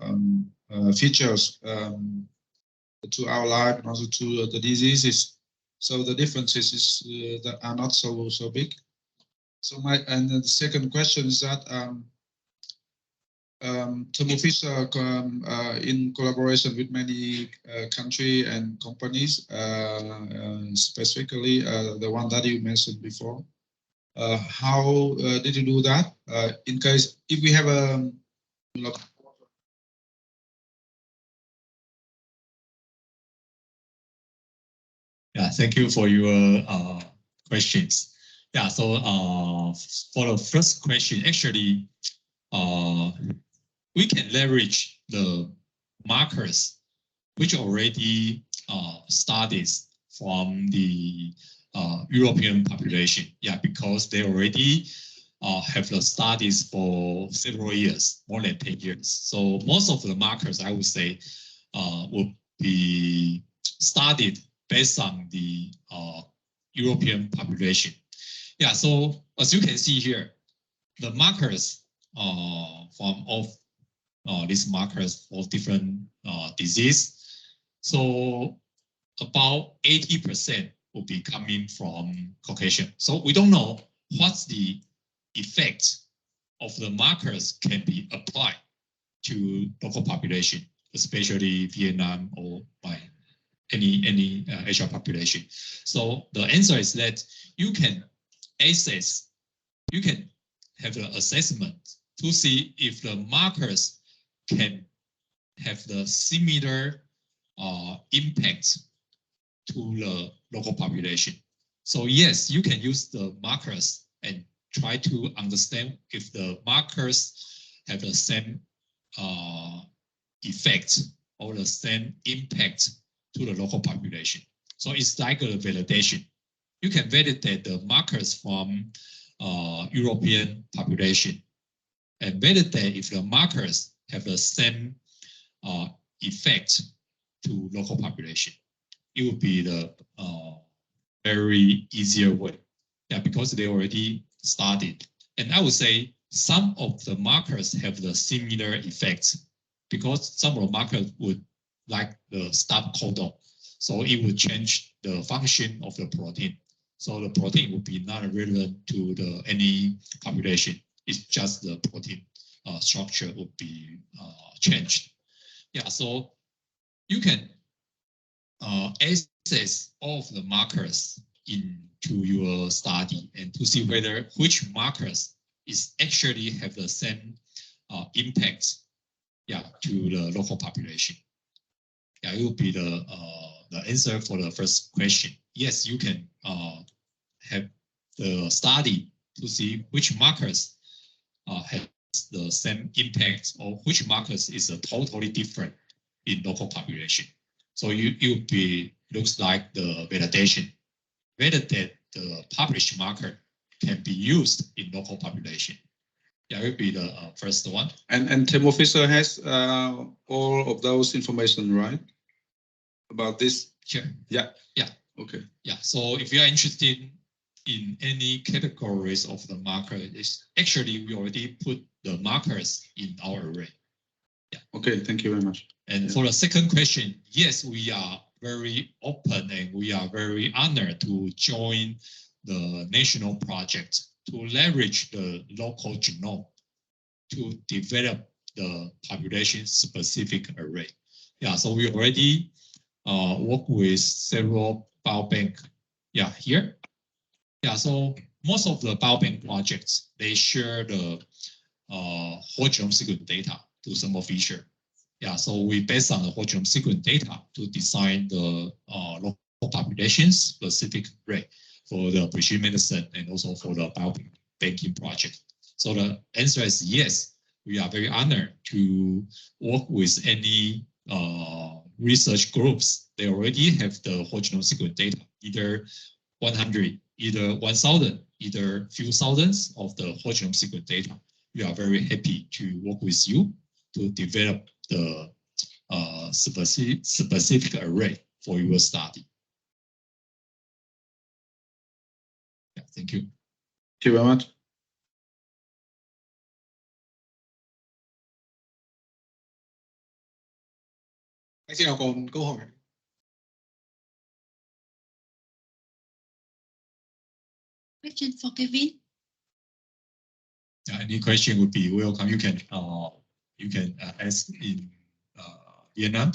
features to our life and also to the diseases. So the differences is that are not so big. So the second question is that thermofisher in collaboration with many country and companies, specifically the one that you mentioned before. How did you do that? In case if we have a Yeah, thank you for your questions. Yeah, so for the first question, actually, we can leverage the markers which already studied from the European population. Yeah, because they already have the studies for several years, more than 10 years. So most of the markers, I would say, will be studied based on the European population. Yeah, so as you can see here, the markers from all these markers for different disease. So about 80% will be coming from Caucasian. So we don't know what's the effect of the markers can be applied to local population, especially Vietnam or by any Asian population. So the answer is that you can assess, you can have an assessment to see if the markers can have the similar impact to the local population. So yes, you can use the markers and try to understand if the markers have the same effect or the same impact to the local population. So it's like a validation. You can validate the markers from European population and validate if the markers have the same effect to local population. It would be the very easier way. Yeah, because they already studied. And I would say some of the markers have the similar effects because some of the markers would like the stop codon. So it would change the function of the protein. So the protein would be not relevant to the any population. It's just the protein structure would be changed. Yeah, so you can assess all of the markers into your study and to see whether which markers is actually have the same impact, to the local population. It will be the answer for the first question. Yes, you can have the study to see which markers have the same impact or which markers is totally different in local population. So it be looks like the validation, whether that the published marker can be used in local population. It will be the first one. And thermofisher has all of those information, right? About this? Sure. Yeah. Yeah. Okay. Yeah. So if you are interested in any categories of the marker, it's actually we already put the markers in our array. Yeah. Okay. Thank you very much. And for the second question, yes, we are very open and we are very honored to join the national project to leverage the local genome to develop the population-specific array. Yeah, so we already work with several biobank. Yeah, here. Yeah, so most of the biobank projects, they share the whole genome sequence data to thermofisher. Yeah, so we based on the whole genome sequence data to design the local population-specific array for the precision medicine and also for the biobanking project. So the answer is yes, we are very honored to work with any research groups. They already have the whole genome sequence data, either 100, either 1,000, either few thousands of the whole genome sequence data. We are very happy to work with you to develop the specific array for your study. Yeah, thank you. Thank you very much. Anh chị nào còn câu hỏi? Question for Kevin. Any question would be welcome. You can ask in Vietnam.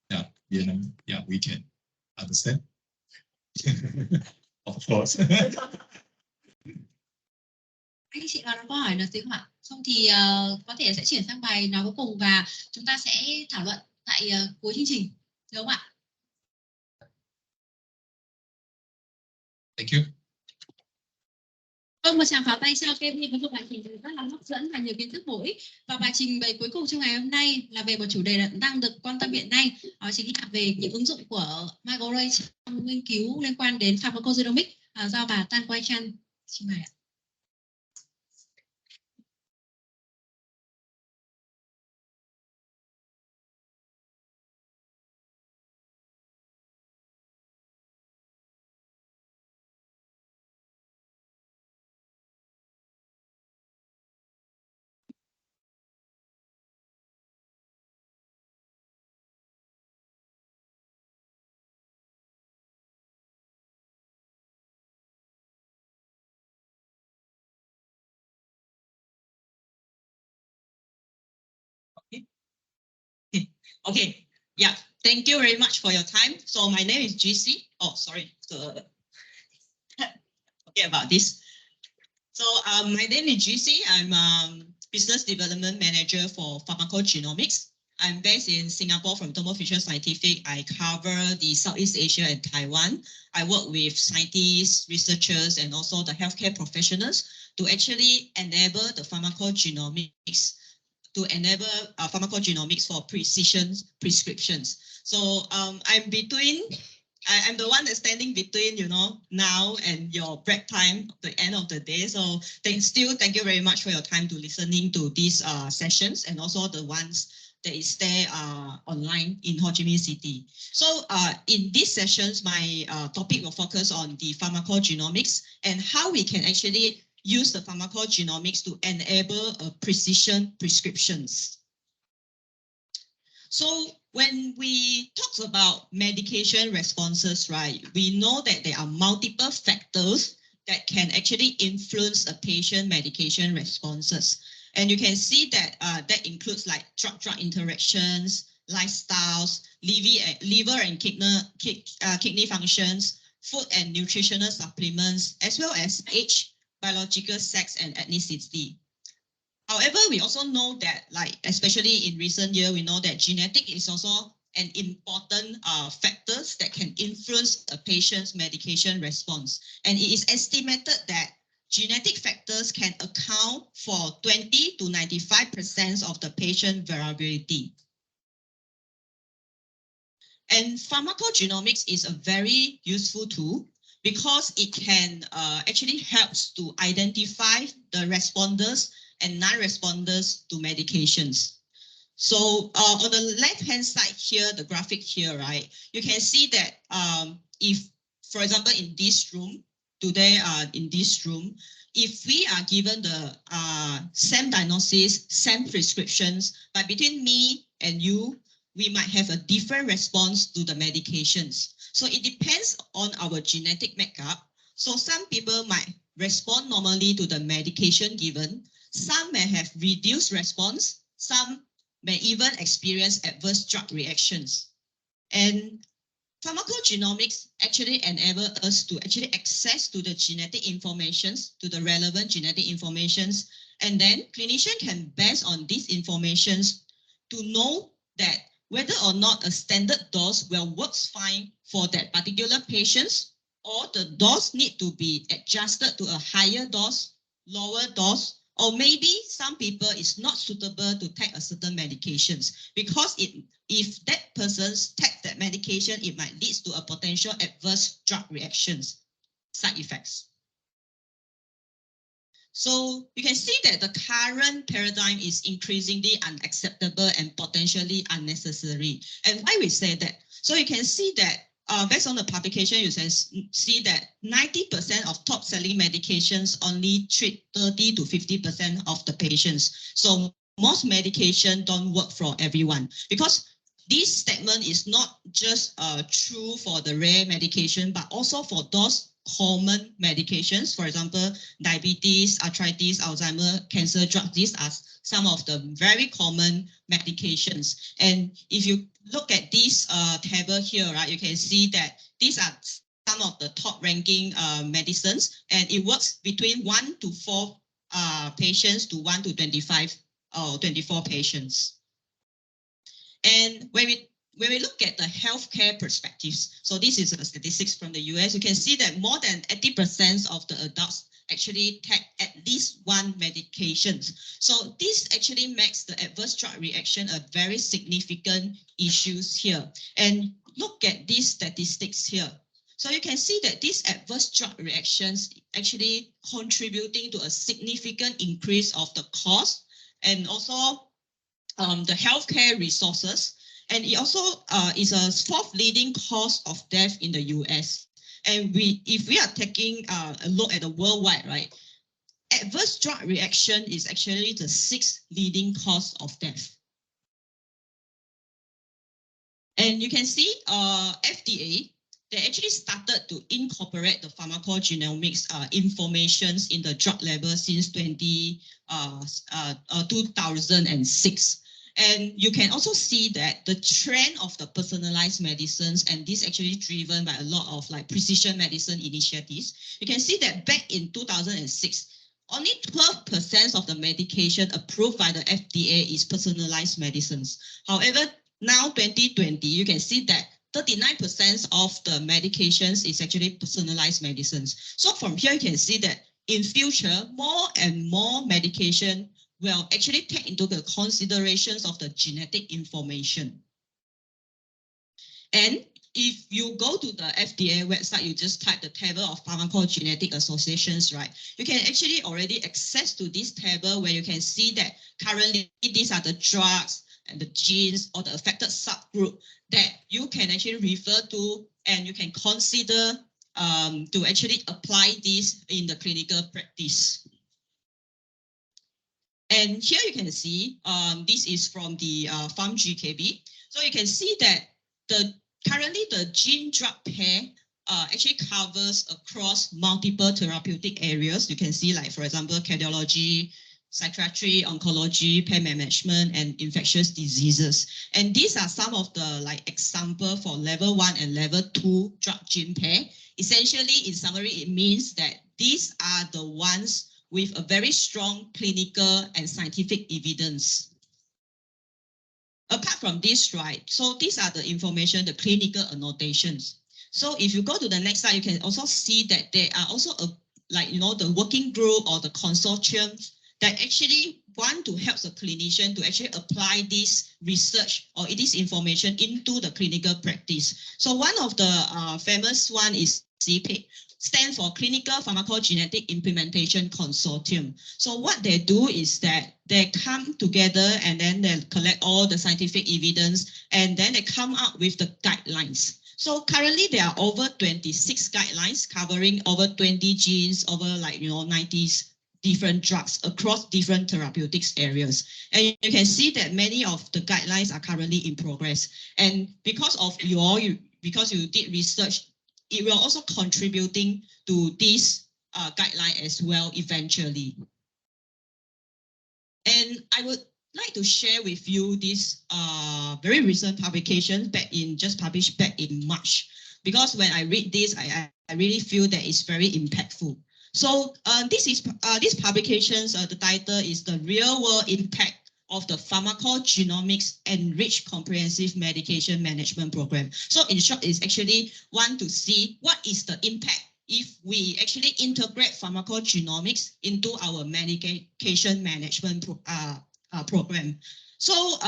Yeah, Vietnam. Yeah, we can understand. Of course. Anh chị nào có câu hỏi là gì không ạ? Không thì có thể sẽ chuyển sang bài nói cuối cùng và chúng ta sẽ thảo luận tại cuối chương trình, được không ạ? Thank you. Vâng, một tràng pháo tay cho Kevin với một bài trình bày rất là hấp dẫn và nhiều kiến thức bổ ích. Và bài trình bày cuối cùng trong ngày hôm nay là về một chủ đề đang được quan tâm hiện nay, đó chính là về những ứng dụng của microarray trong nghiên cứu liên quan đến pharmacogenomics, do bà Tan Quay Chan trình bày ạ. Okay, yeah, thank you very much for your time. So my name is GC. Oh, sorry. Okay, about this. So my name is GC. I'm Business Development Manager for Pharmacogenomics. I'm based in Singapore from thermofisher Scientific. I cover the Southeast Asia and Taiwan. I work with scientists, researchers, and also the healthcare professionals to actually enable the pharmacogenomics for precision prescriptions. So I'm the one that's standing between, now and your break time, the end of the day. So thank you very much for your time to listening to these sessions and also the ones that is there online in Ho Chi Minh City. So in these sessions, my topic will focus on the pharmacogenomics and how we can actually use the pharmacogenomics to enable precision prescriptions. So when we talk about medication responses, right, we know that there are multiple factors that can actually influence a patient medication responses. And you can see that that includes like drug-drug interactions, lifestyles, liver and kidney functions, food and nutritional supplements, as well as age, biological sex, and ethnicity. However, we also know that, like, especially in recent years, we know that genetic is also an important factor that can influence a patient's medication response. And it is estimated that genetic factors can account for 20 to 95% of the patient variability. And pharmacogenomics is a very useful tool because it can actually helps to identify the responders and non-responders to medications. So on the left-hand side here, the graphic here, right, you can see that if, for example, in this room, today in this room, if we are given the same diagnosis, same prescriptions, but between me and you, we might have a different response to the medications. So it depends on our genetic makeup. So some people might respond normally to the medication given. Some may have reduced response. Some may even experience adverse drug reactions. And pharmacogenomics actually enable us to actually access to the genetic informations, to the relevant genetic informations. And then clinician can base on these informations to know that whether or not a standard dose will works fine for that particular patients, or the dose need to be adjusted to a higher dose, lower dose, or maybe some people is not suitable to take a certain medications because if that person takes that medication, it might lead to a potential adverse drug reactions, side effects. So you can see that the current paradigm is increasingly unacceptable and potentially unnecessary. And why we say that? So you can see that based on the publication, you can see that 90% of top selling medications only treat 30 to 50% of the patients. So most medication don't work for everyone because this statement is not just true for the rare medication, but also for those common medications. For example, diabetes, arthritis, Alzheimer, cancer drugs. These are some of the very common medications. And if you look at this table here, right, you can see that these are some of the top ranking medicines, and it works between 1 to 4 patients to 1 to 25 or 24 patients. And when we look at the healthcare perspectives, so this is the statistics from the US, you can see that more than 80% of the adults actually take at least one medication. So this actually makes the adverse drug reaction a very significant issue here. And look at these statistics here. So you can see that these adverse drug reactions actually contributing to a significant increase of the cost and also the healthcare resources. And it also is a 4th leading cause of death in the US. And if we are taking a look at the worldwide, right, adverse drug reaction is actually the 6th leading cause of death. And you can see FDA, they actually started to incorporate the pharmacogenomics informations in the drug label since 2006. And you can also see that the trend of the personalized medicines, and this actually driven by a lot of like precision medicine initiatives. You can see that back in 2006, only 12% of the medication approved by the FDA is personalized medicines. However, now 2020, you can see that 39% of the medications is actually personalized medicines. So from here, you can see that in future, more and more medication will actually take into the considerations of the genetic information. And if you go to the FDA website, you just type the table of pharmacogenetic associations, right? You can actually already access to this table where you can see that currently these are the drugs and the genes or the affected subgroup that you can actually refer to, and you can consider to actually apply this in the clinical practice. And here you can see, this is from the PharmGKB. So you can see that currently the gene drug pair actually covers across multiple therapeutic areas. You can see, like, for example, cardiology, psychiatry, oncology, pain management, and infectious diseases. And these are some of the example for level 1 and level 2 drug gene pair. Essentially, in summary, it means that these are the ones with a very strong clinical and scientific evidence. Apart from this, right, so these are the information, the clinical annotations. So if you go to the next slide, you can also see that there are also the working group or the consortium that actually want to help the clinician to actually apply this research or this information into the clinical practice. So one of the famous one is CPIC, stand for Clinical Pharmacogenetic Implementation Consortium. So what they do is that they come together and then they collect all the scientific evidence and then they come up with the guidelines. So currently there are over 26 guidelines covering over 20 genes, over 90 different drugs across different therapeutics areas. And you can see that many of the guidelines are currently in progress. And because of because you did research, it will also contributing to this guideline as well eventually. And I would like to share with you this very recent publication just published back in March, because when I read this, I really feel that it's very impactful. So this publications, the title is The Real World Impact of the Pharmacogenomics Enriched Comprehensive Medication Management Program. So in short, it's actually want to see what is the impact if we actually integrate pharmacogenomics into our medication management program. So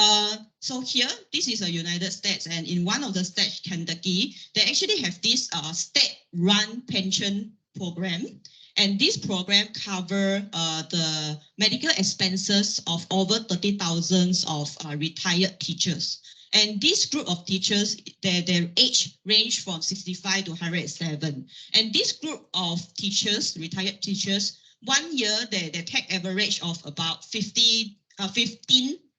here, this is the United States, and in one of the states, Kentucky, they actually have this state-run pension program. And this program covers the medical expenses of over 30,000 of retired teachers. And this group of teachers, their age range from 65 to 107. And this group of teachers, retired teachers, 1 year, they take average of about 15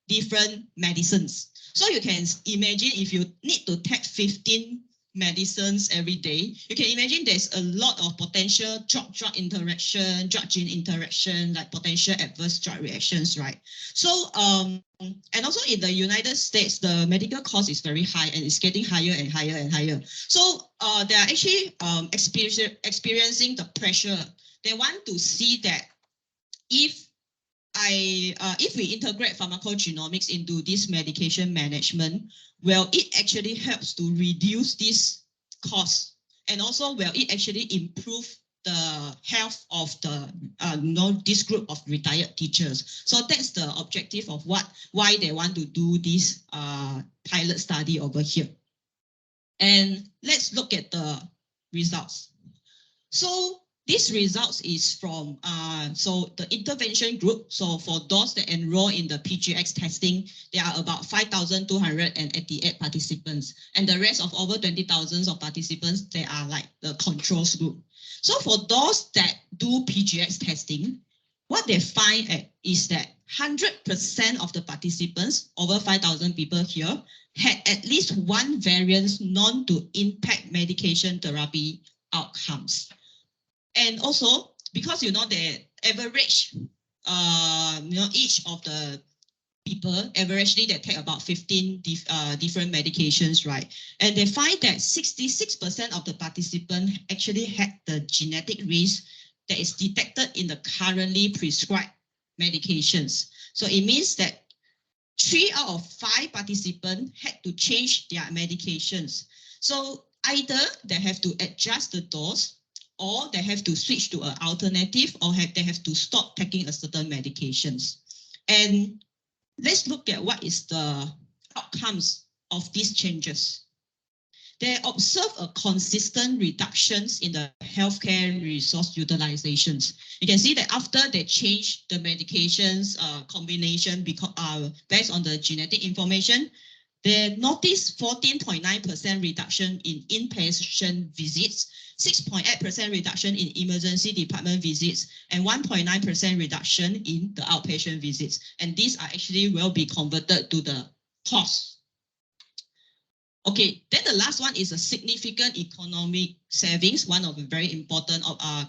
different medicines. So you can imagine if you need to take 15 medicines every day, you can imagine there's a lot of potential drug interaction, drug gene interaction, like potential adverse drug reactions, right? So, and also in the United States, the medical cost is very high and it's getting higher and higher and higher. So they are actually experiencing the pressure. They want to see that if we integrate pharmacogenomics into this medication management, will it actually helps to reduce this cost, and also will it actually improve the health of the this group of retired teachers? So that's the objective of why they want to do this pilot study over here. And let's look at the results. So these results is from the intervention group. So for those that enroll in the PGX testing, there are about 5,288 participants, and the rest of over 20,000 of participants, they are like the controls group. So for those that do PGX testing, what they find is that 100% of the participants, over 5,000 people here, had at least one variant known to impact medication therapy outcomes. And also, because the average, each of the people, averagely they take about 15 different medications, right? And they find that 66% of the participants actually had the genetic risk that is detected in the currently prescribed medications. So it means that 3 out of 5 participants had to change their medications. So either they have to adjust the dose, or they have to switch to an alternative, or they have to stop taking a certain medications. And let's look at what is the outcomes of these changes. They observe a consistent reductions in the healthcare resource utilizations. You can see that after they change the medications combination based on the genetic information, they noticed 14.9% reduction in inpatient visits, 6.8% reduction in emergency department visits, and 1.9% reduction in the outpatient visits. And these are actually will be converted to the cost. Okay, then the last one is a significant economic savings, one of the very important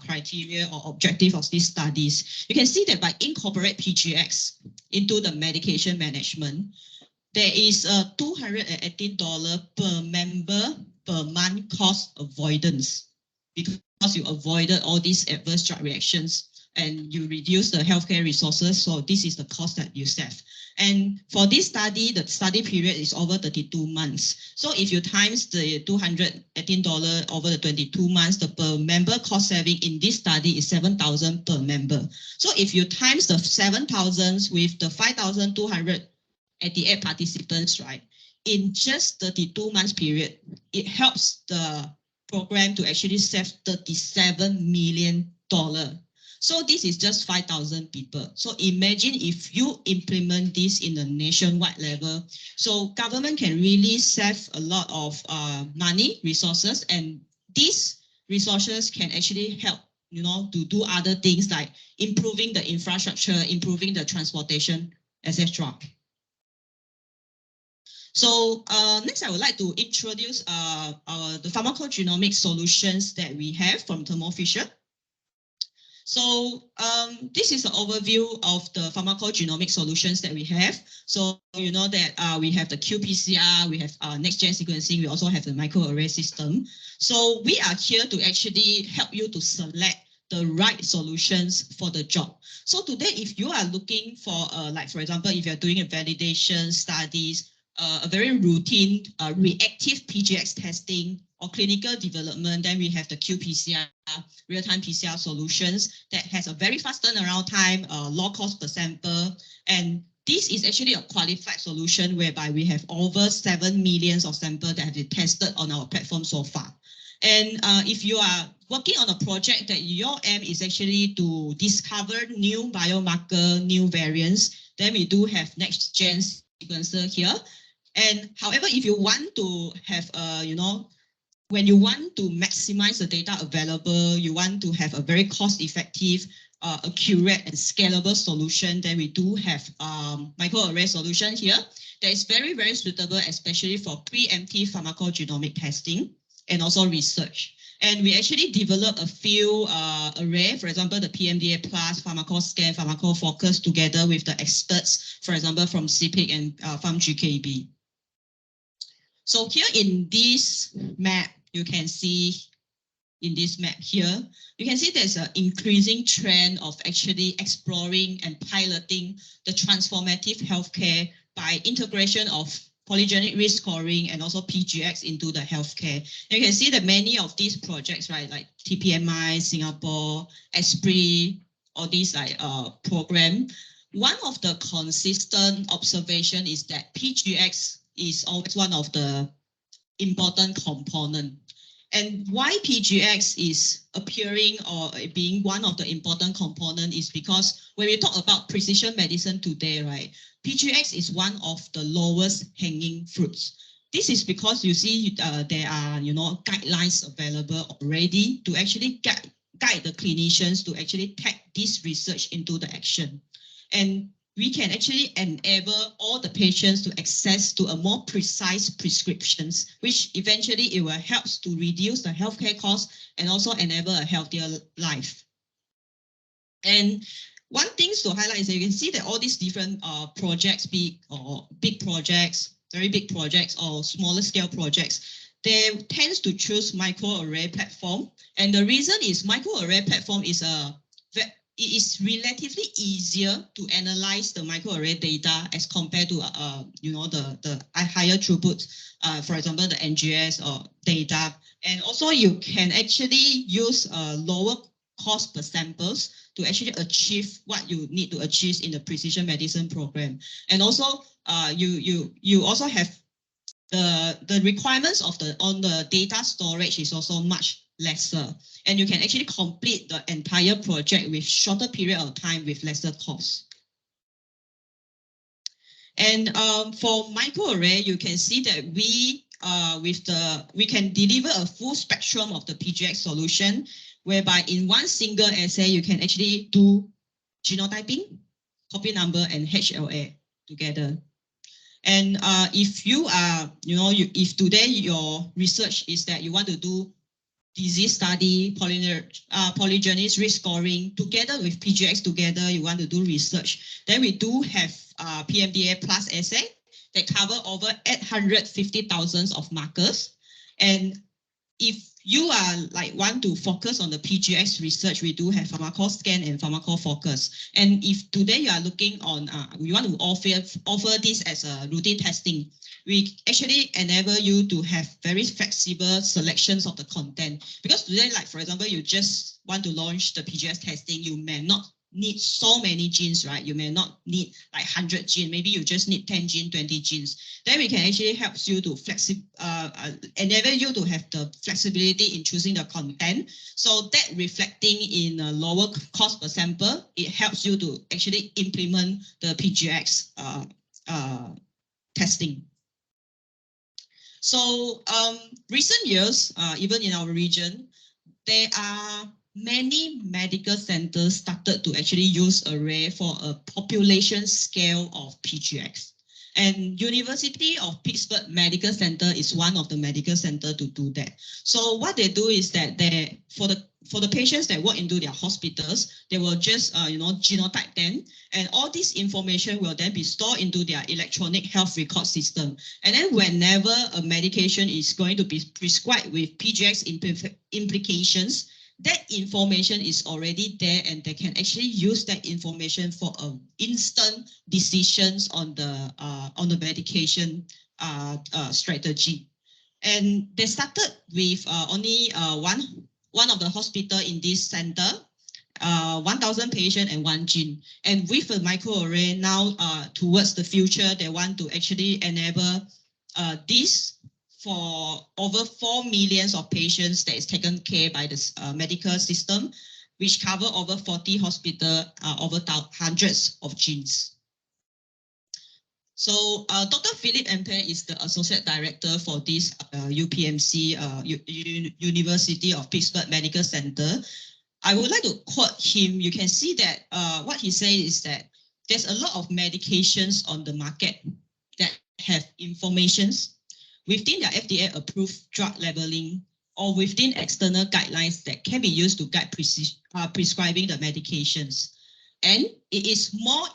criteria or objective of these studies. You can see that by incorporate PGX into the medication management, there is a $218 per member per month cost avoidance because you avoided all these adverse drug reactions and you reduce the healthcare resources. So this is the cost that you save. And for this study, the study period is over 32 months. So if you times the $218 over the 22 months, the per member cost saving in this study is $7,000 per member. So if you times the 7,000 with the 5,288 participants, right, in just 32 months period, it helps the program to actually save $37 million. So this is just 5,000 people. So imagine if you implement this in a nationwide level. So government can really save a lot of money, resources, and these resources can actually help, you know, to do other things like improving the infrastructure, improving the transportation, etc. So next, I would like to introduce the pharmacogenomic solutions that we have from thermofisher. So this is an overview of the pharmacogenomic solutions that we have. So you know that we have the qPCR, we have next-gen sequencing, we also have the microarray system. So we are here to actually help you to select the right solutions for the job. So today, if you are looking for, like for example, if you're doing a validation studies, a very routine reactive PGX testing or clinical development, then we have the qPCR, real-time PCR solutions that has a very fast turnaround time, low cost per sample. And this is actually a qualified solution whereby we have over 7 million of samples that have been tested on our platform so far. And if you are working on a project that your aim is actually to discover new biomarker, new variants, then we do have next-gen sequencer here. And however, if you want to have, you know, when you want to maximize the data available, you want to have a very cost-effective, accurate, and scalable solution, then we do have microarray solution here that is very, very suitable, especially for preemptive pharmacogenomic testing and also research. And we actually developed a few array, for example, the PMDA plus, PharmacoScan, PharmacoFocus, together with the experts, for example, from CPIC and from GKB. So here in this map, you can see in this map here, you can see there's an increasing trend of actually exploring and piloting the transformative healthcare by integration of polygenic risk scoring and also PGX into the healthcare. You can see that many of these projects, right, like TPMI, Singapore, ESPRI, all these like program, one of the consistent observation is that PGX is always one of the important component. And why PGX is appearing or being one of the important component is because when we talk about precision medicine today, right, PGX is one of the lowest hanging fruits. This is because you see there are, you know, guidelines available already to actually guide the clinicians to actually take this research into the action. And we can actually enable all the patients to access to a more precise prescriptions, which eventually it will help to reduce the healthcare costs and also enable a healthier life. And one thing to highlight is that you can see that all these different projects, big projects, very big projects or smaller scale projects, they tend to choose microarray platform. And the reason is microarray platform is it is relatively easier to analyze the microarray data as compared to you know, the higher throughput, for example, the NGS or data. And also you can actually use lower cost per samples to actually achieve what you need to achieve in the precision medicine program. And also you also have the requirements of on the data storage is also much lesser, and you can actually complete the entire project with shorter period of time with lesser cost. And for microarray, you can see that we can deliver a full spectrum of the PGX solution, whereby in one single assay you can actually do genotyping, copy number, and HLA together. And if you are, if today your research is that you want to do disease study, polygenesis risk scoring, together with PGX together, you want to do research, then we do have PMDA plus assay that cover over 850,000 of markers. And if you are want to focus on the PGX research, we do have PharmacoScan and PharmacoFocus. And if today you are looking on, we want to offer this as a routine testing, we actually enable you to have very flexible selections of the content. Because today, for example, you just want to launch the PGX testing, you may not need so many genes, right? You may not need 100 genes. Maybe you just need 10 genes, 20 genes. Then we can actually help you to enable you to have the flexibility in choosing the content. So that reflecting in a lower cost per sample, it helps you to actually implement the PGX testing. So recent years, even in our region, there are many medical centers started to actually use array for a population scale of PGX. And University of Pittsburgh Medical Center is one of the medical center to do that. So what they do is that they, for the patients that walk into their hospitals, they will just genotype them, and all this information will then be stored into their electronic health record system. And then whenever a medication is going to be prescribed with PGX implications, that information is already there, and they can actually use that information for instant decisions on the medication strategy. And they started with only one of the hospital in this center, 1,000 patients and 1 gene. And with a microarray now, towards the future, they want to actually enable this for over 4 million of patients that is taken care by the medical system, which cover over 40 hospitals, over hundreds of genes. So Dr. Philip Ampe is the Associate Director for this UPMC, University of Pittsburgh Medical Center. I would like to quote him. You can see that what he said is that there's a lot of medications on the market that have informations within the FDA-approved drug labeling or within external guidelines that can be used to guide prescribing the medications. And it is more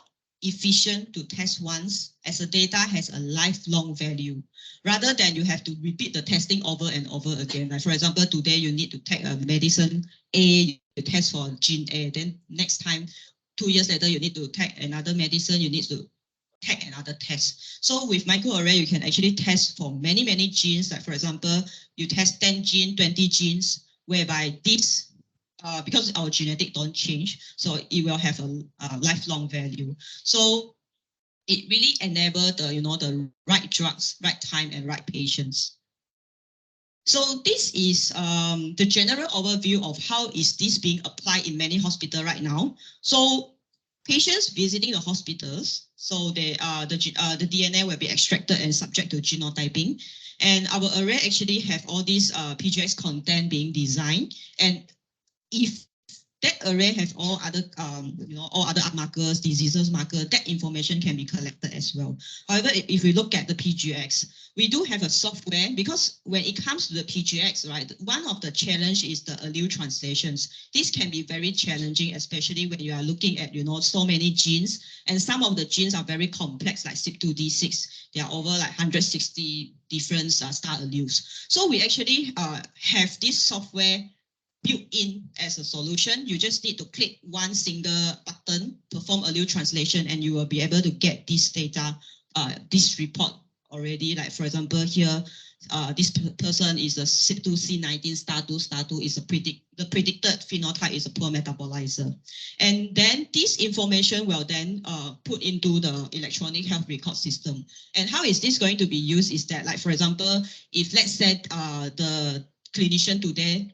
efficient to test once, as the data has a lifelong value, rather than you have to repeat the testing over and over again. Like for example, today you need to take a medicine A, you test for gene A, then next time, 2 years later, you need to take another medicine, you need to take another test. So with microarray, you can actually test for many, many genes. Like for example, you test 10 genes, 20 genes, whereby this, because our genetic don't change, so it will have a lifelong value. So it really enables the right drugs, right time, and right patients. So this is the general overview of how is this being applied in many hospitals right now. So patients visiting the hospitals, so the DNA will be extracted and subject to genotyping. And our array actually have all these PGX content being designed. And if that array have all other markers, diseases marker, that information can be collected as well. However, if we look at the PGX, we do have a software, because when it comes to the PGX, right, one of the challenge is the allele translations. This can be very challenging, especially when you are looking at, so many genes, and some of the genes are very complex, like CYP2D6. There are over 160 different star alleles. So we actually have this software built in as a solution. You just need to click one single button, perform allele translation, and you will be able to get this data, this report already. Like for example, here, this person is a CYP2C19 star 2 is the predicted phenotype is a poor metabolizer. And then this information will then put into the electronic health record system. And how is this going to be used is that, like for example, if let's say the clinician today,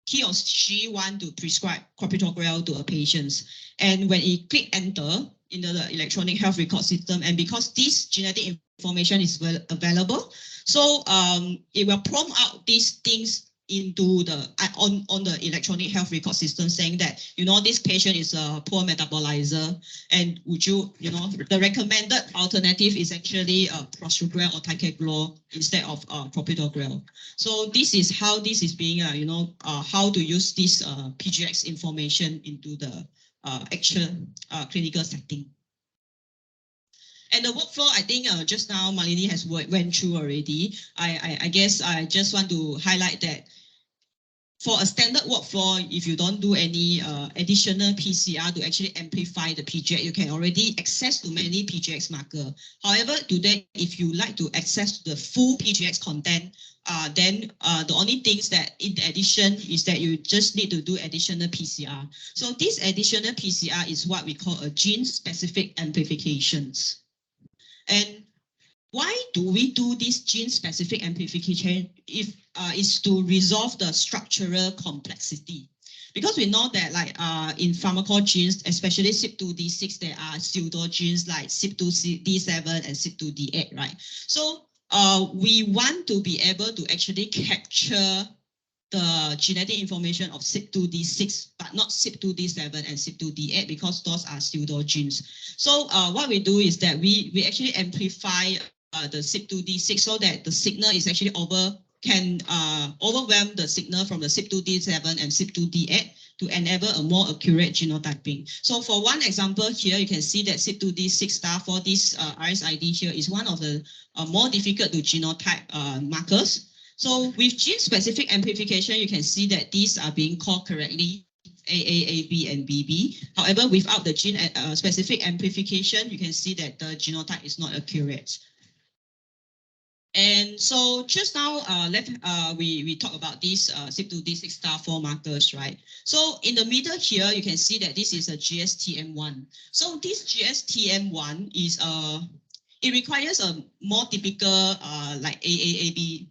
he or she want to prescribe clopidogrel to a patient, and when he click enter in the electronic health record system, and because this genetic information is available, so it will prompt out these things into the on the electronic health record system, saying that, you know, this patient is a poor metabolizer, and would you, you know, the recommended alternative is actually prasugrel or ticagrelor instead of clopidogrel. So this is how this is being, you know, how to use this PGX information into the actual clinical setting. And the workflow, I think just now Malini has went through already. I guess I just want to highlight that for a standard workflow, if you don't do any additional PCR to actually amplify the PGX, you can already access to many PGX marker. However, today, if you like to access the full PGX content, then the only things that in addition is that you just need to do additional PCR. So this additional PCR is what we call a gene-specific amplifications. And why do we do this gene-specific amplification? If is to resolve the structural complexity, because we know that like in pharmacogenes, especially CYP2D6, there are pseudogenes like CYP2D7 and CYP2D8, right? So we want to be able to actually capture the genetic information of CYP2D6, but not CYP2D7 and CYP2D8, because those are pseudogenes. So what we do is that we actually amplify the CYP2D6 so that the signal is actually overwhelm the signal from the CYP2D7 and CYP2D8 to enable a more accurate genotyping. So for one example here, you can see that CYP2D6 star for this RSID here is one of the more difficult to genotype markers. So with gene-specific amplification, you can see that these are being called correctly AA, AB, and BB. However, without the gene-specific amplification, you can see that the genotype is not accurate. And so just now, we talk about these CYP2D6 star 4 markers, right? So in the middle here, you can see that this is a GSTM1. So this GSTM1 is it requires a more typical like AAABBB,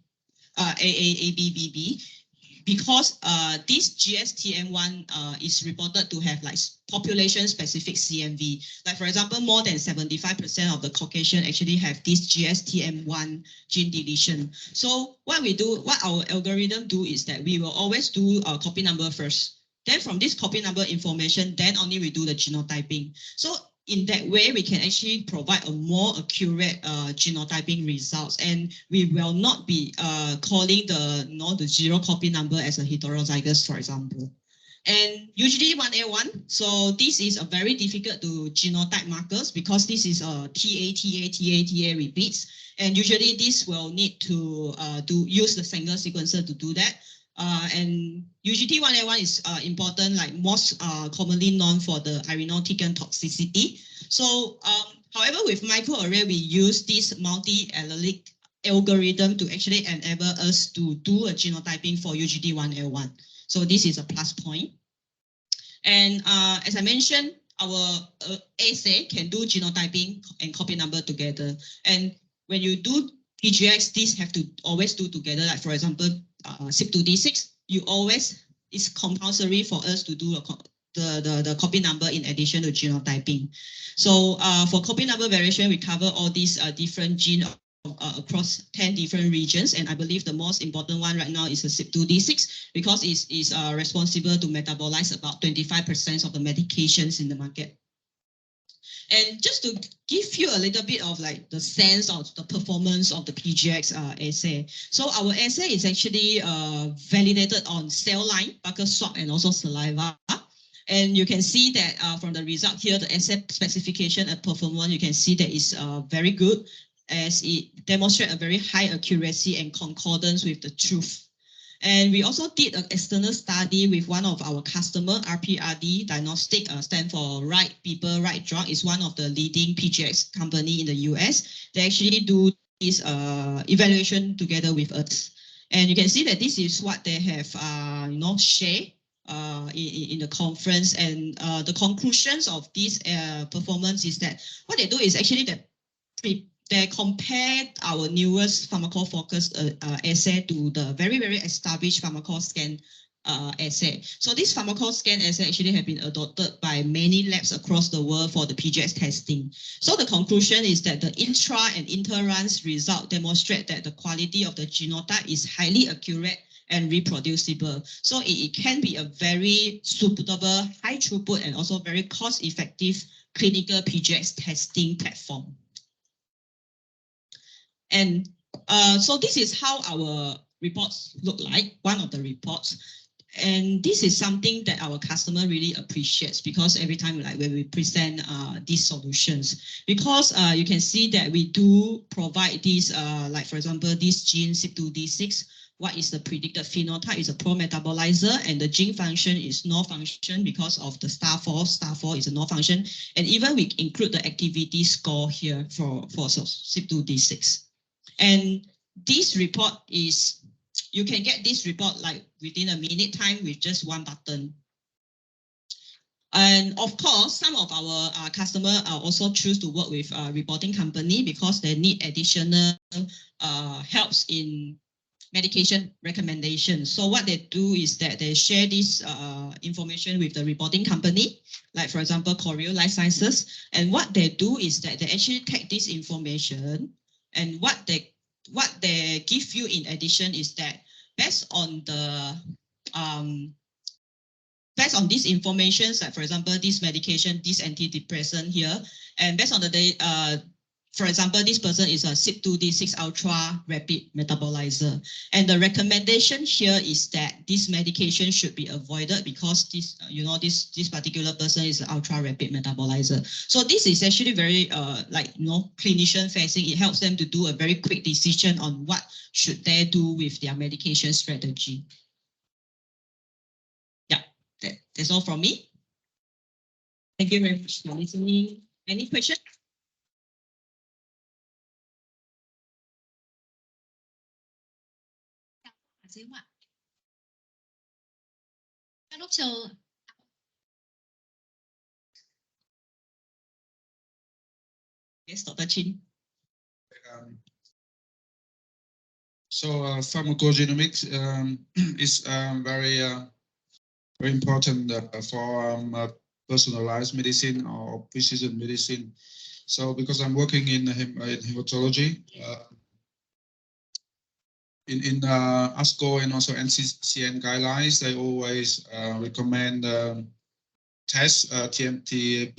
because this GSTM1 is reported to have like population-specific CMV. Like for example, more than 75% of the Caucasian actually have this GSTM1 gene deletion. So what our algorithm do is that we will always do a copy number first. Then from this copy number information, then only we do the genotyping. So in that way, we can actually provide a more accurate genotyping results, and we will not be calling the zero copy number as a heterozygous, for example. And usually 1A1, so this is a very difficult to genotype markers because this is a TA repeats, and usually this will need to use the Sanger sequencer to do that. And UGT1A1 is important, like most commonly known for the irinotecan toxicity. So, however, with microarray, we use this multi-allelic algorithm to actually enable us to do a genotyping for UGT1A1. So this is a plus point. And as I mentioned, our assay can do genotyping and copy number together. And when you do PGX, these have to always do together. Like for example, CYP2D6, it's compulsory for us to do the copy number in addition to genotyping. So for copy number variation, we cover all these different genes across 10 different regions, and I believe the most important one right now is the CYP2D6 because it's responsible to metabolize about 25% of the medications in the market. And just to give you a little bit of like the sense of the performance of the PGX assay. So our assay is actually validated on cell line, buccal swab, and also saliva. And you can see that from the result here, the assay specification and performance, you can see that it's very good as it demonstrates a very high accuracy and concordance with the truth. And we also did an external study with one of our customer, RPRD Diagnostic, stand for Right People, Right Drug, is one of the leading PGX company in the US. They actually do this evaluation together with us. And you can see that this is what they have shared in the conference. And the conclusions of this performance is that what they do is actually that they compared our newest pharmacofocused assay to the very, very established pharmacoscan assay. So this pharmacoscan assay actually have been adopted by many labs across the world for the PGX testing. So the conclusion is that the intra and interruns result demonstrate that the quality of the genotype is highly accurate and reproducible. So it can be a very suitable, high throughput, and also very cost-effective clinical PGX testing platform. And so this is how our reports look like, one of the reports. And this is something that our customer really appreciates, because every time like when we present these solutions, because you can see that we do provide these, like for example, this gene CYP2D6, what is the predicted phenotype is a pro-metabolizer, and the gene function is null function because of the STAR4 is a null function. And even we include the activity score here for CYP2D6. And this report is, you can get this report like within a minute time with just one button. And of course, some of our customers also choose to work with a reporting company because they need additional helps in medication recommendations. So what they do is that they share this information with the reporting company, like for example, Choreo Life Sciences. And what they do is that they actually take this information, and what they give you in addition is that based on this information, like for example, this medication, this antidepressant here, and based on the data, for example, this person is a CYP2D6 ultra rapid metabolizer, and the recommendation here is that this medication should be avoided because this, this particular person is an ultra rapid metabolizer. So this is actually very clinician facing. It helps them to do a very quick decision on what should they do with their medication strategy. Yeah, that's all from me. Thank you very much for listening. Any questions? Dưới không ạ? Các lúc chờ. Yes, Dr. Chin. Pharmacogenomics is very important for personalized medicine or precision medicine. So because I'm working in hematology, in ASCO and also NCCN guidelines, they always recommend tests TMT,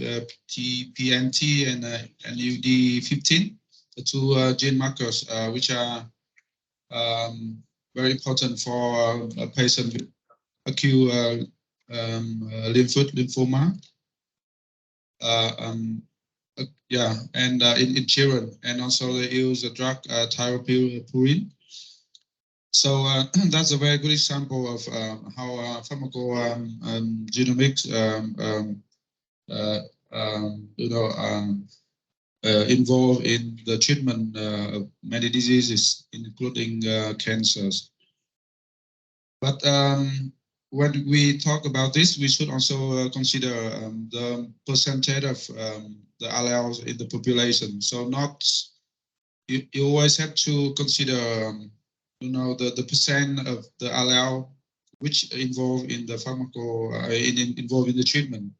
TPNT, and NUD15, the two gene markers which are very important for a patient with acute lymphoma. And in children, and also they use the drug thiopurine. So that's a very good example of how pharmacogenomics involved in the treatment of many diseases, including cancers. But when we talk about this, we should also consider the percentage of the alleles in the population. So not you always have to consider the percent of the allele which involved in the involved in the treatment.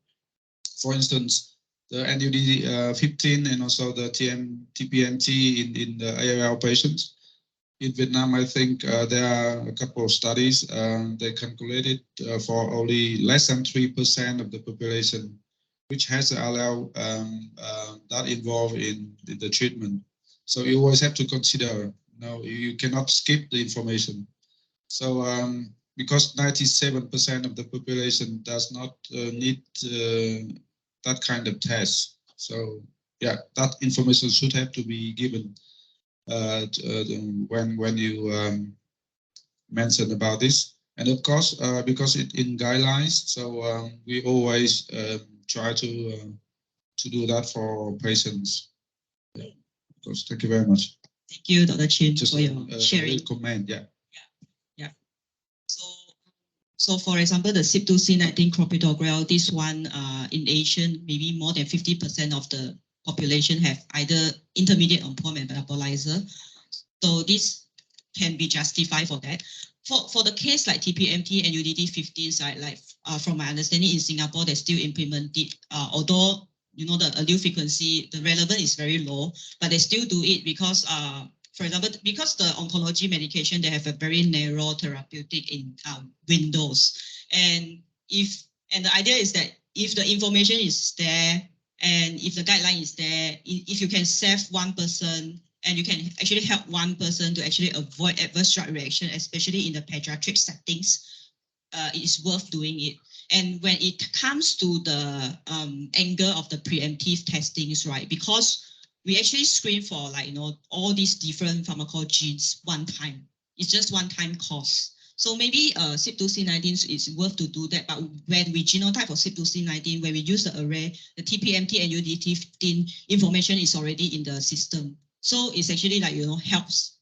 For instance, the NUD15 and also the TPNT in the ALL patients. In Vietnam, I think there are a couple of studies. They calculated for only less than 3% of the population which has an allele that involved in the treatment. So you always have to consider. You cannot skip the information. So because 97% of the population does not need that kind of test. So yeah, that information should have to be given when you mention about this. And of course, because it's in guidelines, so we always try to do that for patients. Yeah. Of course, thank you very much. Thank you, Dr. Chin, Just for your sharing. Comment, yeah. So for example, the CYP2C19 clopidogrel, this one in Asian, maybe more than 50% of the population have either intermediate or poor metabolizer. So this can be justified for that. For the case like TPMT and UDD15 side, like from my understanding in Singapore, they still implement it, although the allele frequency, the relevance is very low, but they still do it because for example, because the oncology medication, they have a very narrow therapeutic in windows. And the idea is that if the information is there and if the guideline is there, if you can save one person and you can actually help one person to actually avoid adverse drug reaction, especially in the pediatric settings, it is worth doing it. And when it comes to the angle of the preemptive testings, right, because we actually screen for all these different pharmacogenes one time. It's just one time cost. So maybe CYP2C19 is worth to do that. But when we genotype for CYP2C19, when we use the array, the TPMT and UDT15 information is already in the system. So it's actually helps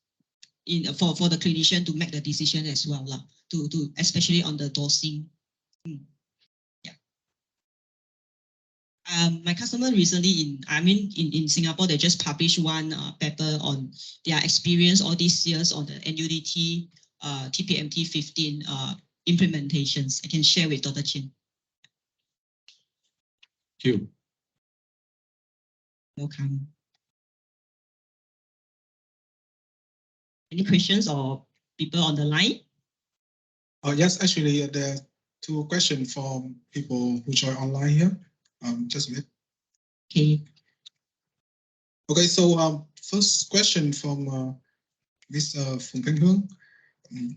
for the clinician to make the decision as well, to especially on the dosing. My customer recently in Singapore, they just published one paper on their experience all these years on the NUDT TPMT 15 implementations. I can share with Dr. Chin. Thank you. Welcome. Any questions or people on the line? Yes, actually, there are 2 questions from people who join online here. Just a minute. Okay. Okay, so first question from Ms. Phùng Thanh Hương.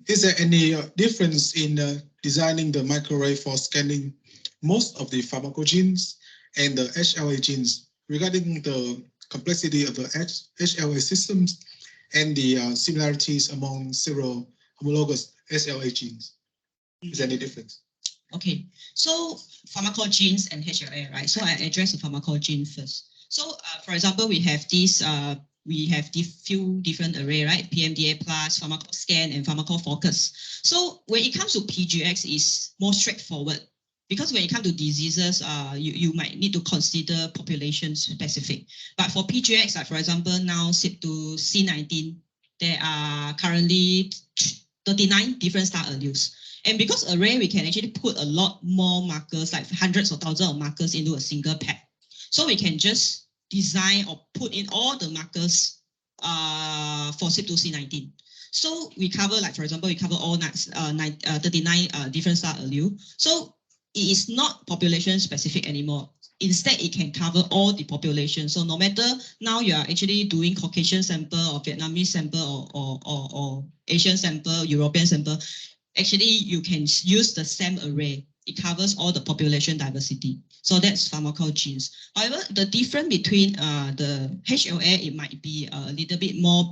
Is there any difference in designing the microarray for scanning most of the pharmacogenes and the HLA genes regarding the complexity of the HLA systems and the similarities among several homologous HLA genes? Is there any difference? Okay, so pharmacogenes and HLA, right? So I address the pharmacogene first. So for example, we have these few different array, right? PMDA plus, pharmacoscan, and pharmacofocus. So when it comes to PGX, it's more straightforward because when it comes to diseases, you might need to consider population specific. But for PGX, like for example, now CYP2C19, there are currently 39 different star alleles. And because array, we can actually put a lot more markers, like hundreds or thousands of markers into a single pack. So we can just design or put in all the markers for CYP2C19. So we cover, like for example, we cover all 39 different star allele. So it is not population specific anymore. Instead, it can cover all the population. So no matter now you are actually doing Caucasian sample or Vietnamese sample or Asian sample, European sample, actually, you can use the same array. It covers all the population diversity. So that's pharmacogenes. However, the difference between the HLA, it might be a little bit more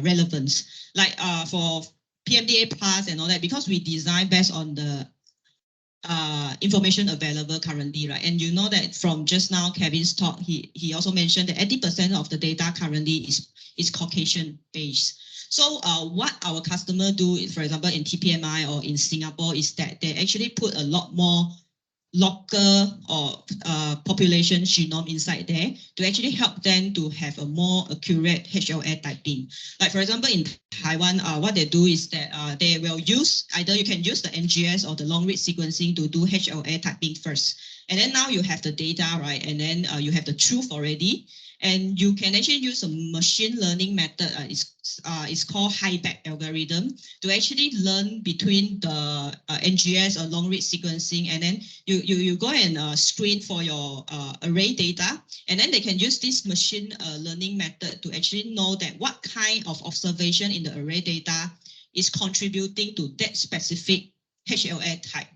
relevant. Like for PMDA plus and all that, because we design based on the information available currently, right? And you know that from just now, Kevin's talk, he also mentioned that 80% of the data currently is Caucasian based. So what our customer do is, for example, in TPMI or in Singapore, is that they actually put a lot more local or population genome inside there to actually help them to have a more accurate HLA typing. Like for example, in Taiwan, what they do is that they will use, either you can use the NGS or the long read sequencing to do HLA typing first. And then now you have the data, right? And then you have the truth already. And you can actually use a machine learning method. It's called high-back algorithm to actually learn between the NGS or long read sequencing, and then you go and screen for your array data, and then they can use this machine learning method to actually know that what kind of observation in the array data is contributing to that specific HLA type.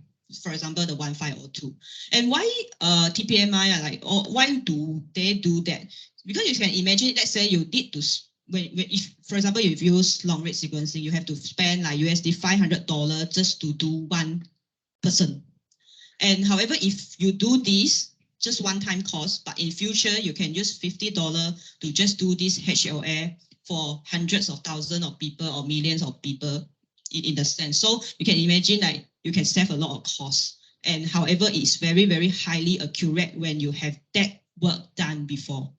For example, the 1502. And why TPMI why do they do that? Because you can imagine, let's say you need to, if for example, if you use long read sequencing, you have to spend like USD $500 just to do one person. And however, if you do this, just one time cost, but in future, you can use $50 to just do this HLA for hundreds of thousands of people or millions of people in the sense. So you can imagine that you can save a lot of costs. And however, it's very, very highly accurate when you have that work done before.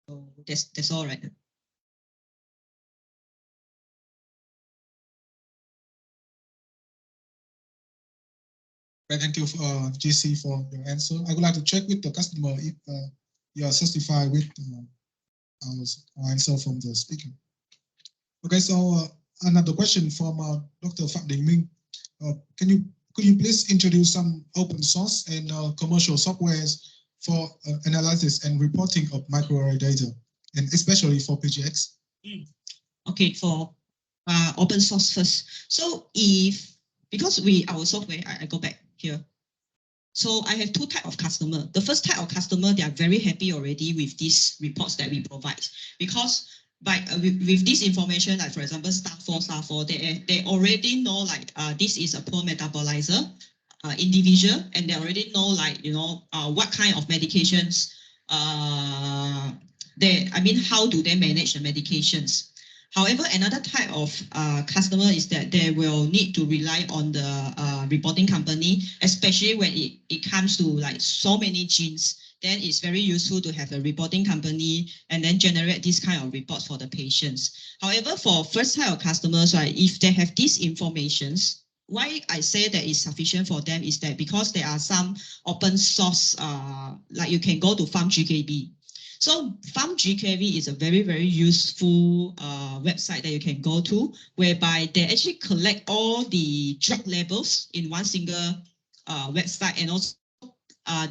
So that's all right. Right, thank you, GC, for your answer. I would like to check with the customer if you are satisfied with our answer from the speaker. Okay, so another question from Dr. Phạm Đình Minh. Could you please introduce some open source and commercial softwares for analysis and reporting of microarray data, and especially for PGX? Okay, for open source first. So because our software, I go back here. So I have two types of customer. The first type of customer, they are very happy already with these reports that we provide, because with this information, like for example, star 4, they already know like this is a poor metabolizer individual, and they already know like what kind of medications how do they manage the medications. However, another type of customer is that they will need to rely on the reporting company, especially when it comes to like so many genes. Then it's very useful to have a reporting company and then generate this kind of reports for the patients. However, for first type of customers, right, if they have these informations, why I say that is sufficient for them is that because there are some open source, like you can go to PharmGKB. So PharmGKB is a very, very useful website that you can go to, whereby they actually collect all the drug labels in one single website, and also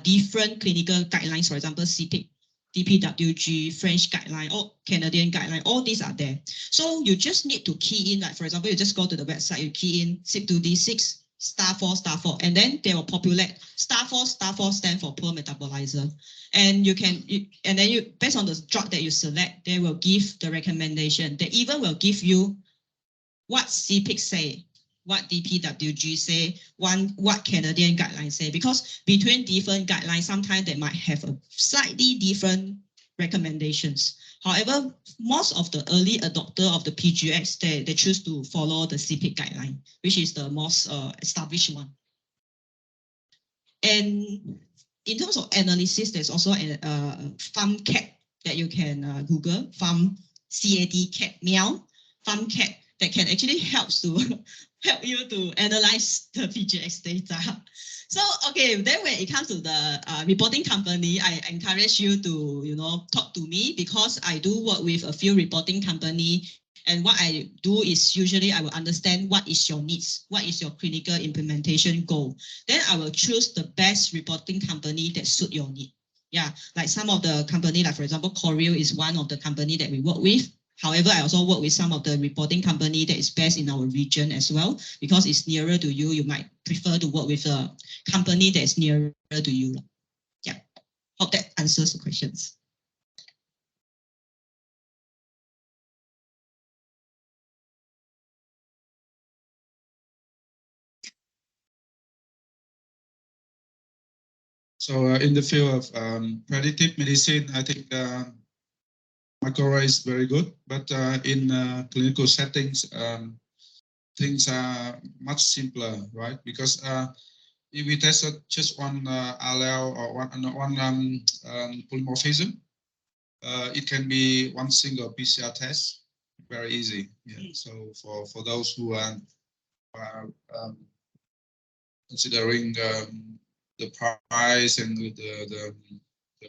different clinical guidelines, for example, CPIC, DPWG, French guideline, or Canadian guideline, all these are there. So you just need to key in, like for example, you just go to the website, you key in CYP2D6, star 4, and then they will populate star 4 stand for poor metabolizer. And then based on the drug that you select, they will give the recommendation. They even will give you what CPIC say, what DPWG say, what Canadian guidelines say, because between different guidelines, sometimes they might have a slightly different recommendations. However, most of the early adopter of the PGX, they choose to follow the CPIC guideline, which is the most established one. And in terms of analysis, there's also a PharmCat that you can Google, PharmCat meow, PharmCat that can actually help you to analyze the PGX data. So, okay, then when it comes to the reporting company, I encourage you to, talk to me, because I do work with a few reporting company. And what I do is usually I will understand what is your needs, what is your clinical implementation goal. Then I will choose the best reporting company that suit your need. Yeah, like some of the company, like for example, Coreo is one of the company that we work with. However, I also work with some of the reporting company that is based in our region as well, because it's nearer to you. You might prefer to work with a company that is nearer to you. Yeah, hope that answers the questions. So in the field of predictive medicine, I think microarray is very good, but in clinical settings, things are much simpler, right? Because if we test just one allele or one polymorphism, it can be one single PCR test, very easy. Yeah. So for those who are considering the price and the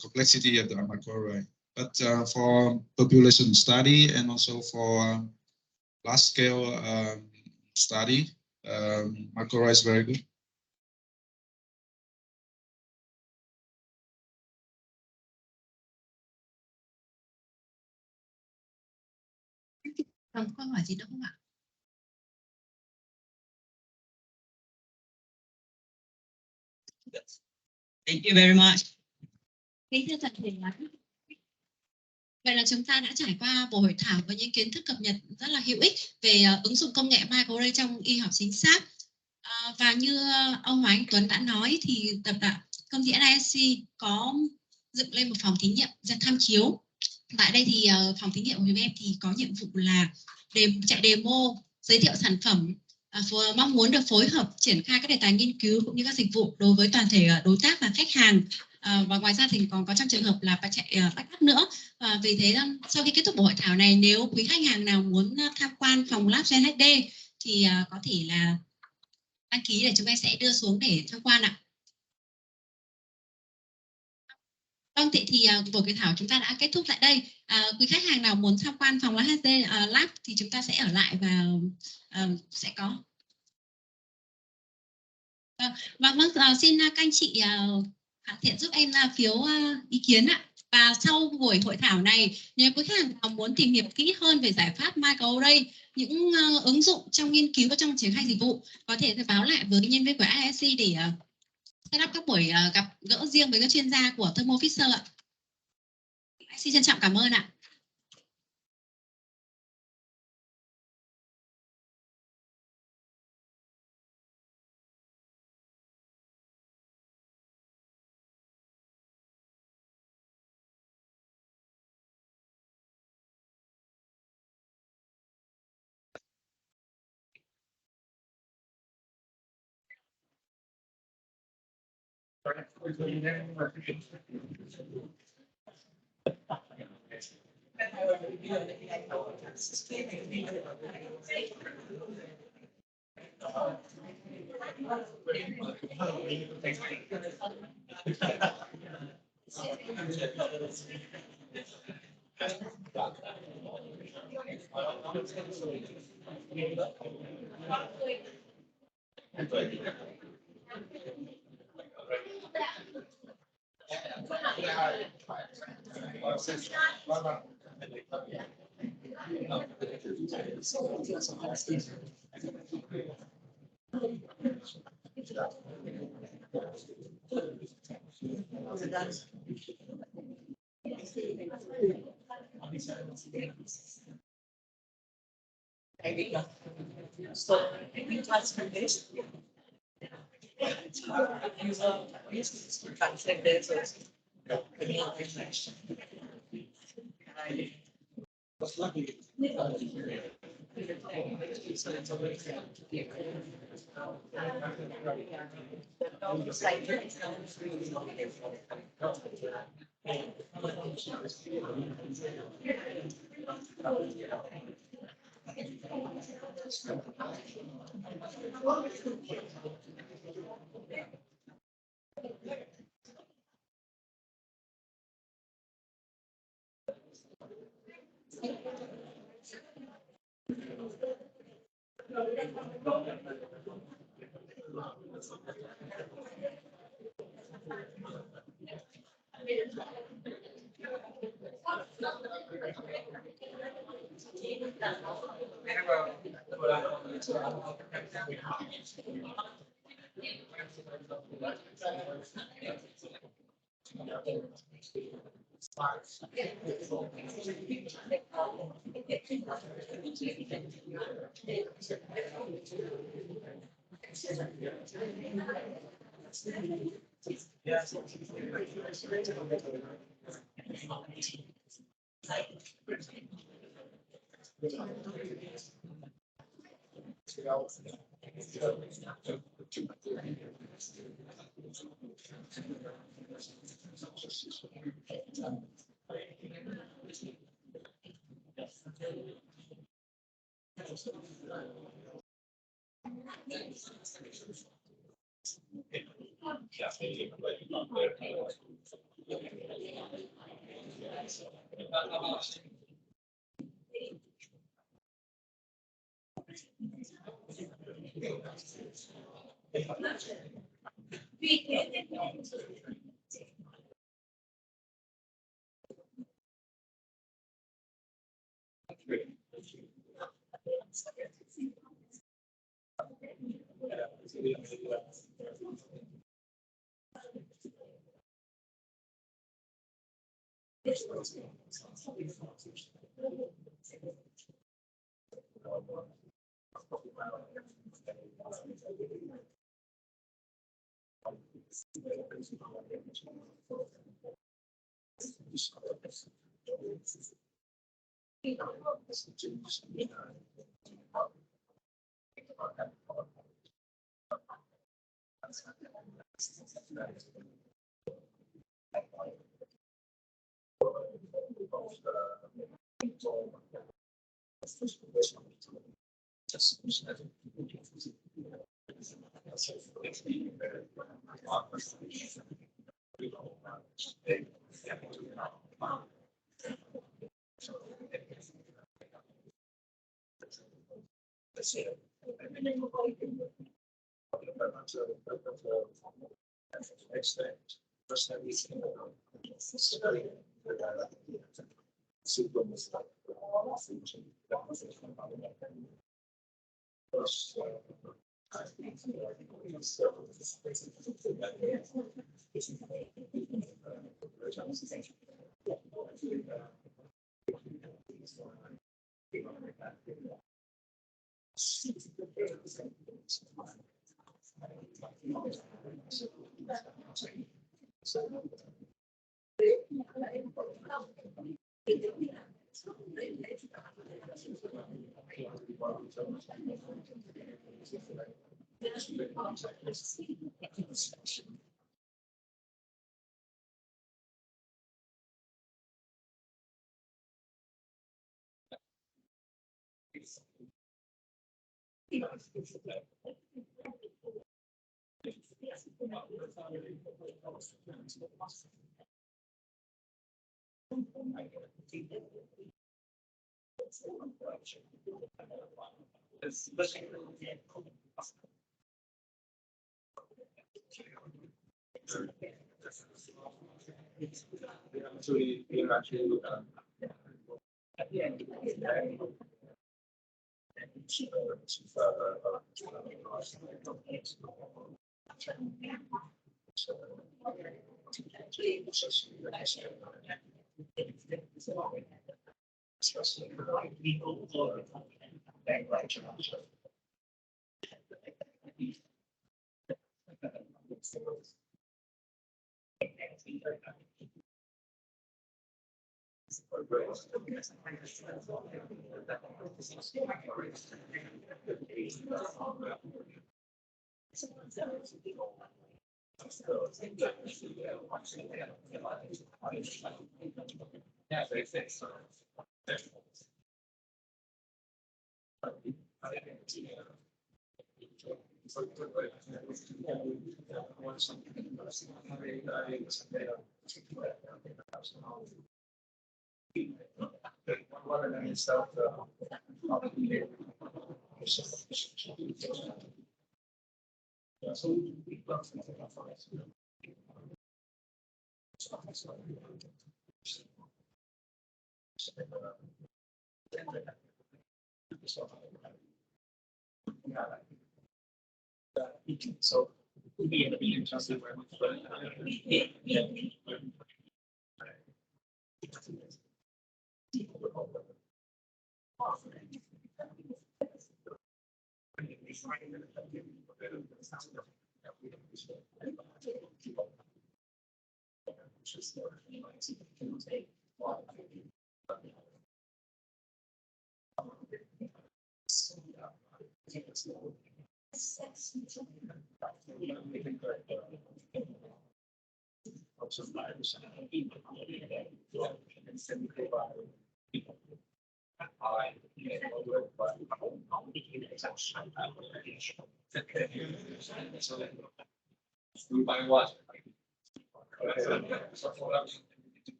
complexity of the microarray. But for population study and also for large scale study, microarray is very good. Câu hỏi gì nữa không ạ? Thank you very much. Kính thưa toàn thể là vậy là chúng ta đã trải qua buổi hội thảo với những kiến thức cập nhật rất là hữu ích về ứng dụng công nghệ microarray trong y học chính xác. Và như ông Hoàng Anh Tuấn đã nói thì tập đoàn công ty NISC có dựng lên một phòng thí nghiệm ra tham chiếu. Tại đây thì phòng thí nghiệm của chúng em thì có nhiệm vụ là chạy demo, giới thiệu sản phẩm, mong muốn được phối hợp triển khai các đề tài nghiên cứu cũng như các dịch vụ đối với toàn thể đối tác và khách hàng. Và ngoài ra thì còn có trong trường hợp là phải chạy backup nữa. Vì thế sau khi kết thúc buổi hội thảo này, nếu quý khách hàng nào muốn tham quan phòng lab Gen HD thì có thể là đăng ký để chúng em sẽ đưa xuống để tham quan ạ. Vâng, thì buổi hội thảo chúng ta đã kết thúc tại đây. Quý khách hàng nào muốn tham quan phòng HD Lab thì chúng ta sẽ ở lại và sẽ có. Vâng, xin các anh chị hoàn thiện giúp em phiếu ý kiến ạ. Và sau buổi hội thảo này, nếu quý khách hàng nào muốn tìm hiểu kỹ hơn về giải pháp microarray, những ứng dụng trong nghiên cứu và trong triển khai dịch vụ, có thể báo lại với nhân viên của ISC để set up các buổi gặp gỡ riêng với các chuyên gia của thermofisher ạ. Xin trân trọng cảm ơn ạ.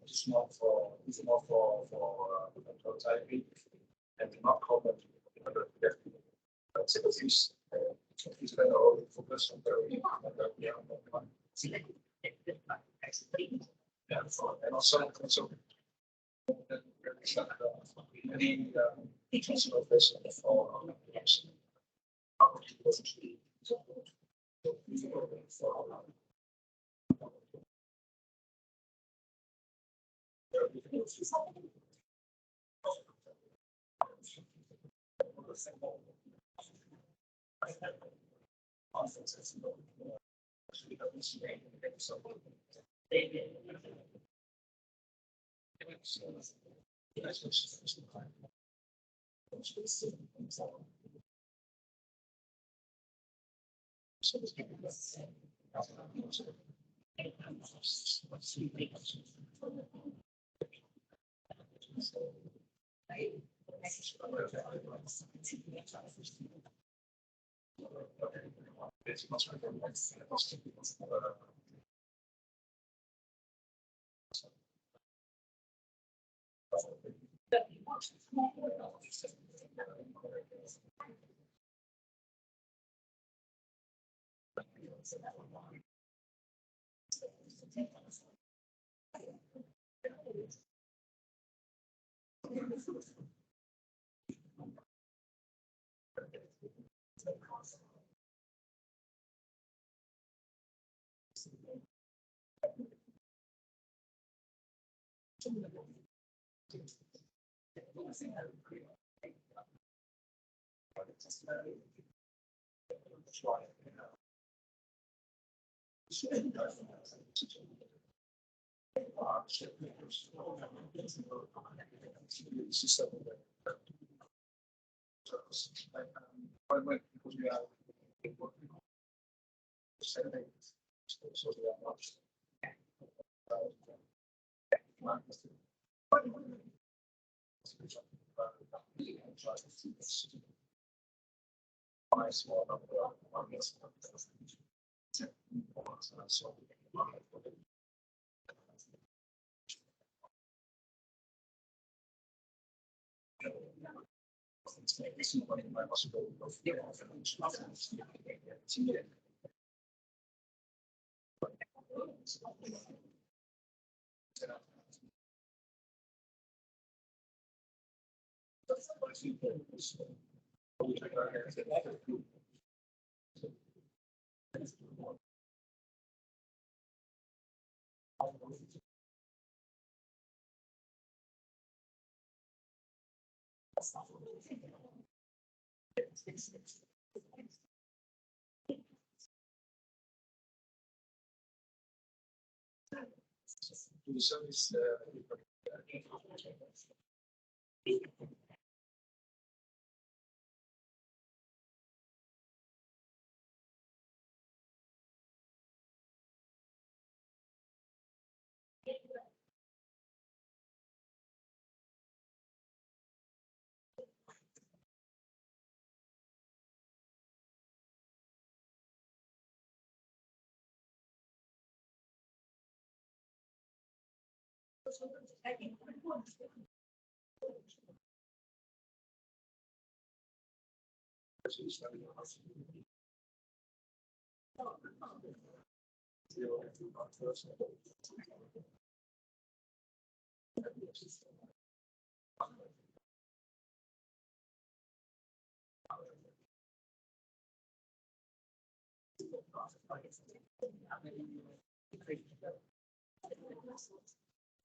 It's more for prototyping and not common activities. It's kind of focus on the and also any transformation for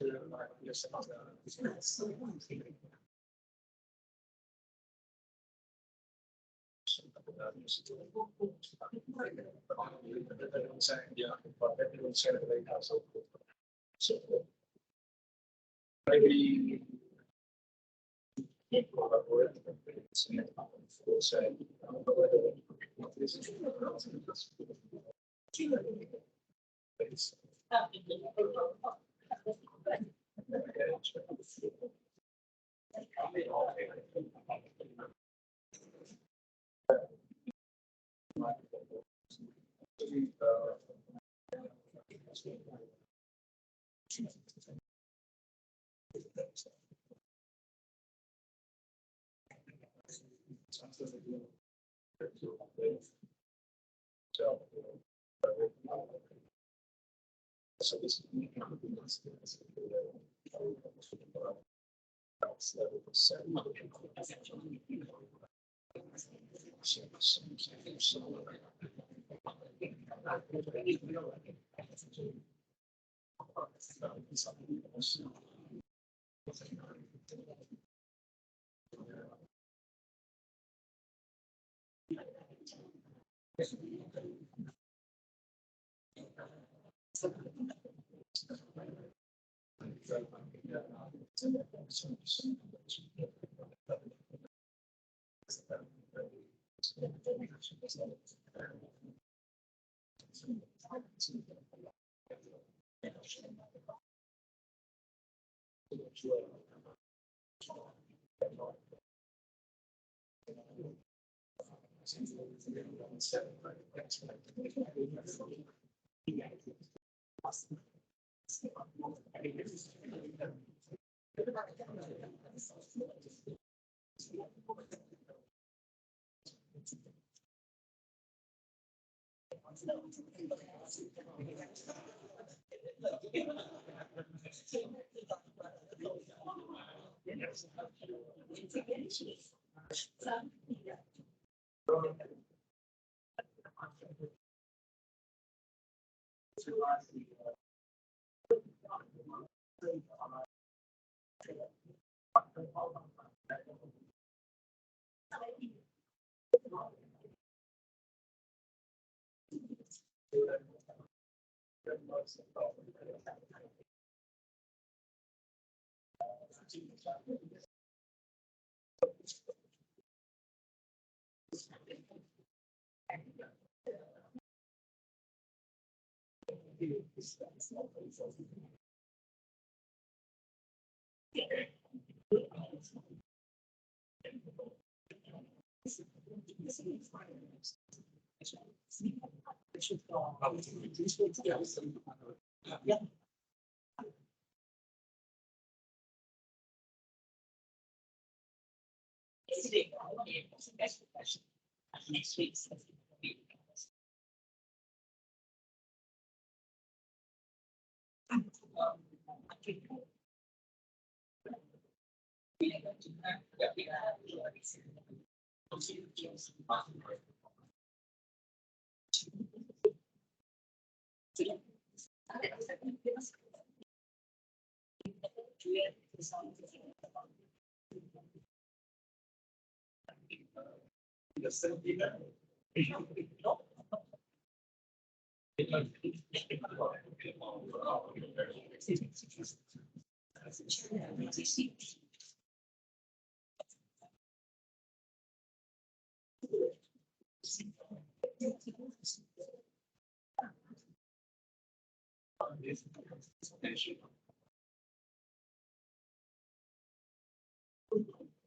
Maybe so this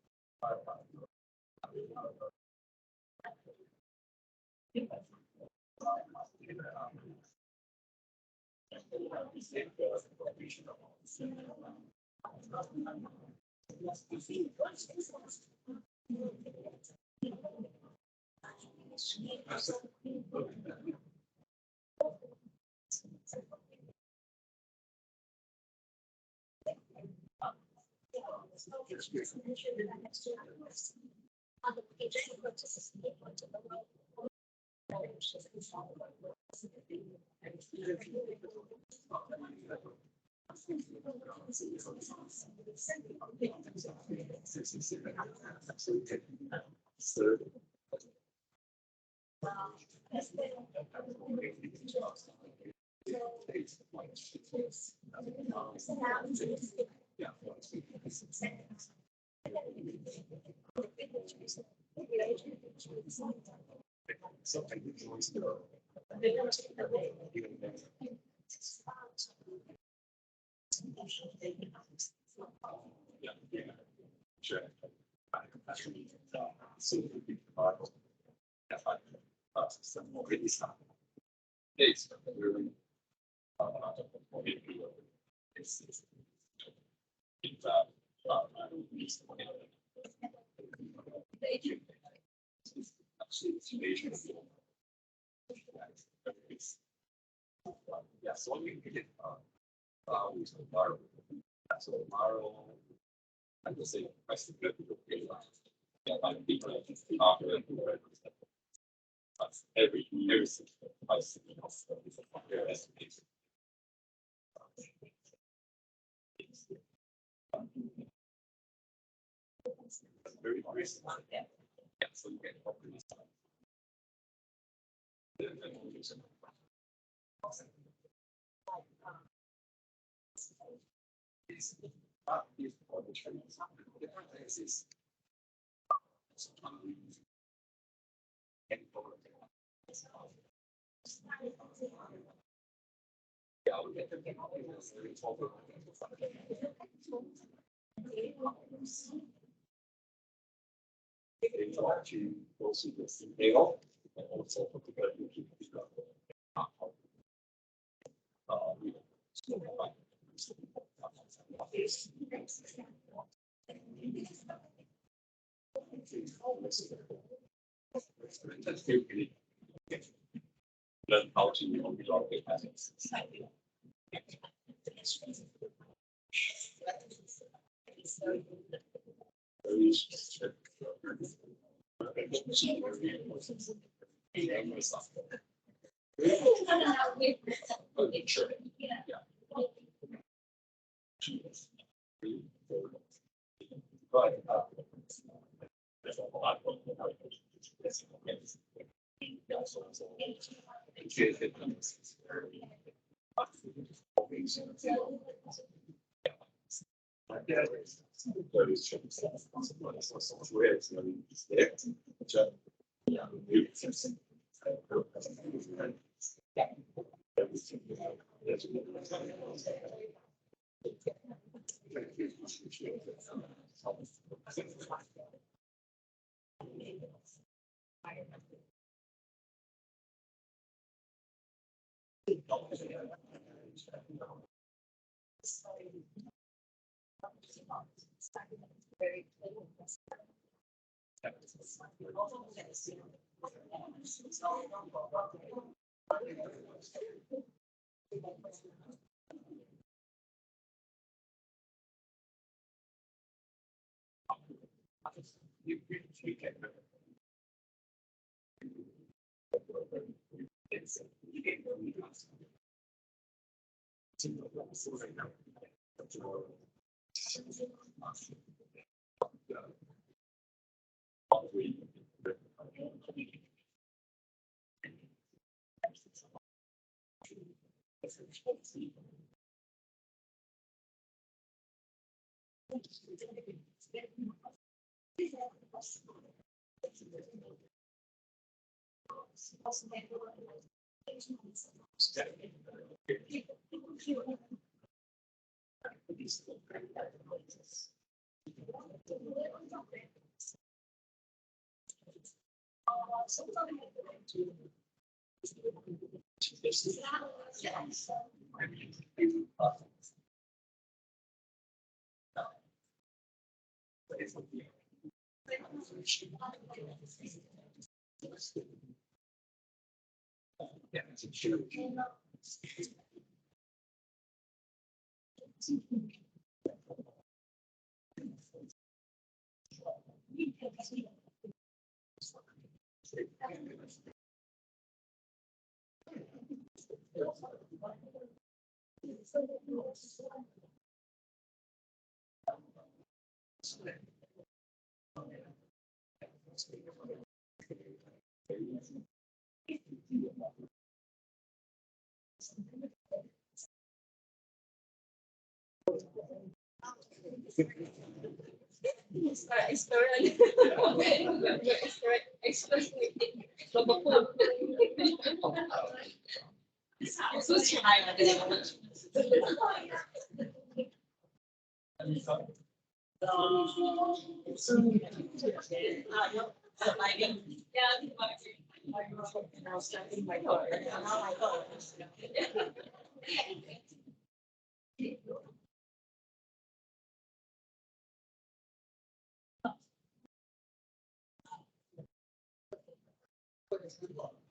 Learn how to relocate assets. Thank you.